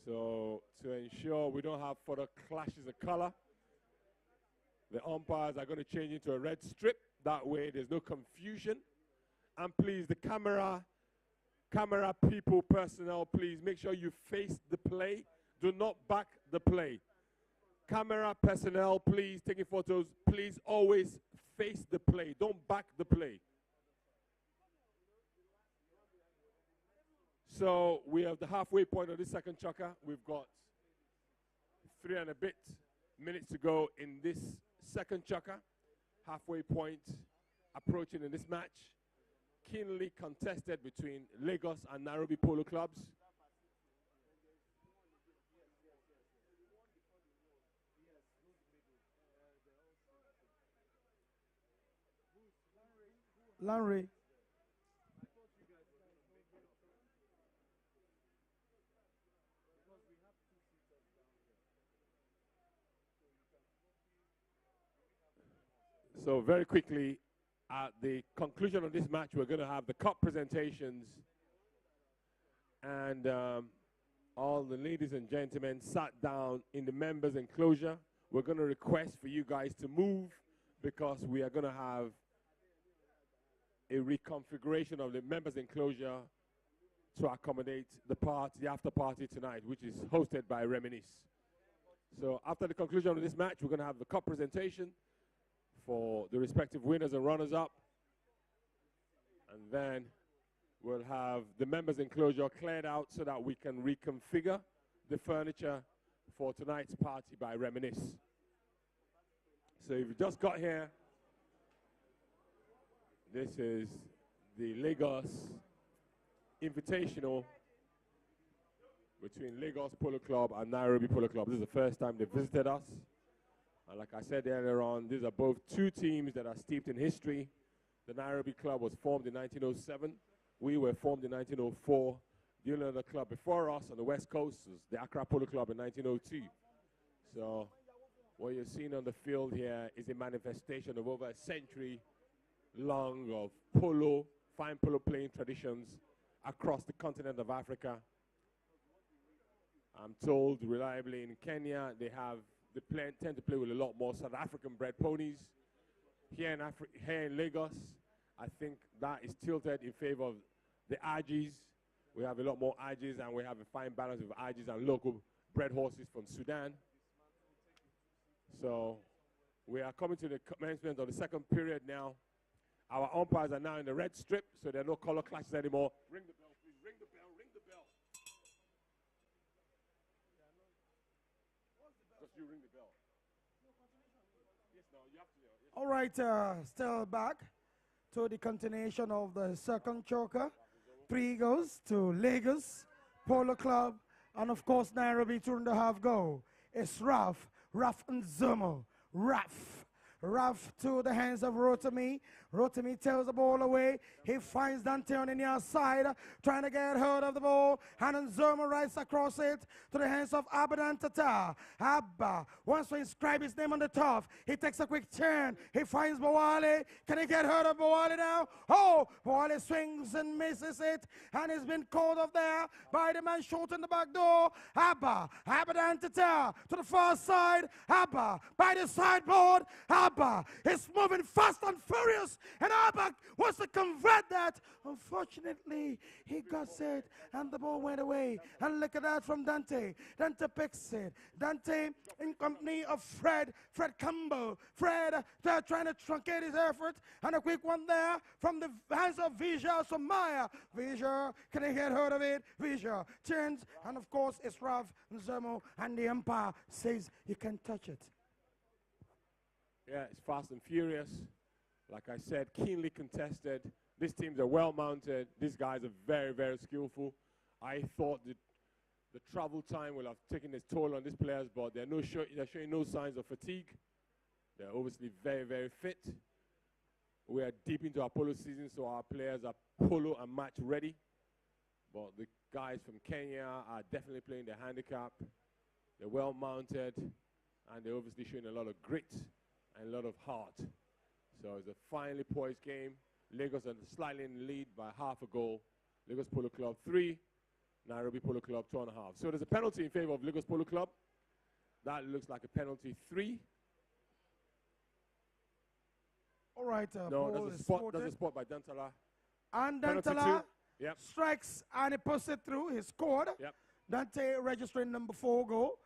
So to ensure we don't have further clashes of color, the umpires are going to change into a red strip. That way there's no confusion. And please, the camera people, personnel, please make sure you face the play. Do not back the play. Camera personnel, please, taking photos, please always face the play. Don't back the play. So we have the halfway point of this second chukker. We've got 3 and a bit minutes to go in this second chukker. Halfway point approaching in this match. Keenly contested between Lagos and NAIROBI Polo clubs.
Lanre.
So very quickly, at the conclusion of this match, we're going to have the cup presentations. And all the ladies and gentlemen sat down in the members' enclosure. We're going to request for you guys to move because we are going to have a reconfiguration of the members' enclosure to accommodate the after party tonight, which is hosted by Reminisce. So after the conclusion of this match, we're going to have the cup presentation for the respective winners and runners-up. And then we'll have the members' enclosure cleared out so that we can reconfigure the furniture for tonight's party by Reminisce. So if you just got here, this is the Lagos Invitational between Lagos Polo Club and Nairobi Polo Club. This is the first time they visited us. And like I said earlier on, these are both two teams that are steeped in history. The Nairobi Club was formed in 1907. We were formed in 1904. The only other club before us on the West Coast was the Accra Polo Club in 1902. So what you're seeing on the field here is a manifestation of over a century long of polo, fine polo playing traditions across the continent of Africa. I'm told reliably in Kenya they tend to play with a lot more South African bred ponies. Here in Lagos, I think that is tilted in favor of the Ajis. We have a lot more Ajis, and we have a fine balance of Ajis and local bred horses from Sudan. So we are coming to the commencement of the second period now. Our umpires are now in the red strip, so there are no color clashes anymore. Ring the bell, please. Ring the bell, ring the bell. Just you ring the bell. Yes, no, you have to. Yes.
All right, still back to the continuation of the second choker. 3 goes to Lagos Polo Club, and of course Nairobi 2.5 go. It's Raf and Zomo. Raf to the hands of Rotimi. Rotimi tells the ball away. He finds Dante on the near side, trying to get hold of the ball. And Nzoma rides across it to the hands of Abadan Tata. Abba wants to inscribe his name on the top. He takes a quick turn. He finds Bawale. Can he get hold of Bawale now? Oh, Bawale swings and misses it. And he's been called off there by the man short in the back door. Abadan Tata to the far side. Abba by the sideboard. Abba is moving fast and furious, and Abba wants to convert that. Unfortunately, he got it, and the ball went away. And look at that from Dante. Dante picks it. Dante in company of Fred Campbell. Fred, they're trying to truncate his effort, and a quick one there from the hands of Vija Somaya. Vija, can he get hold of it? Vija turns, and of course it's Rav Nzomo, and the umpire says you can touch it.
Yeah, it's fast and furious. Like I said, keenly contested. These teams are well mounted. These guys are very, very skillful. I thought that the travel time will have taken its toll on these players, but they're showing no signs of fatigue. They're obviously very, very fit. We are deep into our polo season, so our players are polo and match ready. But the guys from Kenya are definitely playing their handicap. They're well mounted, and they're obviously showing a lot of grit and a lot of heart. So it's a finely poised game. Lagos are slightly in the lead by half a goal. Lagos Polo Club 3, Nairobi Polo Club 2.5. So there's a penalty in favor of Lagos Polo Club. That looks like a penalty 3.
All right,
no, that's a spot by Dantala.
And Dantala
yep.
strikes and he puts it through. He scored.
Yep.
Dante registering number 4 goal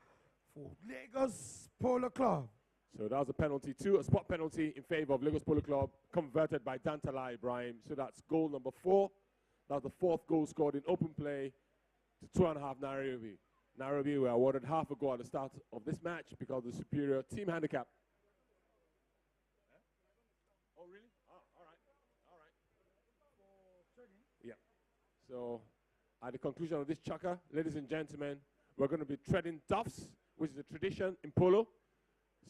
for Lagos Polo Club.
So that was a penalty 2, a spot penalty in favor of Lagos Polo Club, converted by Dantala Ibrahim. So that's goal number 4. That's the 4th goal scored in open play to 2.5 Nairobi. Nairobi were awarded half a goal at the start of this match because of the superior team handicap. Oh, really? Oh, all right. All right. Yeah. So at the conclusion of this chukker, ladies and gentlemen, we're going to be treading duffs, which is a tradition in polo.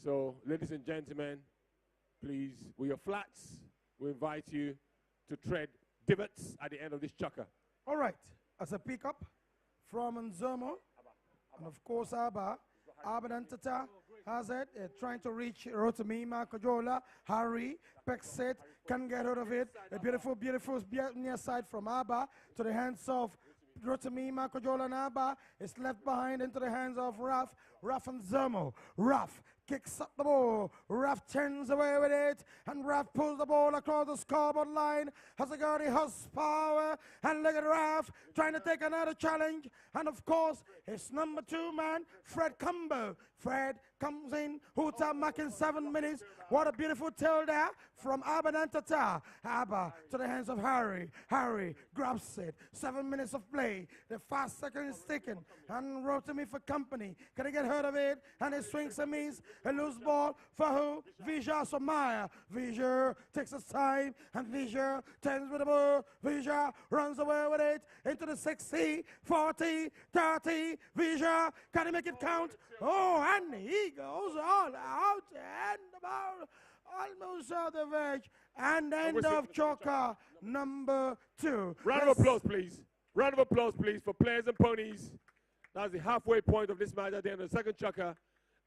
So, ladies and gentlemen, please, with your flats, we invite you to tread divots at the end of this chukker.
All right. As a pickup from Nzomo, and of course Abba Dantata, Has it? Trying to reach Rotamima, Kojola, Harry, Pexet, can get out of it. A beautiful, beautiful near side from Abba to the hands of Rotamima, Kojola, and Abba. It's left behind into the hands of Raf, Raf and Zermo. Raf kicks up the ball. Raf turns away with it, and Raf pulls the ball across the scoreboard line. Has a got the horsepower, and look at Raf trying to take another challenge. And of course, his number 2 man, Fred Cumbo. Fred comes in, Huta Mack in 7 minutes. What a beautiful tail there from Abba and Tata. Abba to the hands of Harry. Harry grabs it. 7 minutes of play. The fast second is ticking, and Rotami for company. Can he get hurt of it? And he swings and means a loose ball for who? Vija Somaya. Vija takes his time, and Vija turns with the ball. Vija runs away with it into the 60, 40, 30. Vija, can he make it count? Oh, and he goes all out and the ball almost out the edge. And end of chukker number 2.
Round of applause, please. Round of applause, please, for players and ponies. That's the halfway point of this match at the end of the second chukker.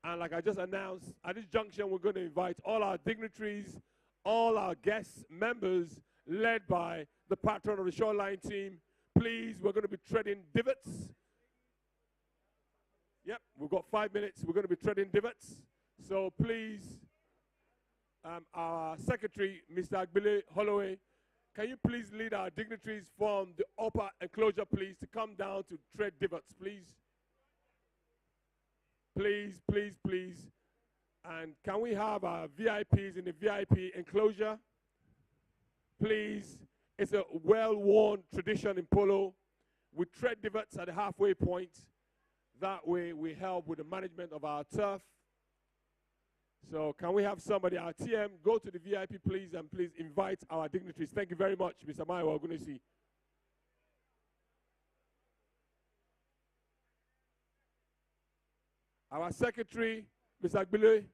And like I just announced, at this junction, we're going to invite all our dignitaries, all our guests, members, led by the patron of the Shoreline team. Please, we're going to be treading divots. Yep, we've got 5 minutes. We're going to be treading divots. So please, our secretary, Mr. Agbile Holloway, can you please lead our dignitaries from the upper enclosure, please, to come down to tread divots, please? Please, please, please. And can we have our VIPs in the VIP enclosure? Please. It's a well-worn tradition in polo. We tread divots at the halfway point. That way we help with the management of our turf. So can we have somebody, our TM, go to the VIP, please, and please invite our dignitaries. Thank you very much, Mr. Maiwa. We're going to see. Our secretary, Mr. Agbile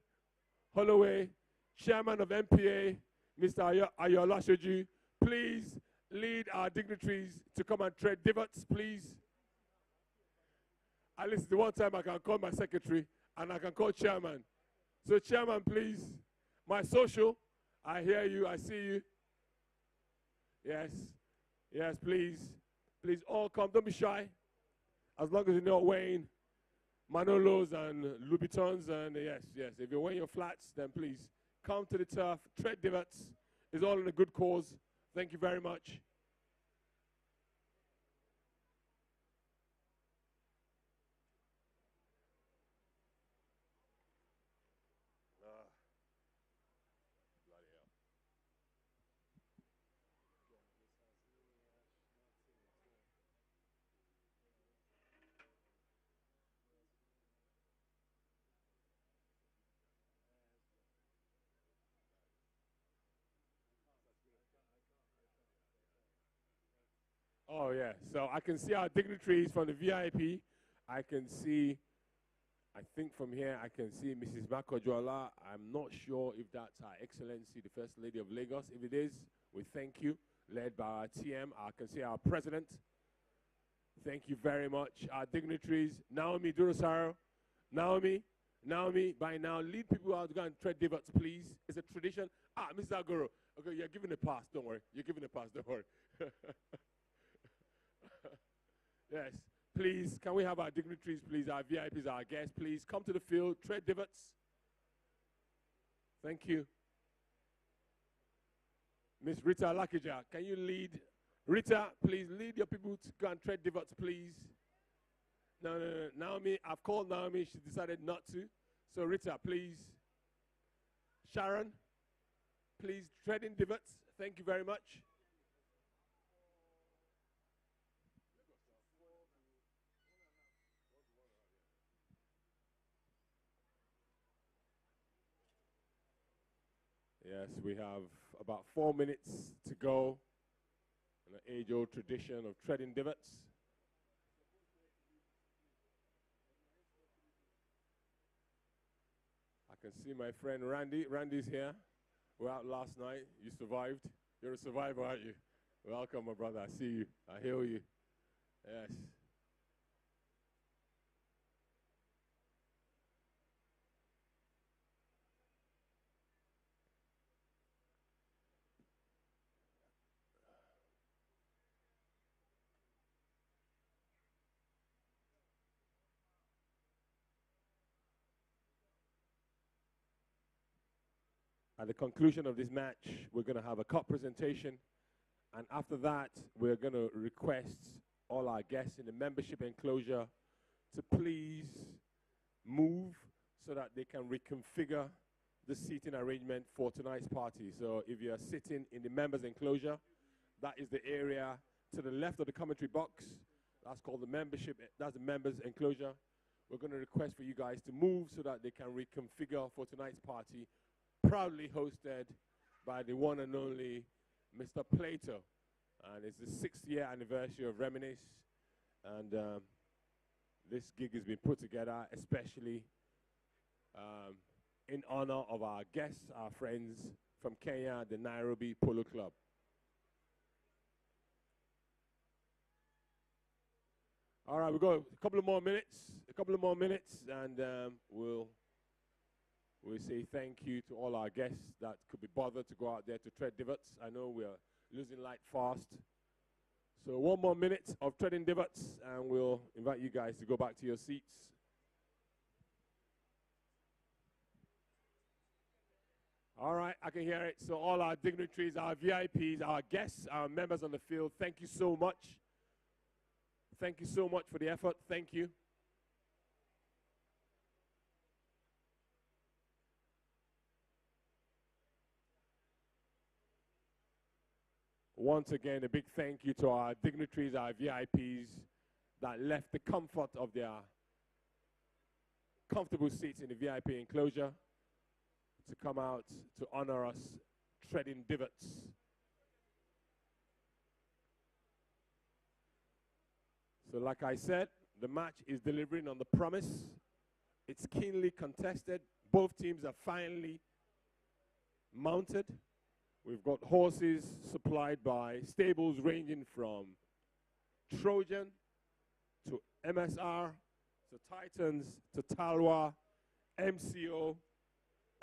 Holloway, chairman of MPA, Mr. Ayola Shoju, please lead our dignitaries to come and tread divots, please. At least the one time I can call my secretary and I can call chairman. So chairman, please, my social, I hear you, I see you. Yes, yes, please. Please all come, don't be shy. As long as you're not wearing Manolos and Louboutins, and yes, yes. If you're wearing your flats, then please come to the turf, tread divots. It's all in a good cause. Thank you very much. Bloody hell. Oh, yeah. So I can see our dignitaries from the VIP. I can see, I think from here, I can see Mrs. Makojola. I'm not sure if that's Her Excellency, the First Lady of Lagos. If it is, we thank you. Led by our TM. I can see our President. Thank you very much. Our dignitaries, Naomi Durosaro. Naomi, by now, lead people out to go and tread divots, please. It's a tradition. Ah, Mr. Agoro. Okay, you're giving a pass. Don't worry. You're giving a pass. Don't worry. Yes, please, can we have our dignitaries, please, our VIPs, our guests, please, come to the field, tread divots. Thank you. Miss Rita Lakija, can you lead? Rita, please lead your people to go and tread divots, please. No. Naomi, I've called Naomi, she decided not to. So Rita, please. Sharon, please tread in divots. Thank you very much. Yes, we have about 4 minutes to go. An age-old tradition of treading divots. I can see my friend Randy. Randy's here. We're out last night. You survived. You're a survivor, aren't you? Welcome, my brother. I see you. I hear you. Yes. At the conclusion of this match, we're going to have a cup presentation. And after that, we're going to request all our guests in the membership enclosure to please move so that they can reconfigure the seating arrangement for tonight's party. So if you're sitting in the members enclosure, that is the area to the left of the commentary box. That's called the membership, that's the members enclosure. We're going to request for you guys to move so that they can reconfigure for tonight's party, proudly hosted by the one and only Mr. Plato. And it's the 6th year anniversary of Reminisce. And this gig has been put together especially in honor of our guests, our friends from Kenya, the NAIROBI Polo Club. All right, we've got a couple of more minutes, and we'll say thank you to all our guests that could be bothered to go out there to tread divots. I know we're losing light fast. So 1 more minute of treading divots, and we'll invite you guys to go back to your seats. All right, I can hear it. So all our dignitaries, our VIPs, our guests, our members on the field, thank you so much. Thank you so much for the effort. Thank you. Once again, a big thank you to our dignitaries, our VIPs that left the comfort of their comfortable seats in the VIP enclosure to come out to honor us treading divots. So like I said, the match is delivering on the promise. It's keenly contested. Both teams are finally mounted. We've got horses supplied by stables ranging from Trojan to MSR to Titans to Talwa, MCO,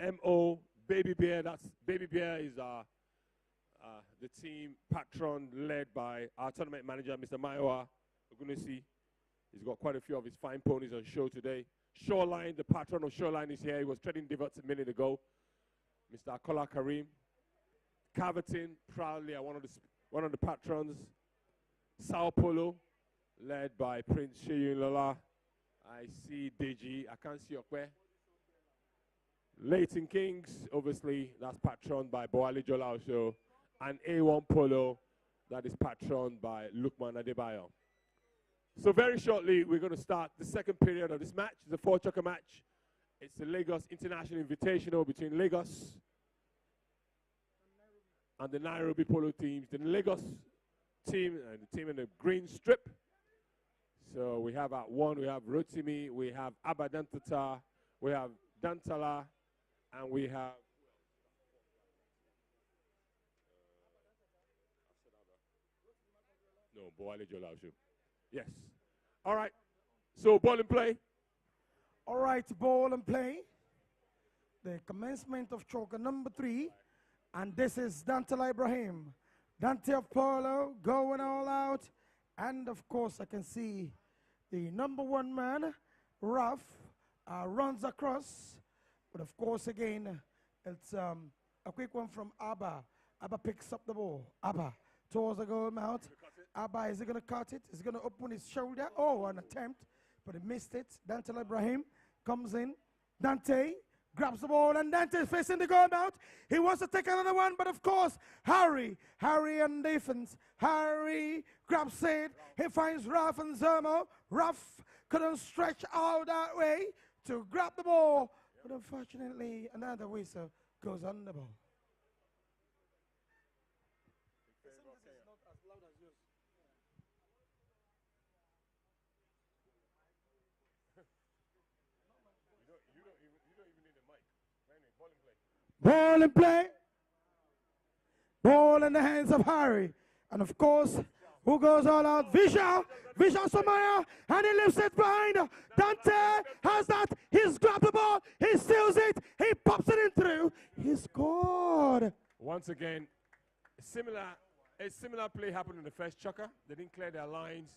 MO, Baby Bear. Baby Bear is the team patron led by our tournament manager, Mr. Maiwa. We're going to see he's got quite a few of his fine ponies on show today. Shoreline, the patron of Shoreline is here. He was treading divots a minute ago. Mr. Akola Karim. Caverton, proudly one of the patrons. Sao Polo, led by Prince Sheyun Lola. I see Deji. I can't see Okwe. Leighton Kings, obviously, that's patroned by Boali Jola also. And A1 Polo, that is patroned by Lukman Adebayo. So very shortly, we're going to start the second period of this match. It's a 4-chukker match. It's the Lagos International Invitational between Lagos and the NAIROBI Polo teams. The Lagos team and the team in the green strip. So we have at 1, we have Rotimi, we have Abadantata, we have Dantala, and we have no, Boale Jolashu. Yes. All right. So ball and play.
All right, ball and play. The commencement of choker number 3. And this is Dantala Ibrahim. Dante of Polo going all out. And of course, I can see the number 1 man, Raf, runs across. But of course, again, it's a quick one from Abba. Abba picks up the ball. Abba towards the goal mount. Abba, is he going to cut it? Is he going to open his shoulder? Oh, an attempt, but he missed it. Dante Ibrahim comes in. Dante grabs the ball, and Dante is facing the goal mount. He wants to take another one, but of course, Harry and defense. Harry grabs it. He finds Raf and Zermo. Raf couldn't stretch out that way to grab the ball, but unfortunately, another whistle goes on the ball. Ball and play. Ball in the hands of Harry. And of course, who goes all out? Vishal Somaya, and he lifts it behind. Dante has that. He's grabbed the ball. He steals it. He pops it in through. He scored.
Once again, a similar play happened in the first chukker. They didn't clear their lines.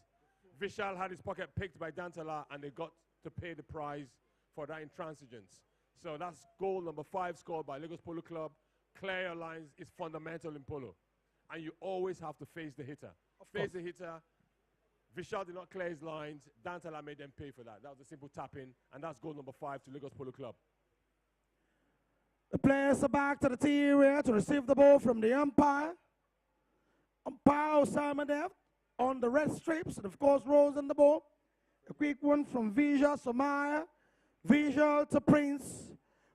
Vishal had his pocket picked by Dantala, and they got to pay the price for that intransigence. So that's goal number 5 scored by Lagos Polo Club. clear your lines is fundamental in polo. And you always have to face the hitter. Face the hitter. Vishal did not clear his lines. Dantala made them pay for that. That was a simple tap-in, and that's goal number 5 to Lagos Polo Club.
The players are back to the tee area to receive the ball from the umpire. Umpire Osama Dev on the red strips, and of course rolls in the ball. A quick one from Vijay Somaya. Vijay to Prince.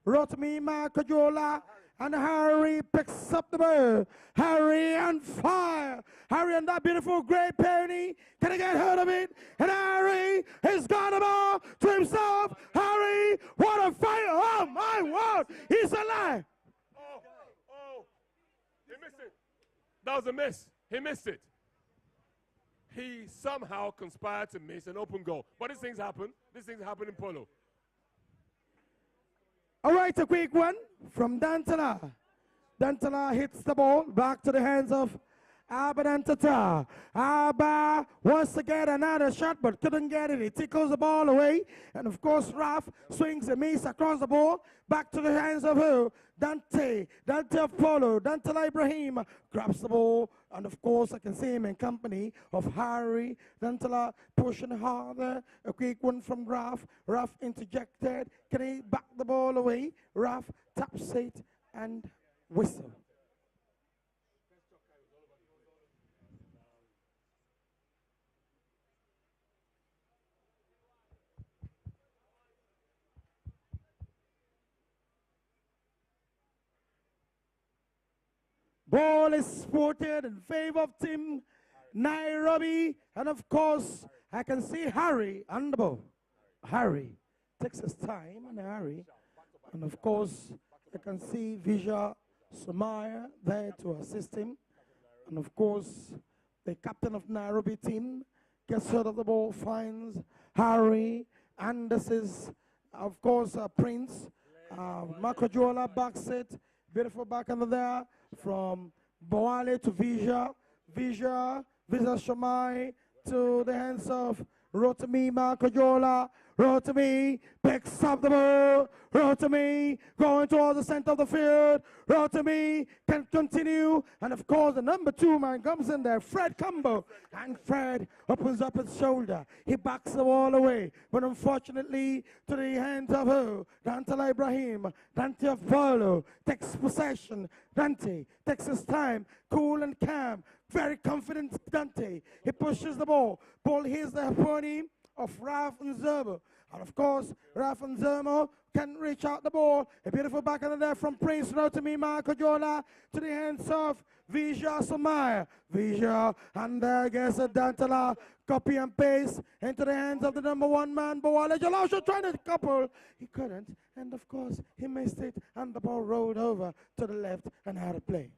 Rotimi Makajola. And Harry picks up the ball. Harry on fire. Harry and that beautiful great pony. Can he get hold of it? And Harry has got the ball to himself. Harry, what a fire. Oh, my word. He's alive.
Oh, he missed it. That was a miss. He missed it. He somehow conspired to miss an open goal. But these things happen. These things happen in polo.
All right, a quick one from Dantala. Dantala hits the ball back to the hands of Abba Dantata. Abba wants to get another shot but couldn't get it. He tickles the ball away. And of course, Raf swings a miss across the ball. Back to the hands of who? Dante. Dante of Polo. Dantala Ibrahim grabs the ball. And of course, I can see him in company of Harry. Dantala pushing harder. A quick one from Raf. Raf interjected. Can he back the ball away? Raf taps it and whistle. Ball is sported in favor of Team Nairobi. And of course, I can see Harry on the ball. Harry takes his time, and Harry. And of course, I can see Vijay Somaya there to assist him. And of course, the captain of Nairobi team gets hold of the ball, finds Harry. And this is, of course, Prince. Makajola backs it. Beautiful back under there from Boale to Vijay. Vijay Shamai to the hands of Rotimi Makajola. Rotimi picks up the ball. Rotimi going towards the center of the field. Rotimi can continue. And of course, the number 2 man comes in there, Fred Combo. And Fred opens up his shoulder. He backs the ball away. But unfortunately, to the hands of who? Dante Ibrahim. Dante of Polo takes possession. Dante takes his time, cool and calm. Very confident Dante. He pushes the ball. Ball hits the pony of Raf Nzermo. And of course, Raf Nzermo can reach out the ball. A beautiful back under there from Prince Rotimi Makajola to the hands of Vijay Somaya. Vijay, and there gets a Dantala. Copy and paste into the hands of the number 1 man, Boale Jalasho, trying to couple. He couldn't. And of course, he missed it. And the ball rolled over to the left and had a play.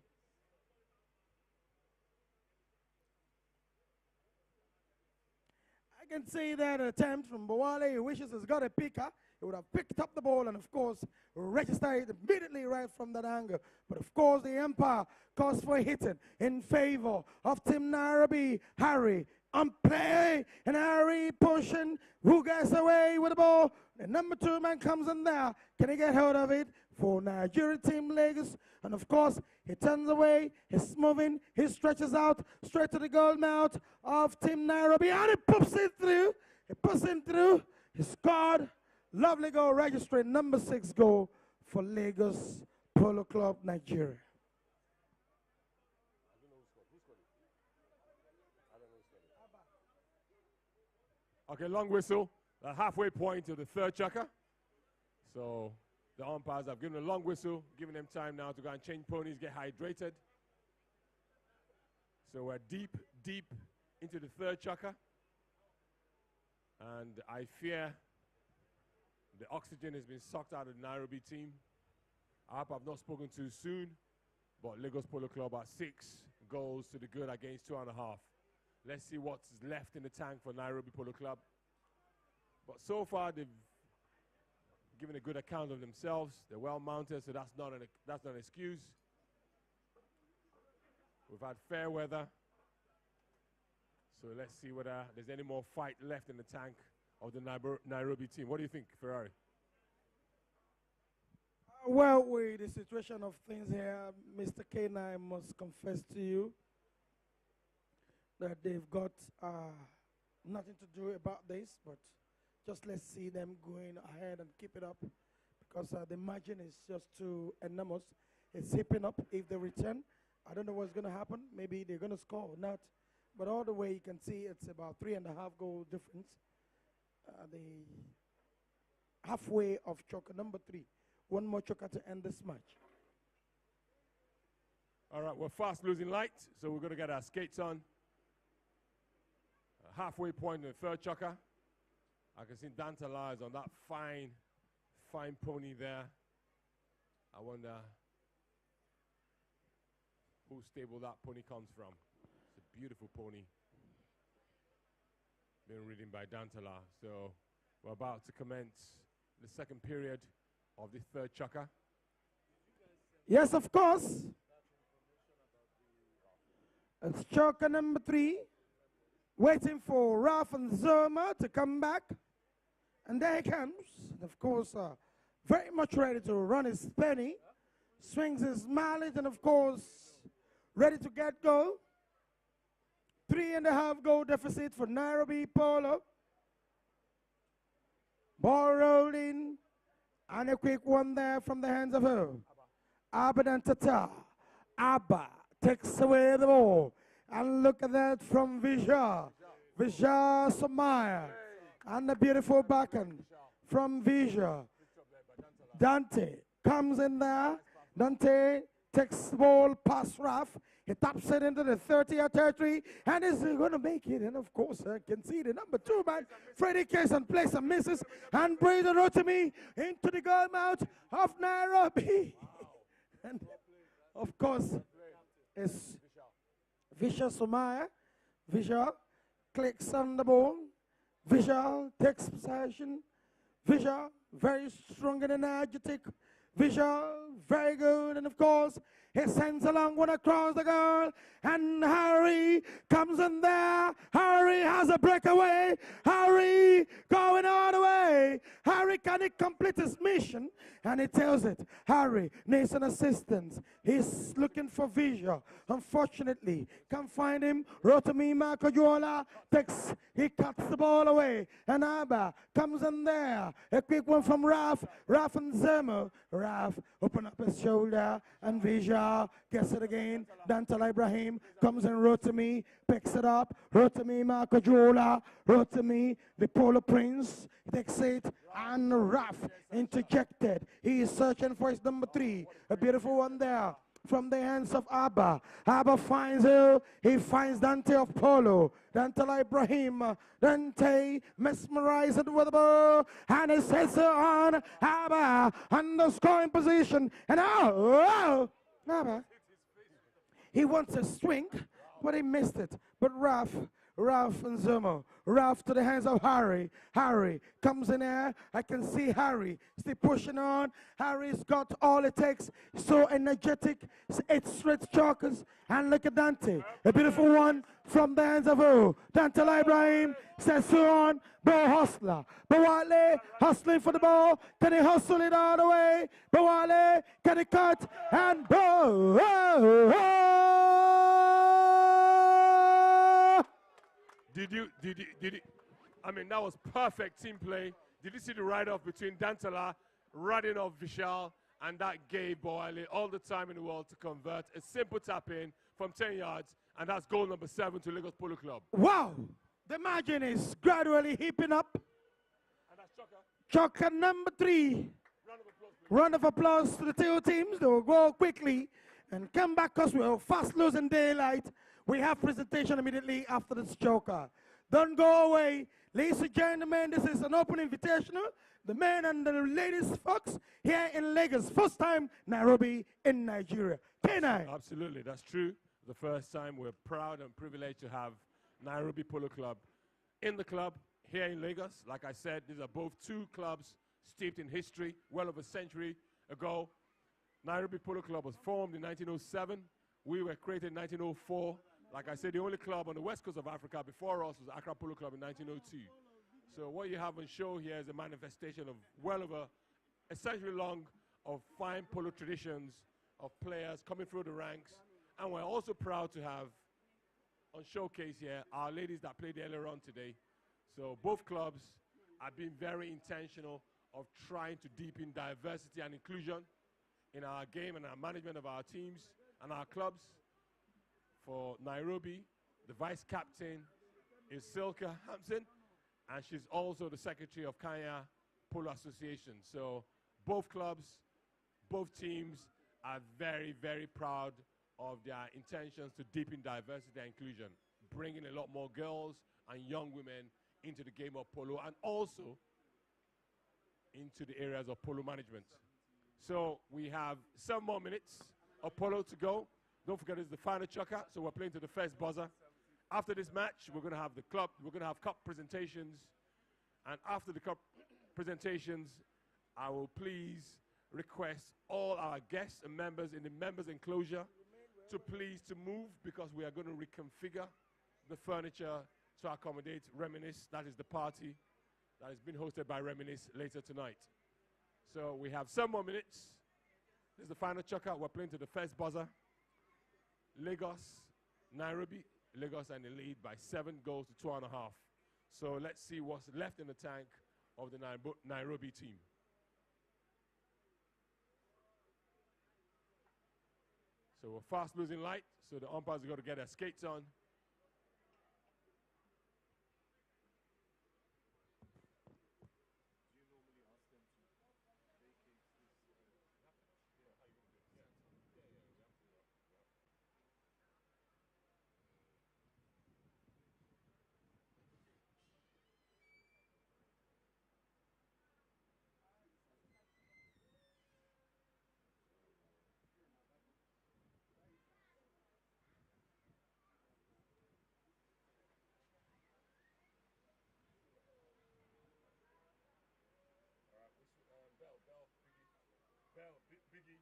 I can see that attempt from Boale. He wishes he's got a picker. He would have picked up the ball and, of course, registered it immediately right from that angle. But, of course, the umpire calls for hitting in favor of Team Nairobi. Harry on play, and Harry pushing. Who gets away with the ball? The number 2 man comes in there. Can he get hold of it for Nigeria Team Lagos? And, of course, he turns away. He's moving. He stretches out straight to the goal mouth of Team Nairobi, and he puts it through. He puts it through. He scored. Lovely goal, registering number 6 goal for Lagos Polo Club, Nigeria.
Okay, long whistle. The halfway point to the 3rd chukker. So the umpires have given a long whistle, giving them time now to go and change ponies, get hydrated. So we're deep into the 3rd chukker. And I fear the oxygen has been sucked out of the Nairobi team. I hope I've not spoken too soon, but Lagos Polo Club are 6 goals to the good against 2.5. Let's see what's left in the tank for Nairobi Polo Club. But so far, they've given a good account of themselves. They're well mounted, so that's not an excuse. We've had fair weather. So let's see whether there's any more fight left in the tank of the Nairobi team. What do you think, Ferrari?
Well, with the situation of things here, Mr. Kane, I must confess to you that they've got nothing to do about this, but just let's see them going ahead and keep it up because the margin is just too enormous. It's hipping up if they return. I don't know what's going to happen. Maybe they're going to score or not. But all the way you can see it's about 3.5 goal difference. The halfway of choker number 3. One more choker to end this match.
All right, we're fast losing light, so we're going to get our skates on. Halfway point in the third choker. I can see Dantala is on that fine pony there. I wonder whose stable that pony comes from. It's a beautiful pony. Been ridden by Dantala. So we're about to commence the second period of the third choker.
Yes, of course. It's choker number 3. Waiting for Ralph and Zoma to come back. And there he comes. And of course, very much ready to run his penny. Swings his mallet and of course, ready to get goal. 3.5 goal deficit for NAIROBI Polo. Ball rolling. And a quick one there from the hands of her. Abba and Tata. Abba takes away the ball. And look at that from Vijay Somaya. And the beautiful backhand from Vijay. Dante comes in there. Dante takes the ball past Raf. He taps it into the 30-yard territory. And is going to make it. And of course, I can see the number 2 man, Freddie Kaysen, plays and misses. And brings the road to me into the goal mouth of NAIROBI. And of course, it's Vijay Somaya. Vijay clicks on the ball. Vijay takes possession. Vijay very strong and energetic. Vijay very good. And of course, he sends along one across the goal. And Harry comes in there. Harry has a breakaway. Harry going all the way. Harry, can he complete his mission? And he tells it. Harry needs an assistance. He's looking for Vijay. Unfortunately, can't find him. Rotimi Makajola he cuts the ball away. And Abba comes in there. A quick one from Raf. Raf and Zemo. Raf open up his shoulder. And Vijay gets it again. Dantal Ibrahim comes and Rotimi picks it up. Rotimi Makajola. Rotimi, the Polo Prince, takes it. And Raf interjected. He is searching for his number 3. A beautiful one there from the hands of Abba. Abba finds her. He finds Dante of Polo. Dante Ibrahim. Dante mesmerized with the ball. And he sets her on. Abba on the scoring position. And Abba. He wants a swing, but he missed it. But Ralph and Zomo. Ralph to the hands of Harry. Harry comes in there. I can see Harry still pushing on. Harry's got all it takes. So energetic. 8 straight chokers. And look at Dante. A beautiful one from the hands of Dante Ibrahim. Sets her on. Ball hustler. Bawale hustling for the ball. Can he hustle it all the way? Bawale, can he cut? And ball.
Did you, I mean, that was perfect team play. Did you see the write-off between Dantala, riding off Vishal, and that gave Boale all the time in the world to convert a simple tap-in from 10 yards, and that's goal number 7 to Lagos Polo Club.
Wow! The margin is gradually heaping up.
And that's Chokker.
Chokker number 3. Round of applause to the 2 teams. They will go quickly and come back because we're fast losing daylight. We have presentation immediately after this choker. Don't go away. Ladies and gentlemen, this is an open invitational. The men and the ladies folks here in Lagos. First time NAIROBI in Nigeria. K9.
Absolutely, that's true. The first time. We're proud and privileged to have NAIROBI Polo Club in the club here in Lagos. Like I said, these are both 2 clubs steeped in history. Well over a century ago, NAIROBI Polo Club was formed in 1907. We were created in 1904. Like I said, the only club on the west coast of Africa before us was Accra Polo Club in 1902. So what you have on show here is a manifestation of well over a century-long of fine polo traditions of players coming through the ranks. And we're also proud to have on showcase here our ladies that played earlier on today. So both clubs have been very intentional of trying to deepen diversity and inclusion in our game and our management of our teams and our clubs. For Nairobi, the vice captain is Silka Hampson, and she's also the secretary of Kenya Polo Association. So both clubs, both teams are very, very proud of their intentions to deepen diversity and inclusion, bringing a lot more girls and young women into the game of polo and also into the areas of polo management. So we have 7 more minutes of polo to go. Don't forget it's the final chukker, so we're playing to the first buzzer. After this match, we're going to have cup presentations, and after the cup presentations, I will please request all our guests and members in the members enclosure to please to move, because we are going to reconfigure the furniture to accommodate Reminisce. That is the party that is being hosted by Reminisce later tonight. So we have 7 more minutes. This is the final chukker. We're playing to the first buzzer. Lagos, Nairobi. Lagos are in the lead by 7 goals to 2.5. So let's see what's left in the tank of the Nairobi team. So we're fast losing light, so the umpires have got to get their skates on. Bell, Biggie.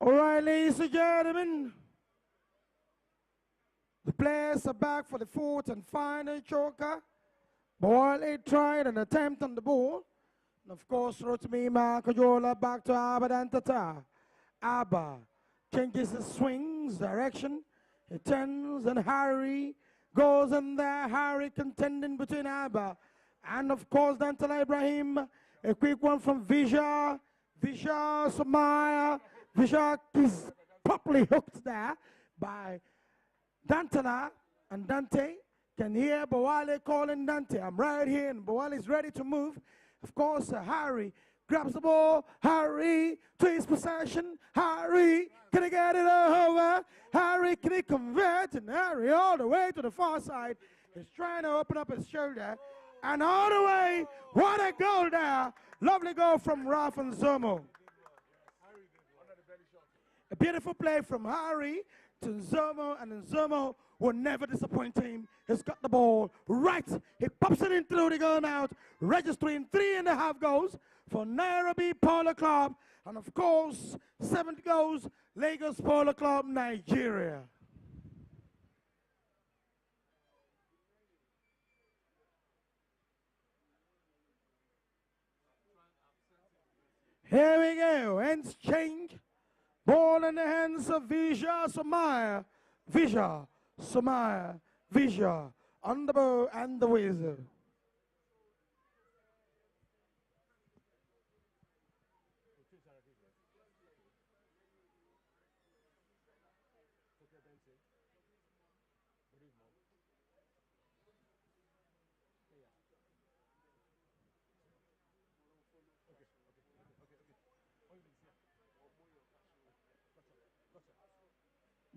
All right, ladies and gentlemen, the players are back for the 4th and final choker. Ball a tried an attempt on the ball. And of course, Rotimi Makajola back to Abba Dantata. Abba changes his swings, direction. He turns and Harry goes in there. Harry contending between Abba and of course Dantala Ibrahim. A quick one from Visha. Visha Somaya. Visha is properly hooked there by Dantala, and Dante can hear Bawale calling Dante. I'm right here, and Bawale is ready to move. Of course, Harry grabs the ball. Harry to his possession. Harry, can he get it over? Harry, can he convert? And Harry all the way to the far side. He's trying to open up his shoulder. And all the way, what a goal there. Lovely goal from Ralph and Zomo. A beautiful play from Harry to Zomo, and Zomo will never disappoint him. He's got the ball right. He pops it in through the goal out, registering 3.5 goals for Nairobi Polo Club. And of course, 7 goals, Lagos Polo Club, Nigeria. Here we go, ends change. Ball in the hands of Visha Somaya. Visha Somaya. Visha on the bow and the whistle.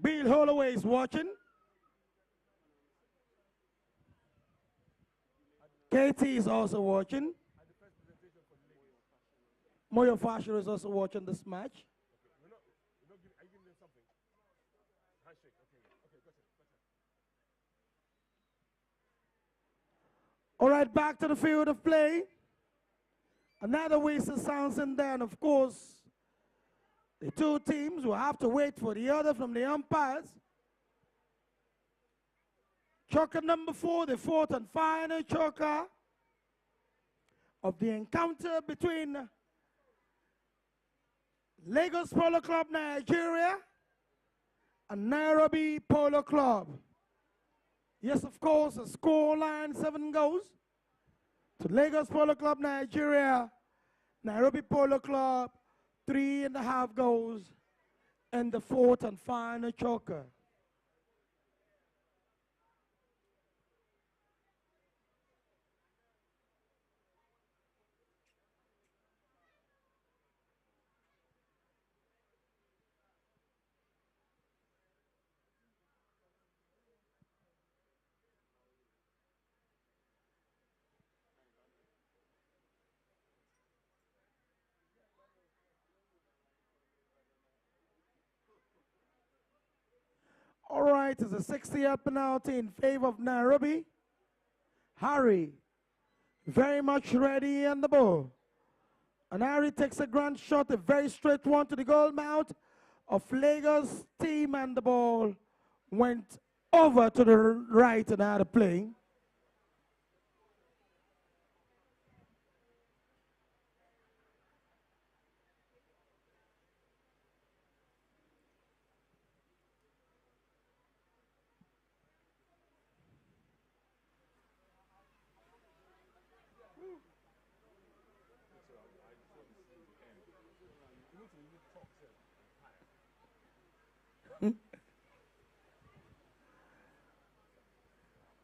Bill Holloway is watching. Katie is also watching. Moyo Fasher is also watching this match.
Are you giving them something? Handshake. Okay, gotcha.
All right, back to the field of play. Another whistle sounds in there, and of course, The two teams will have to wait for the order from the umpires. Chukker number 4, the fourth and final chukker of the encounter between Lagos Polo Club, Nigeria, and Nairobi Polo Club. Yes, of course, the score line 7 goes to Lagos Polo Club, Nigeria. Nairobi Polo Club, 3.5 goes in the fourth and final chukker. All right, it's a 60-yard penalty in favor of Nairobi. Harry, very much ready on the ball. And Harry takes a grand shot, a very straight one to the goal mouth of Lagos team, and the ball went over to the right and out of play.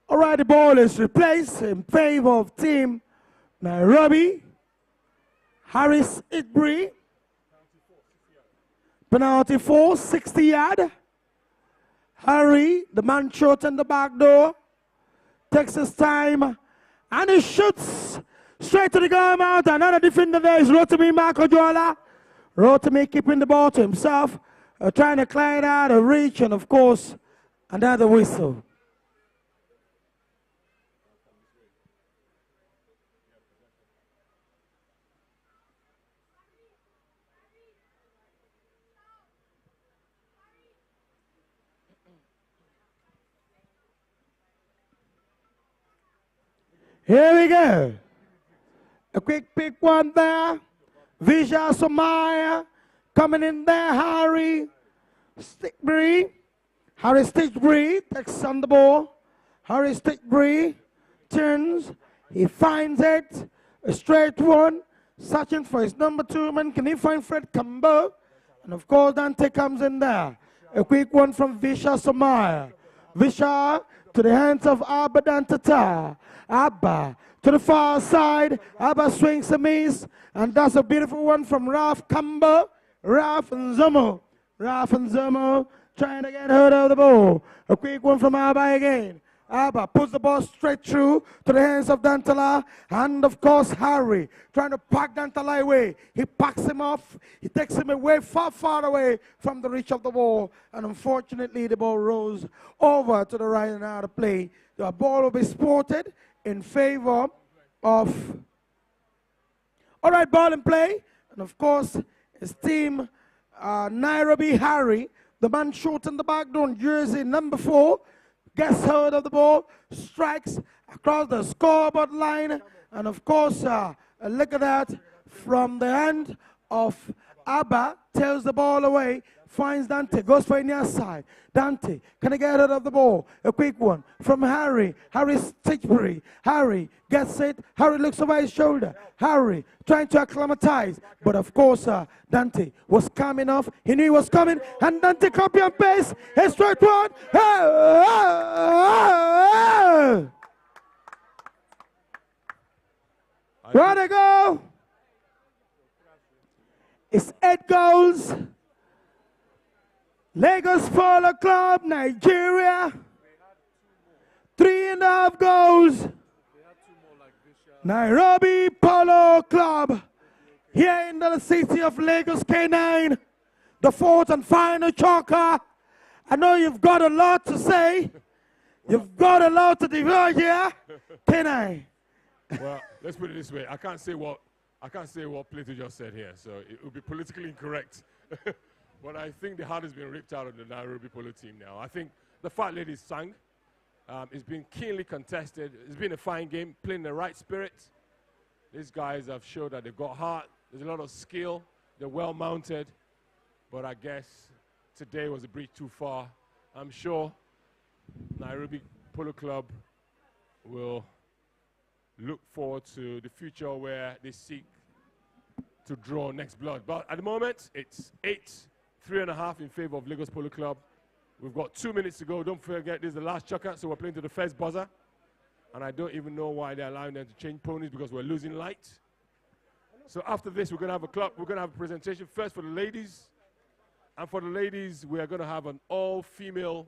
All right, the ball is replaced in favor of team Nairobi. Harris Idbury. Penalty 4, 60-yard. Harry, the man shot in the back door, takes his time, and he shoots straight to the goal mouth. Another defender there is Rotimi Makojola. Rotimi keeping the ball to himself, trying to climb out of reach, and of course, another whistle. Here we go. A quick pick one there. Visha Somaya coming in there. Harry Stickbury. Harry Stickbury takes on the ball. Harry Stickbury turns. He finds it. A straight one. Searching for his number 2 man. Can he find Fred Cambo? And of course, Dante comes in there. A quick one from Visha Somaya. Visha to the hands of Abba Dantata. Abba to the far side. Abba swings a miss. And that's a beautiful one from Raf Kamba. Raf and Zomo. Raf and Zomo trying to get hold of the ball. A quick one from Abba again. Abba puts the ball straight through to the hands of Dantala. And of course Harry trying to pack Dantala away. He packs him off. He takes him away, far, far away from the reach of the ball. And unfortunately the ball rolls over to the right and out of play. The ball will be sported in favor of... All right, ball in play. And of course, his team, Nairobi Harry, the man short in the back door, jersey number 4, gets hold of the ball, strikes across the scoreboard line. And of course, look at that, from the hand of Abba, tails the ball away, finds Dante, goes for a near side. Dante, can he get hold of the ball? A quick one from Harry. Harry Stitchbury. Harry gets it. Harry looks over his shoulder. Harry trying to acclimatize. But of course, Dante was calm enough. He knew he was coming. And Dante copy and paste. A straight one. Where to go? It's 8 goals. Lagos Polo Club, Nigeria. 3.5 goals. Nairobi Polo Club, here in the city of Lagos, K9. The fourth and final chukker. I know you've got a lot to say. You've got a lot to divulge here. K9.
Well, let's put it this way. I can't say what Plato just said here, so it would be politically incorrect But I think the heart has been ripped out of the Nairobi Polo team now. I think the Fat Ladies sang. It's been keenly contested. It's been a fine game, playing the right spirit. These guys have showed that they've got heart. There's a lot of skill. They're well mounted. But I guess today was a bridge too far. I'm sure Nairobi Polo Club will look forward to the future where they seek to draw next blood. But at the moment, it's 3.5 in favor of Lagos Polo Club. We've got 2 minutes to go. Don't forget, this is the last chukker, so we're playing to the first buzzer. And I don't even know why they're allowing them to change ponies, because we're losing light. So after this, we're going to have a presentation first for the ladies. And for the ladies, we are going to have an all-female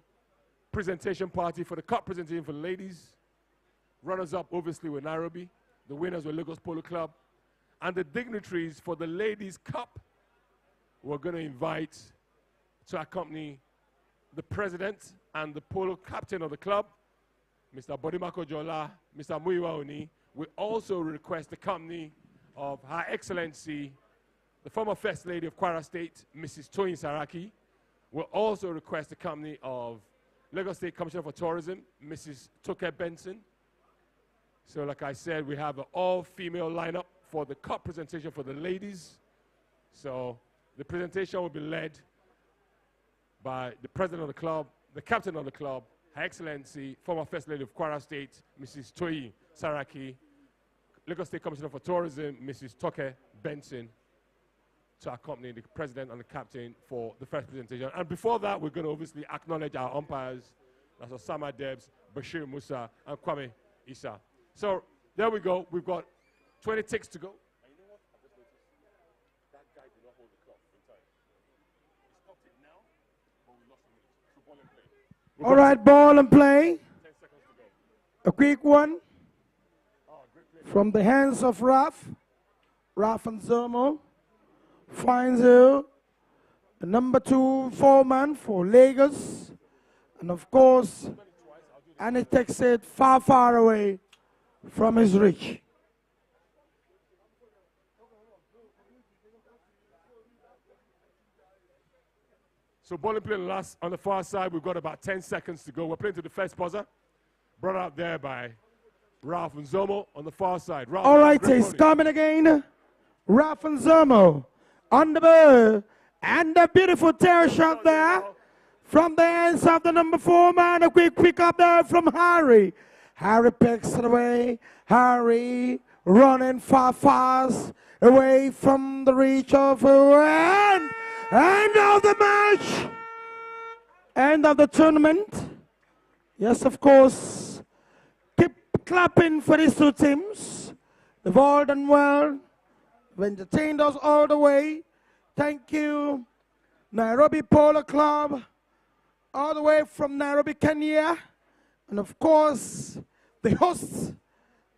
presentation party for the cup presentation for the ladies. Runners-up, obviously, were Nairobi. The winners were Lagos Polo Club. And the dignitaries for the ladies' cup, we're going to invite to accompany the president and the polo captain of the club, Mr. Bodimako Jola, Mr. Muyiwa Oni. We also request the company of Her Excellency, the former First Lady of Kwara State, Mrs. Toyin Saraki. We'll also request the company of Lagos State Commissioner for Tourism, Mrs. Toke Benson. So like I said, we have an all-female lineup for the cup presentation for the ladies. So the presentation will be led by the president of the club, the captain of the club, Her Excellency, former First Lady of Kwara State, Mrs. Toyin Saraki, Lagos State Commissioner for Tourism, Mrs. Toke Benson, to accompany the president and the captain for the first presentation. And before that, we're going to obviously acknowledge our umpires. That's Osama Debs, Bashir Musa, and Kwame Isa. So there we go. We've got 20 ticks to go. And you know what? I just noticed that guy did not hold the clock in time. He stopped it now, but we lost a minute. So ball and play.
All right, ball and play.
10 seconds to go.
A quick one from the hands of Raf and Zomo. Finds you the number 2 foreman for Lagos. And of course, and it takes it far, far away from his reach.
So ball and play last on the far side. We've got about 10 seconds to go. We're playing to the first buzzer. Brought out there by Ralph and Zomo on the far side. Ralph,
all right, he's coming again. Ralph and Zomo on the ball. And a beautiful tear shot there from the hands of the number 4 man. A quick pick up there from Harry. Harry picks it away. Harry running fast away from the reach of end of the match. End of the tournament. Yes, of course. Keep clapping for these two teams. They've all done well. They've entertained us all the way. Thank you, Nairobi Polo Club, all the way from Nairobi, Kenya. And of course, the host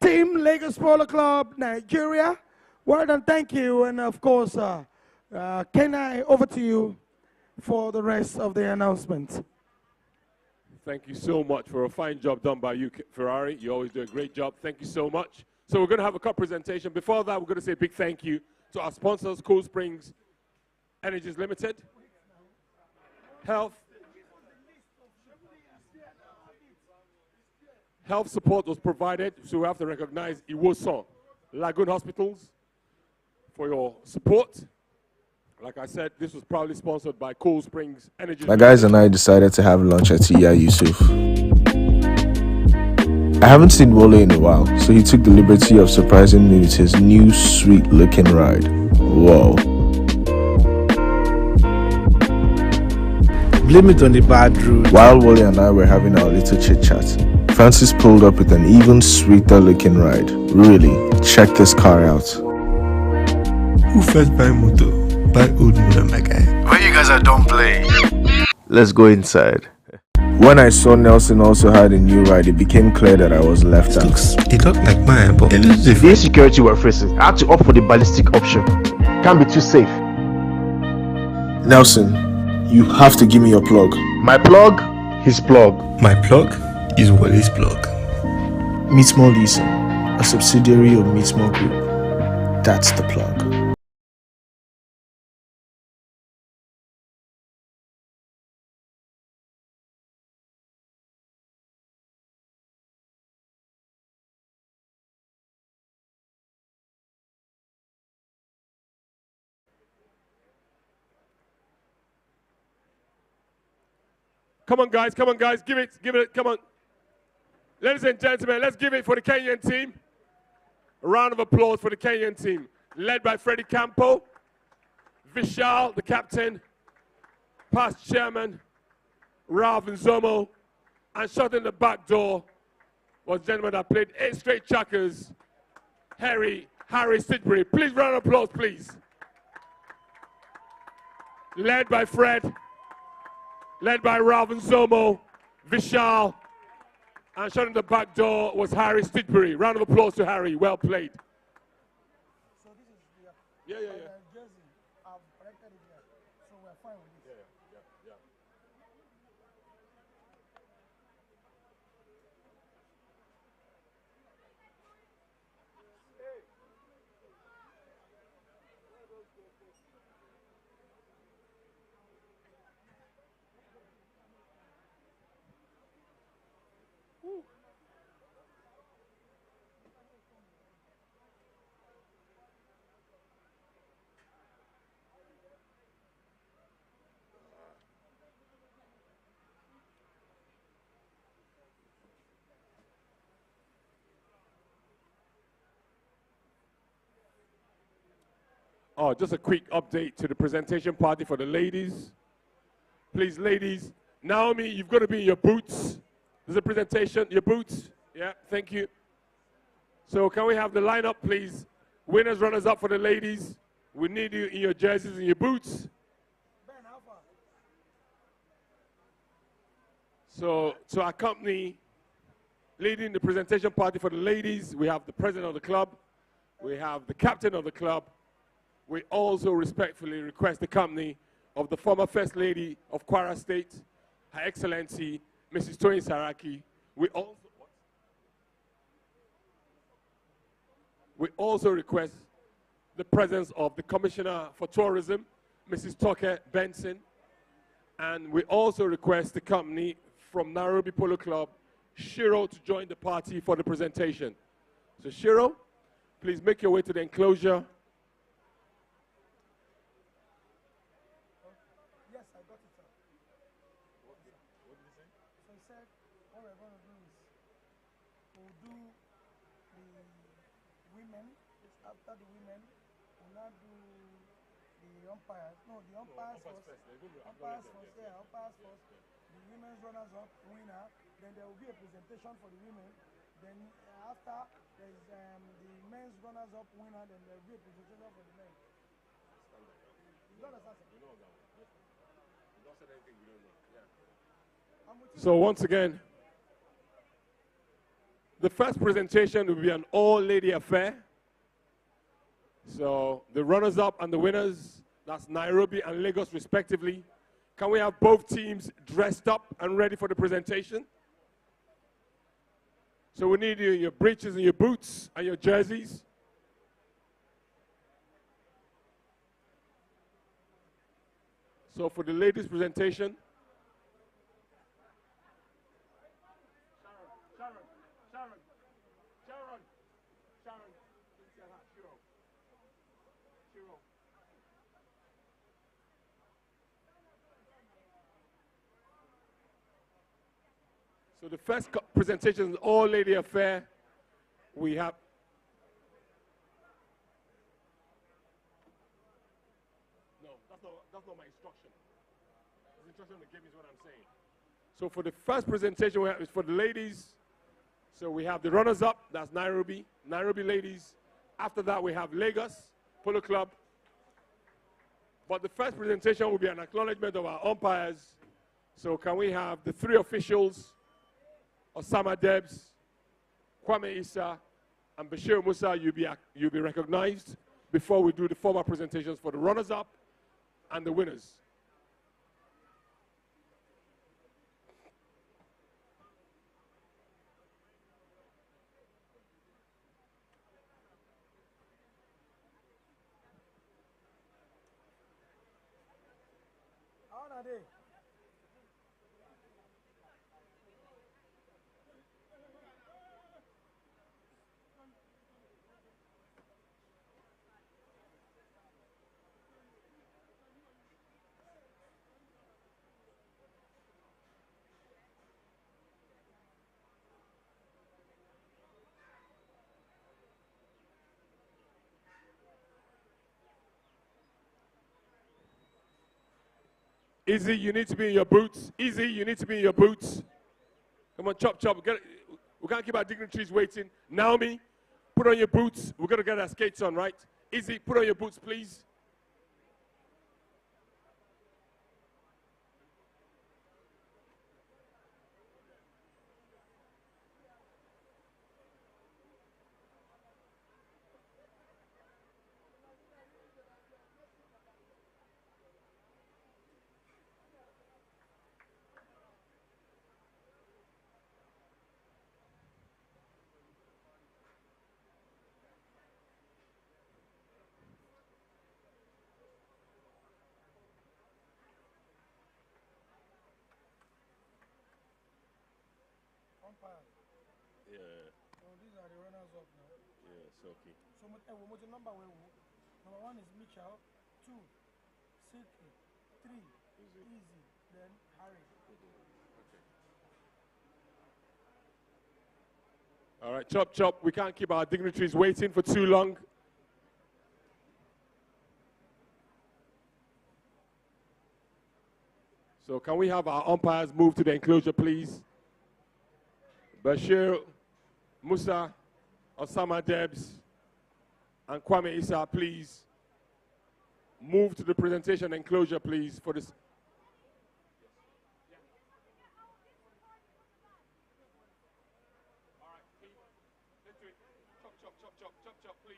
team, Lagos Polo Club, Nigeria. Well done, thank you. And of course, Kenai, over to you for the rest of the announcement.
Thank you so much for a fine job done by you, Ferrari. You always do a great job. Thank you so much. So we're going to have a cup presentation. Before that, we're going to say a big thank you to our sponsors, Cool Springs Energies Limited, Health support was provided, so we have to recognize Iwosan Lagoon Hospitals for your support. Like I said, this was proudly sponsored by Cool Springs Energy.
My guys and I decided to have lunch at Iya Yusuf. I haven't seen Wole in a while, so he took the liberty of surprising me with his new sweet-looking ride. Whoa.
Blame it on the bad road.
While Wole and I were having our little chit-chat, Francis pulled up with an even sweeter-looking ride. Really, check this car out.
Who first buy motor? Buy old motor, my guy.
When you guys are done playing, let's go inside. When I saw Nelson also had a new ride, it became clear that I was left out.
It looked like mine, but it looks different.
The insecurity we're facing, I had to opt for the ballistic option. Can't be too safe.
Nelson, you have to give me your plug.
My plug, his plug.
My plug is Wole's plug.
Meetsmall Leasing, a subsidiary of Meetsmall Group. That's the plug.
Come on, guys. Come on, guys. Give it. Come on. Ladies and gentlemen, let's give it for the Kenyan team. A round of applause for the Kenyan team, led by Freddie Campo, Vishal, the captain, past chairman, Ralph Nzomo, and shut in the back door was a gentleman that played 8 straight chukkers, Harry Stitbury. Please, round of applause, please. Led by Fred, led by Ralph Nzomo, Vishal, and shut in the back door was Harry Stitbury. Round of applause to Harry. Well played.
So this is the
Yeah.
jersey. I've corrected it here. So we're fine with this.
Yeah. Oh, just a quick update to the presentation party for the ladies. Please, ladies, Naomi, you've got to be in your boots. There's a presentation, your boots. Yeah, thank you. So can we have the lineup, please? Winners, runners up for the ladies. We need you in your jerseys and your boots.
Ben, how far?
So to accompany, leading the presentation party for the ladies, we have the president of the club. We have the captain of the club. We also respectfully request the company of the former First Lady of Kwara State, Her Excellency, Mrs. Toyin Saraki. We also request the presence of the Commissioner for Tourism, Mrs. Toke Benson. And we also request the company from Nairobi Polo Club, Shiro, to join the party for the presentation. So Shiro, please make your way to the enclosure.
Yes, I got it, sir. What did you say? So he said, what we're going to do is, we'll do the women. After the women, we'll now do the umpires. No, the umpires first. Umpires first, yeah, umpires first. The women's runners-up, winner. Then there will be a presentation for the women. Then after, there's the men's runners-up, winner. Then there will be a presentation for the men. You don't understand? You know that one. You don't say anything you don't know. Yeah.
So once again, the first presentation will be an all-lady affair. So the runners-up and the winners, that's Nairobi and Lagos respectively. Can we have both teams dressed up and ready for the presentation? So we need you in your breeches and your boots and your jerseys. So for the ladies' presentation, so the first presentation is all-lady affair. We have... No, that's not my instruction. The instruction they gave me is what I'm saying. So for the first presentation, we have is for the ladies. So we have the runners-up, that's Nairobi ladies. After that, we have Lagos Polo Club. But the first presentation will be an acknowledgement of our umpires. So can we have the 3 officials, Osama Debs, Kwame Issa, and Bashir Musa, you'll be recognized before we do the formal presentations for the runners-up and the winners.
How are they?
Izzy, you need to be in your boots. Izzy, you need to be in your boots. Come on, chop, chop. We can't keep our dignitaries waiting. Naomi, put on your boots. We're going to get our skates on, right? Izzy, put on your boots, please. Yeah.
Oh, these are the runners up now.
Yeah, it's okay.
So, what's the number? Number 1 is Mitchell, 2, Silky, 3, Easy, then Harry.
Okay. All right, chop, chop. We can't keep our dignitaries waiting for too long. So can we have our umpires move to the enclosure, please? Bashir, Musa, Osama Debs, and Kwame Issa, please move to the presentation enclosure, please, for this. All right, please. Let's do it. Chop, chop, chop, chop, chop, chop, please.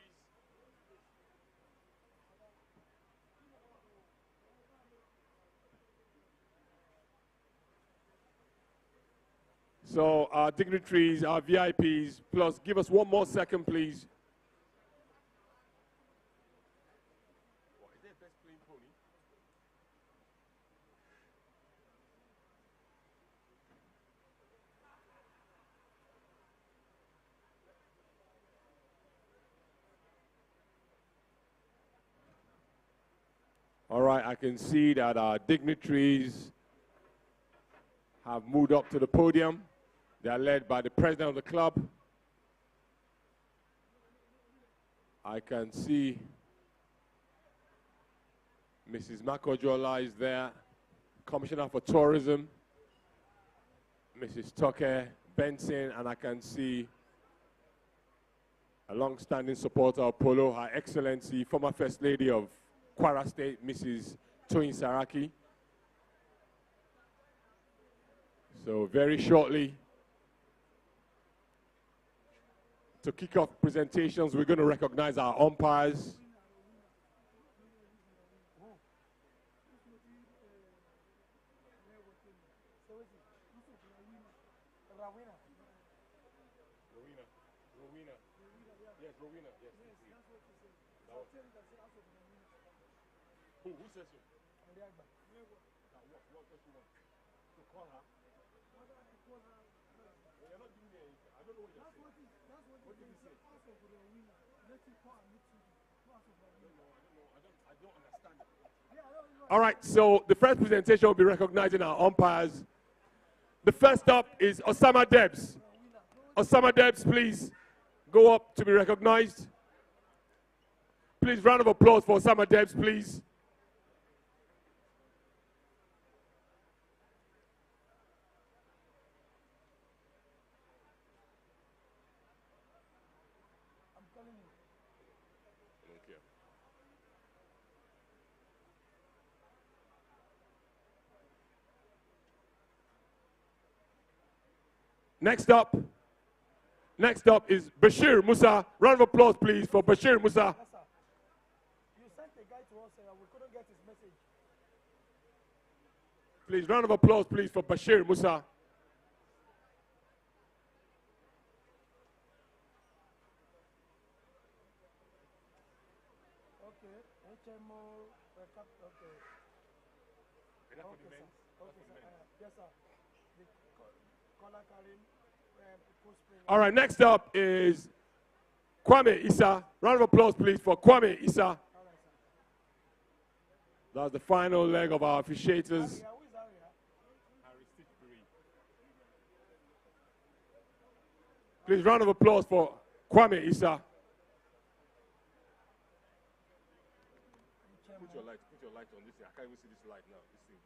So our dignitaries, our VIPs, plus give us one more second, please. All right, I can see that our dignitaries have moved up to the podium. They are led by the president of the club. I can see Mrs. Makojola is there, Commissioner for Tourism, Mrs. Tucker Benson, and I can see a long-standing supporter of Polo, Her Excellency, former First Lady of Kwara State, Mrs. Toyin Saraki. So very shortly, to kick off presentations, we're going to recognize our umpires. Rowena. Yes, Rowena. Yes. Who says so? What does she want? To call her? You're not giving me anything. I don't know what you're saying. What did he say? I don't understand it. All right, so the first presentation will be recognizing our umpires. The first up is Osama Debs. Osama Debs, please go up to be recognized. Please, round of applause for Osama Debs, please. Next up is Bashir Musa. Round of applause, please, for Bashir Musa.
Yes, sir. You sent a guy to us, we couldn't get his message.
Please, round of applause, please, for Bashir Musa.
Okay, HMO, okay. Yes, sir. The color carrying.
All right, next up is Kwame Issa. Round of applause, please, for Kwame Issa. That's the final leg of our officiators. Please, round of applause for Kwame Issa. Put your light on this thing. I can't even see this light now. This thing.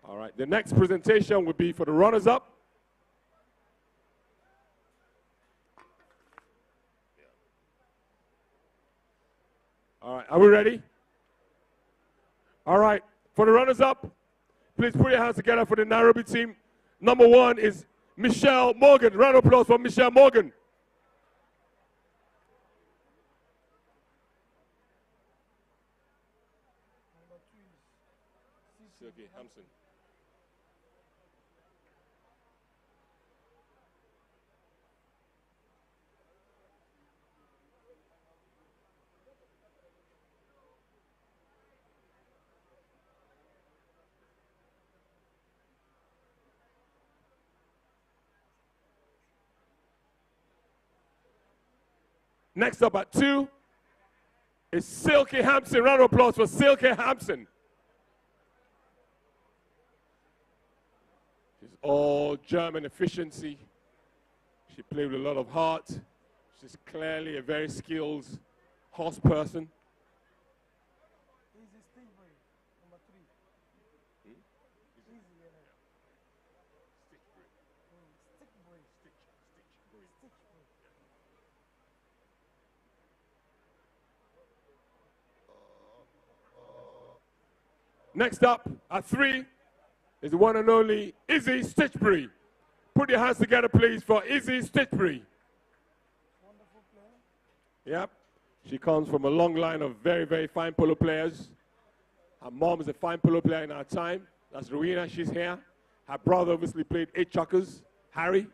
All right, the next presentation will be for the runners-up. All right, are we ready? All right, for the runners-up, please put your hands together for the Nairobi team. Number 1 is Michelle Morgan. Round of applause for Michelle Morgan. Silky Hampson. Next up at 2 is Silky Hampson. Round of applause for Silky Hampson. She's all German efficiency. She played with a lot of heart. She's clearly a very skilled horse person. Next up, at 3, is the one and only Izzy Stitchbury. Put your hands together, please, for Izzy Stitchbury. Wonderful player. Yep. She comes from a long line of very, very fine polo players. Her mom is a fine polo player in our time. That's Rowena, she's here. Her brother obviously played 8 chukkers, Harry.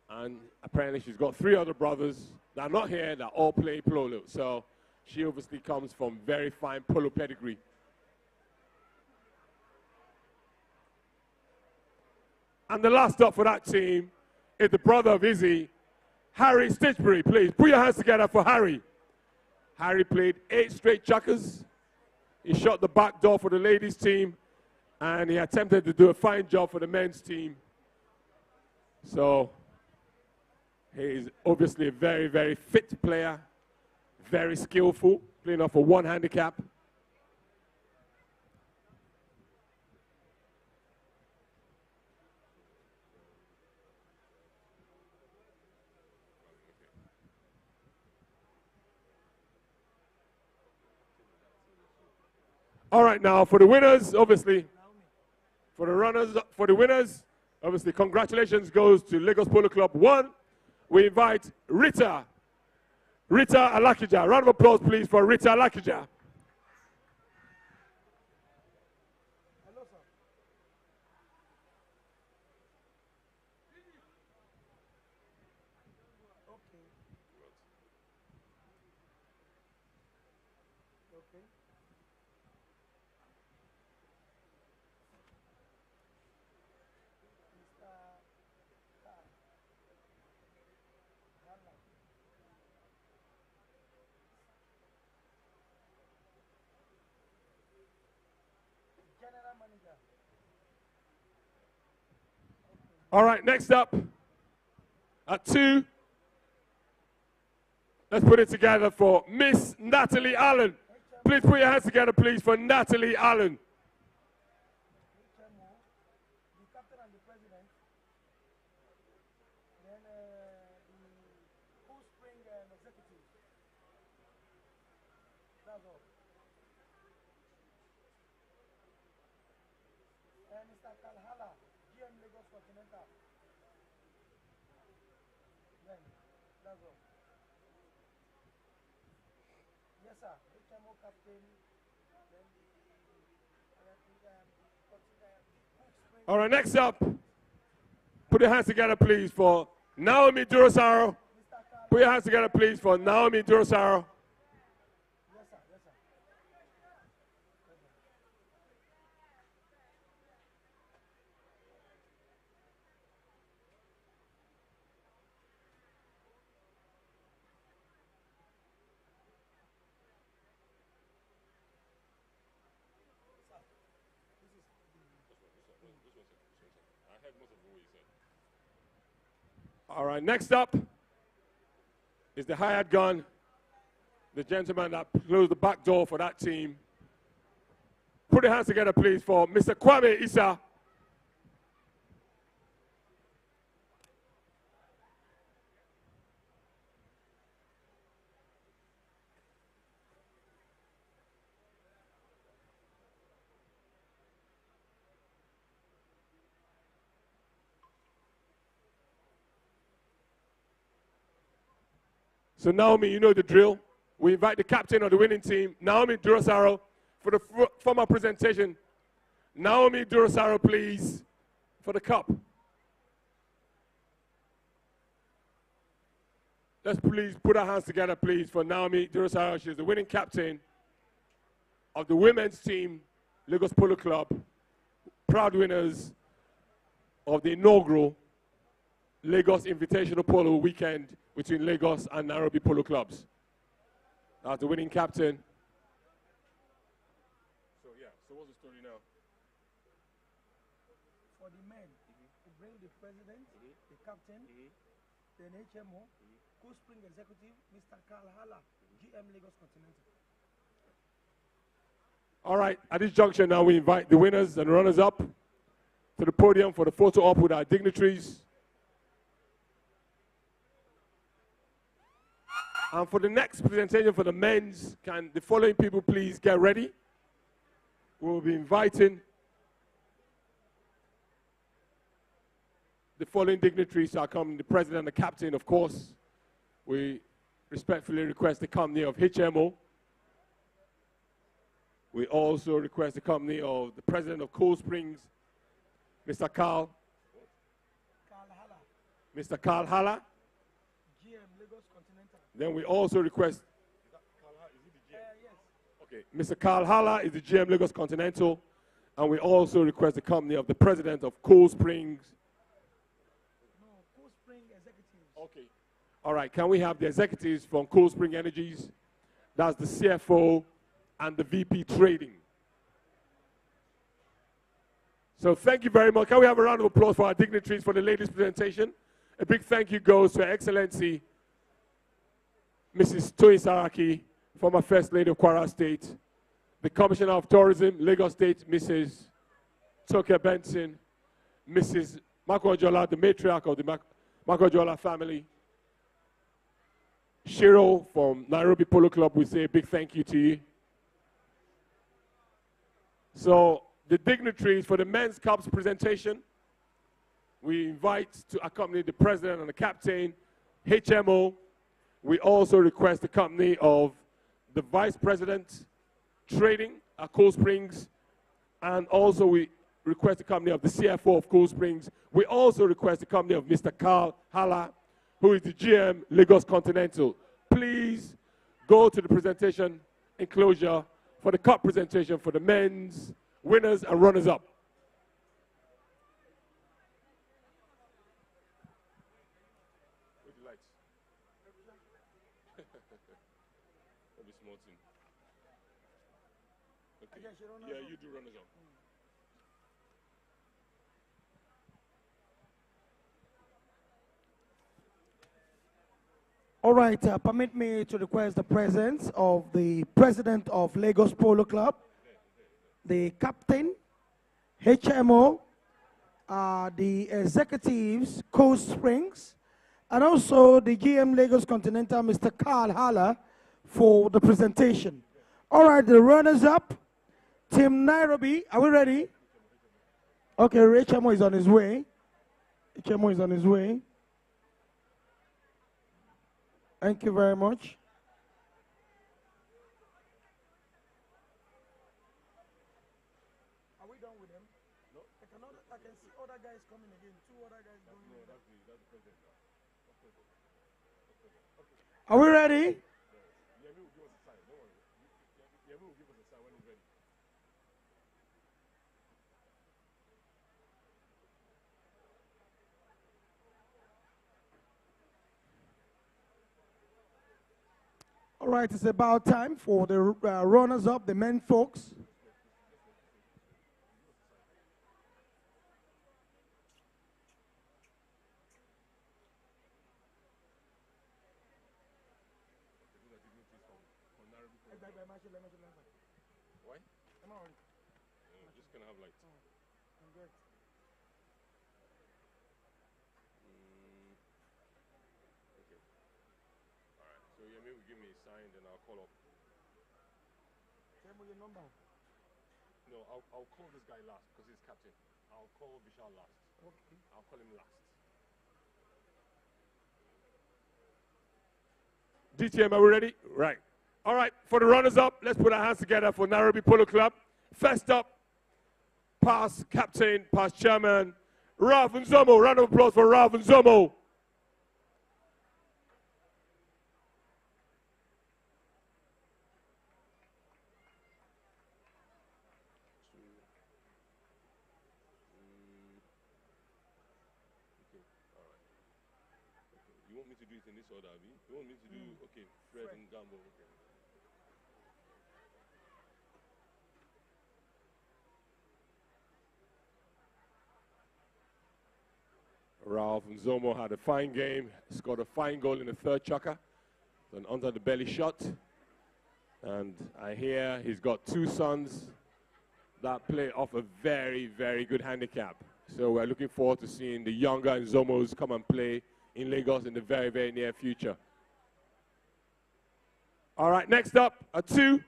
And apparently she's got 3 other brothers that are not here that all play polo. So she obviously comes from very fine polo pedigree. And the last up for that team is the brother of Izzy, Harry Stitchbury. Please put your hands together for Harry. Harry played 8 straight chukkers. He shot the back door for the ladies' team, and he attempted to do a fine job for the men's team. So he is obviously a very, very fit player, very skillful, playing off a 1 handicap. All right, now for the winners, obviously, for the runners, for the winners, obviously, congratulations goes to Lagos Polo Club 1. We invite Rita Alakija. Round of applause, please, for Rita Alakija.
Hello, sir. Okay. Okay.
All right, next up, at 2, let's put it together for Miss Natalie Allen. Please put your hands together, please, for Natalie Allen.
The captain and the president. Then the full spring executive. That's all. And Mr. Kalhala, GM Lagos Continental. Then, that's all. Yes, sir. HMO captain. Then
All right, next up, put your hands together, please, for Naomi Durosaro. Put your hands together, please, for Naomi Durosaro.
Yes, sir. Yes, sir.
All right, next up is the hired gun, the gentleman that closed the back door for that team. Put your hands together, please, for Mr. Kwame Issa. So Naomi, you know the drill. We invite the captain of the winning team, Naomi Durosaro, for the formal presentation. Naomi Durosaro, please, for the cup. Let's please put our hands together, please, for Naomi Durosaro. She's the winning captain of the women's team, Lagos Polo Club, proud winners of the inaugural Lagos Invitational Polo weekend between Lagos and Nairobi Polo Clubs. That's the winning captain. So yeah, so what's the story now?
For the men, we bring the president, the captain, then HMO, co-spring executive, Mr. Carl Hala, GM Lagos Continental.
All right, at this junction now we invite the winners and runners up to the podium for the photo op with our dignitaries. And for the next presentation for the men's, can the following people please get ready? We'll be inviting the following dignitaries to come, the president and the captain, of course. We respectfully request the company of HMO. We also request the company of the president of Cold Springs, Mr. Carl
Hala,
Mr. Carl Hala.
GM Lagos Continental.
Then we also request,
Yes.
okay, Mr. Carl Hala is the GM Lagos Continental, and we also request the company of the president of Cold Springs.
No, co-spring executives.
Okay. All right, can we have the executives from Cold Spring Energies? That's the CFO and the VP Trading. So thank you very much. Can we have a round of applause for our dignitaries for the ladies' presentation? A big thank you goes to Her Excellency, Mrs. Toyin Saraki, former First Lady of Kwara State, the Commissioner of Tourism, Lagos State, Mrs. Toke Benson, Mrs. Makojola, the matriarch of the Makojola family, Shiro from Nairobi Polo Club, we say a big thank you to you. So the dignitaries for the men's cups presentation, we invite to accompany the president and the captain, HMO. We also request the company of the vice president, trading at Cold Springs, and also we request the company of the CFO of Cold Springs. We also request the company of Mr. Carl Hala, who is the GM Lagos Continental. Please go to the presentation enclosure for the cup presentation for the men's winners and runners up. With the lights. Maybe small thing. Okay. Yeah, you do runners up.
All right, permit me to request the presence of the president of Lagos Polo Club, the captain, HMO, the executives, Cold Springs, and also the GM Lagos Continental, Mr. Carl Hala, for the presentation. All right, the runners-up, Team Nairobi, are we ready? Okay, HMO is on his way. HMO is on his way. Thank you very much. Are we done with them? No. I can see other guys coming again. Two other guys going. No, that's the president. Okay. Are we ready?
Yemi will give us a sign. Don't worry. Yemi will give us a sign when he's ready.
All right, it's about time for the runners-up, the men folks.
Why? Just gonna have lights. Okay. All right. So Yemi will give me a sign, then I'll call up.
Tell me your number.
No, I'll call this guy last because he's captain. I'll call Vishal last.
Okay.
I'll call him last. DTM, are we ready? Right. All right, for the runners-up, let's put our hands together for NAIROBI Polo Club. First up, past captain, past chairman, Ralph Nzomo. Round of applause for Ralph Nzomo. You want me to do it in this order, Abby? You want me to do, okay, Fred and Gambo, okay. Ralph Nzomo had a fine game, scored a fine goal in the third chukker, an under the belly shot. And I hear he's got two sons that play off a very, very good handicap. So we're looking forward to seeing the younger Nzomos come and play in Lagos in the very, very near future. All right, next up, a two.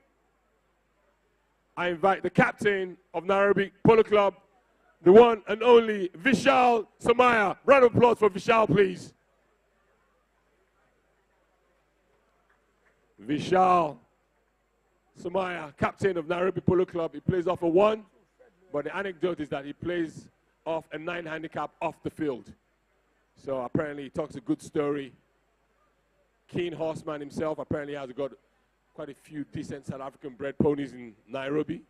I invite the captain of NAIROBI Polo Club, the one and only Vishal Samaya. Round of applause for Vishal, please. Vishal Samaya, captain of NAIROBI Polo Club. He plays off a 1, but the anecdote is that he plays off a 9 handicap off the field. So apparently he talks a good story. Keen horseman himself. Apparently has got quite a few decent South African bred ponies in NAIROBI.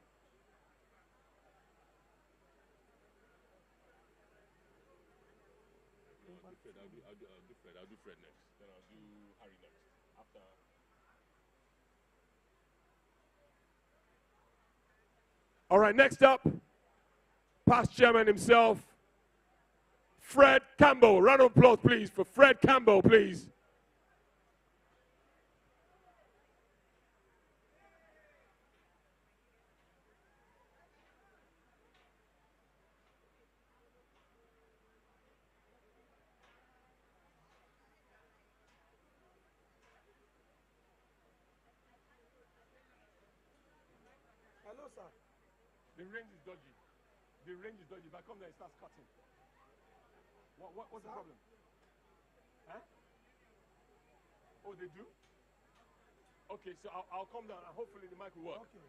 I'll do Fred next. Then I'll do Harry next. After. All right, next up, past chairman himself, Fred Campbell. Round of applause, please, for Fred Campbell, please.
Hello, sir.
The range is dodgy. The range is dodgy. If I come there, it starts cutting. What's the problem? Huh? Oh, they do? Okay, so I'll come down and hopefully the mic will work.
Okay.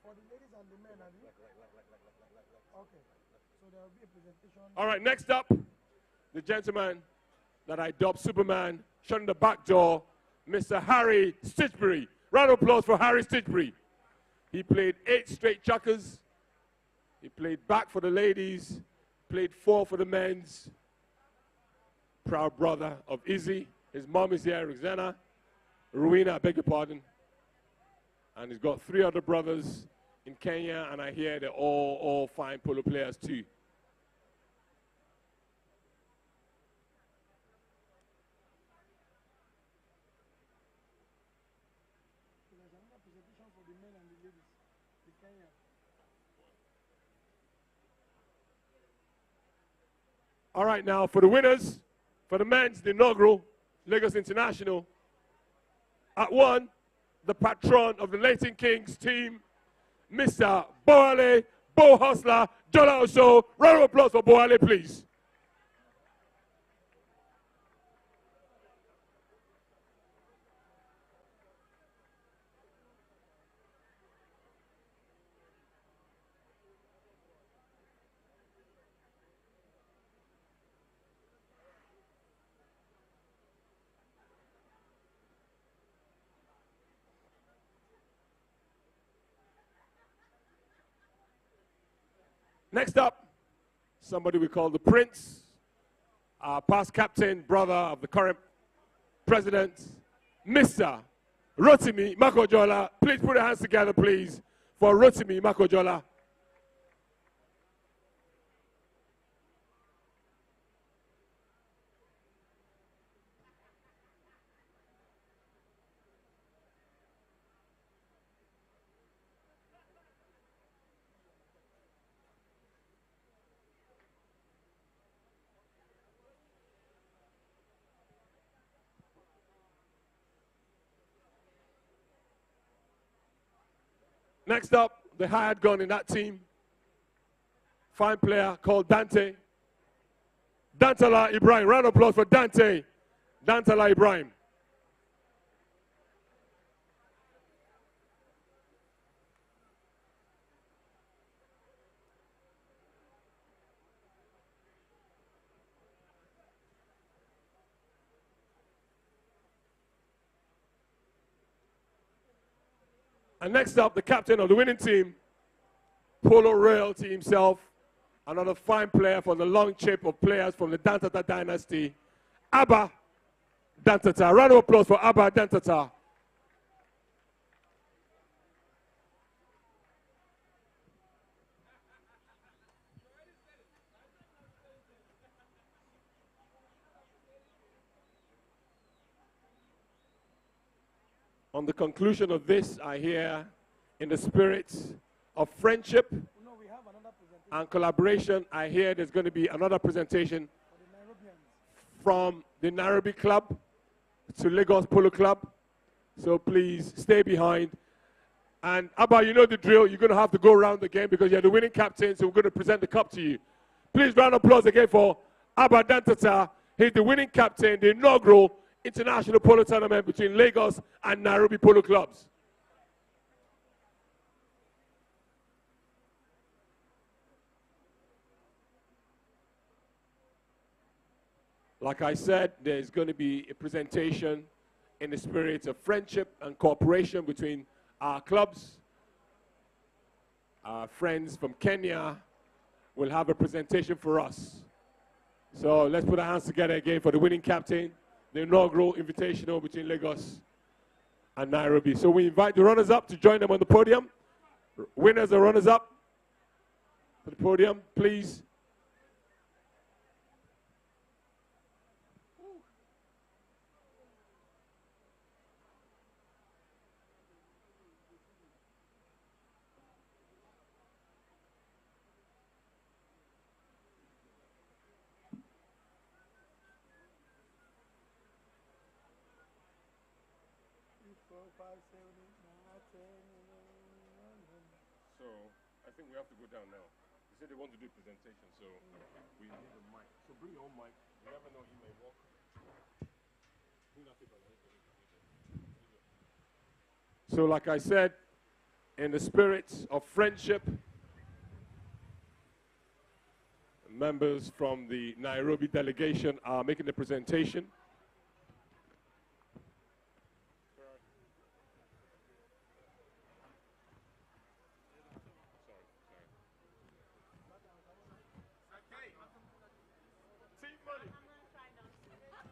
For the ladies and the men, are you? Okay. So there will be a presentation.
All right, next up, the gentleman that I dubbed Superman, shutting the back door, Mr. Harry Stitchbury. Round of applause for Harry Stitchbury. He played 8 straight chukkers. He played back for the ladies, played 4 for the men's. Proud brother of Izzy. His mom is here, Roxana. Rowena, I beg your pardon. And he's got 3 other brothers in Kenya, and I hear they're all fine polo players too.
There's another presentation for the men and the ladies. The Kenya.
All right, now for the winners, for the men's, the inaugural Lagos International. At 1, the patron of the Leighton Kings team, Mr. Boale, Bo Hustler, Jola Osho. Round of applause for Boale, please. Next up, somebody we call the Prince, our past captain, brother of the current president, Mr. Rotimi Makojola. Please put your hands together, please, for Rotimi Makojola. Next up, the hired gun in that team, fine player called Dante. Dantala Ibrahim. Round of applause for Dante. Dantala Ibrahim. And next up, the captain of the winning team, Polo royalty himself, another fine player from the long chip of players from the Dantata dynasty, Abba Dantata. Round of applause for Abba Dantata. On the conclusion of this, I hear, in the spirit of friendship and collaboration, I hear there's going to be another presentation from the Nairobi Club to Lagos Polo Club. So please stay behind. And Abba, you know the drill. You're going to have to go around the game because you're the winning captain, so we're going to present the cup to you. Please round of applause again for Abba Dantata. He's the winning captain, the inaugural international polo tournament between Lagos and Nairobi Polo Clubs. Like I said, there's going to be a presentation in the spirit of friendship and cooperation between our clubs. Our friends from Kenya will have a presentation for us. So let's put our hands together again for the winning captain, the inaugural invitational between Lagos and Nairobi. So we invite the runners-up to join them on the podium. Winners and runners-up to the podium, please. So I think we have to go down now. They said they want to do a presentation, so we need a mic. So bring your own mic. You never know, he may walk. So like I said, in the spirit of friendship, members from the Nairobi delegation are making the presentation.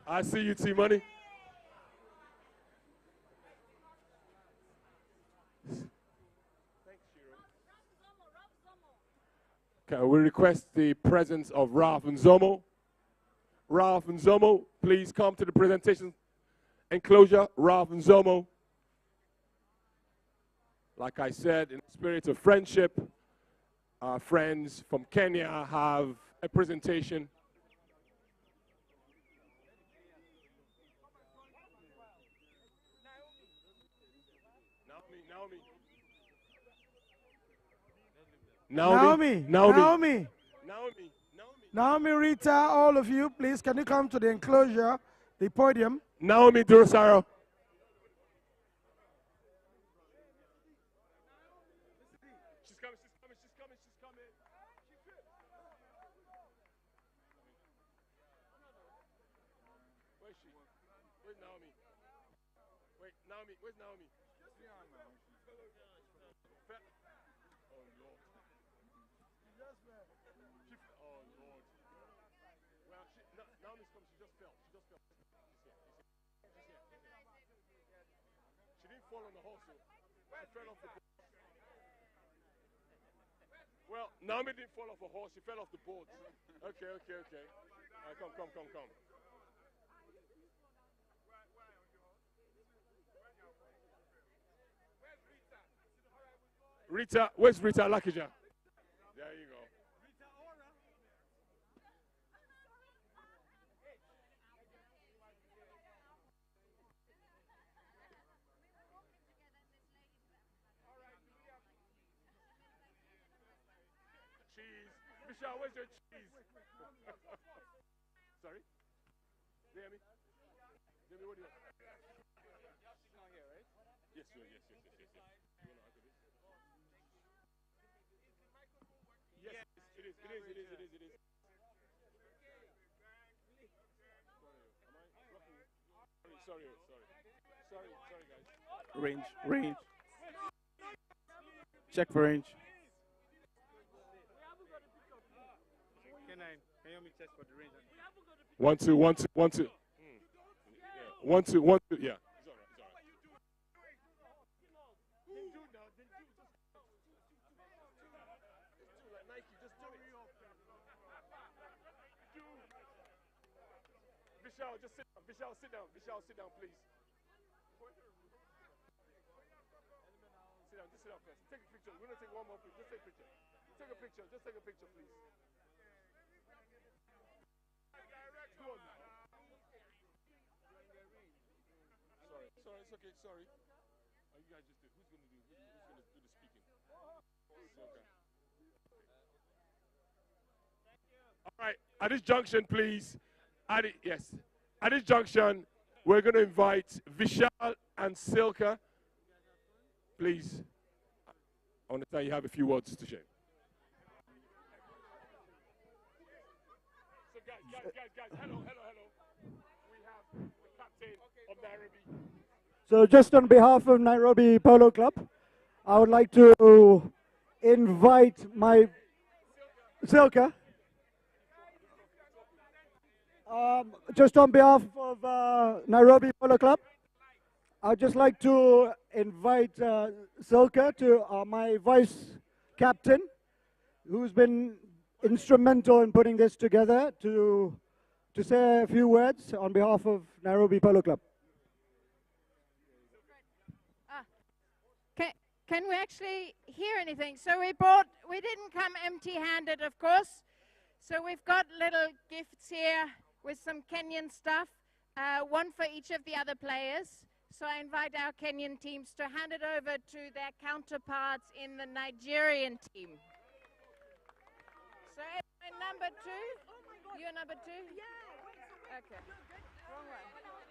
I see you, T-Money. Okay, we request the presence of Ralph Nzomo. Ralph Nzomo, please come to the presentation enclosure. Ralph Nzomo. Like I said, in the spirit of friendship, our friends from Kenya have a presentation.
Naomi, Rita, all of you, please, can you come to the enclosure, the podium?
Naomi Durosaro. She's coming. Where's she? Where's Naomi? Wait, Naomi, where's Naomi? Oh, Lord. Oh, Lord. Well, Naomi's coming. She just fell. She's here. She didn't fall on the horse, though. She fell off the board. Well, Naomi didn't fall off a horse. She fell off the board. Okay. All right, come. Rita, where's Rita Lakija? There you go. Cheese. Michelle, where's your cheese? Sorry? Demi, what do you want? She's not here, right? Yes. Yes, it is. Sorry, guys.
Range.
Check for range. Can you help me check for the range?
1 2 1 2 1 2. 1 2 1 2. Yeah. Vishal, just sit down. Vishal, sit down. Vishal, sit down, please. Sit down. Just sit down first. Take a picture. We're gonna take one more picture. Just take a picture. Take a picture. Just take a picture, please. Go on. Sorry. It's okay. Sorry. Oh, you guys just do. Who's gonna do the speaking? Okay. All right. At this junction, please. Yes. At this junction, we're going to invite Vishal and Silka. Please. I understand you have a few words to share. So guys. Hello. We have the captain of NAIROBI.
So just on behalf of NAIROBI Polo Club, I would like to invite my Silka. Just on behalf of NAIROBI Polo Club, I'd just like to invite Silka to my vice captain, who's been instrumental in putting this together, to say a few words on behalf of NAIROBI Polo Club.
Can we actually hear anything? So we didn't come empty-handed, of course. So we've got little gifts here with some Kenyan stuff, one for each of the other players. So I invite our Kenyan teams to hand it over to their counterparts in the Nigerian team. So number 2, you're number 2? Yeah. Okay, wrong one.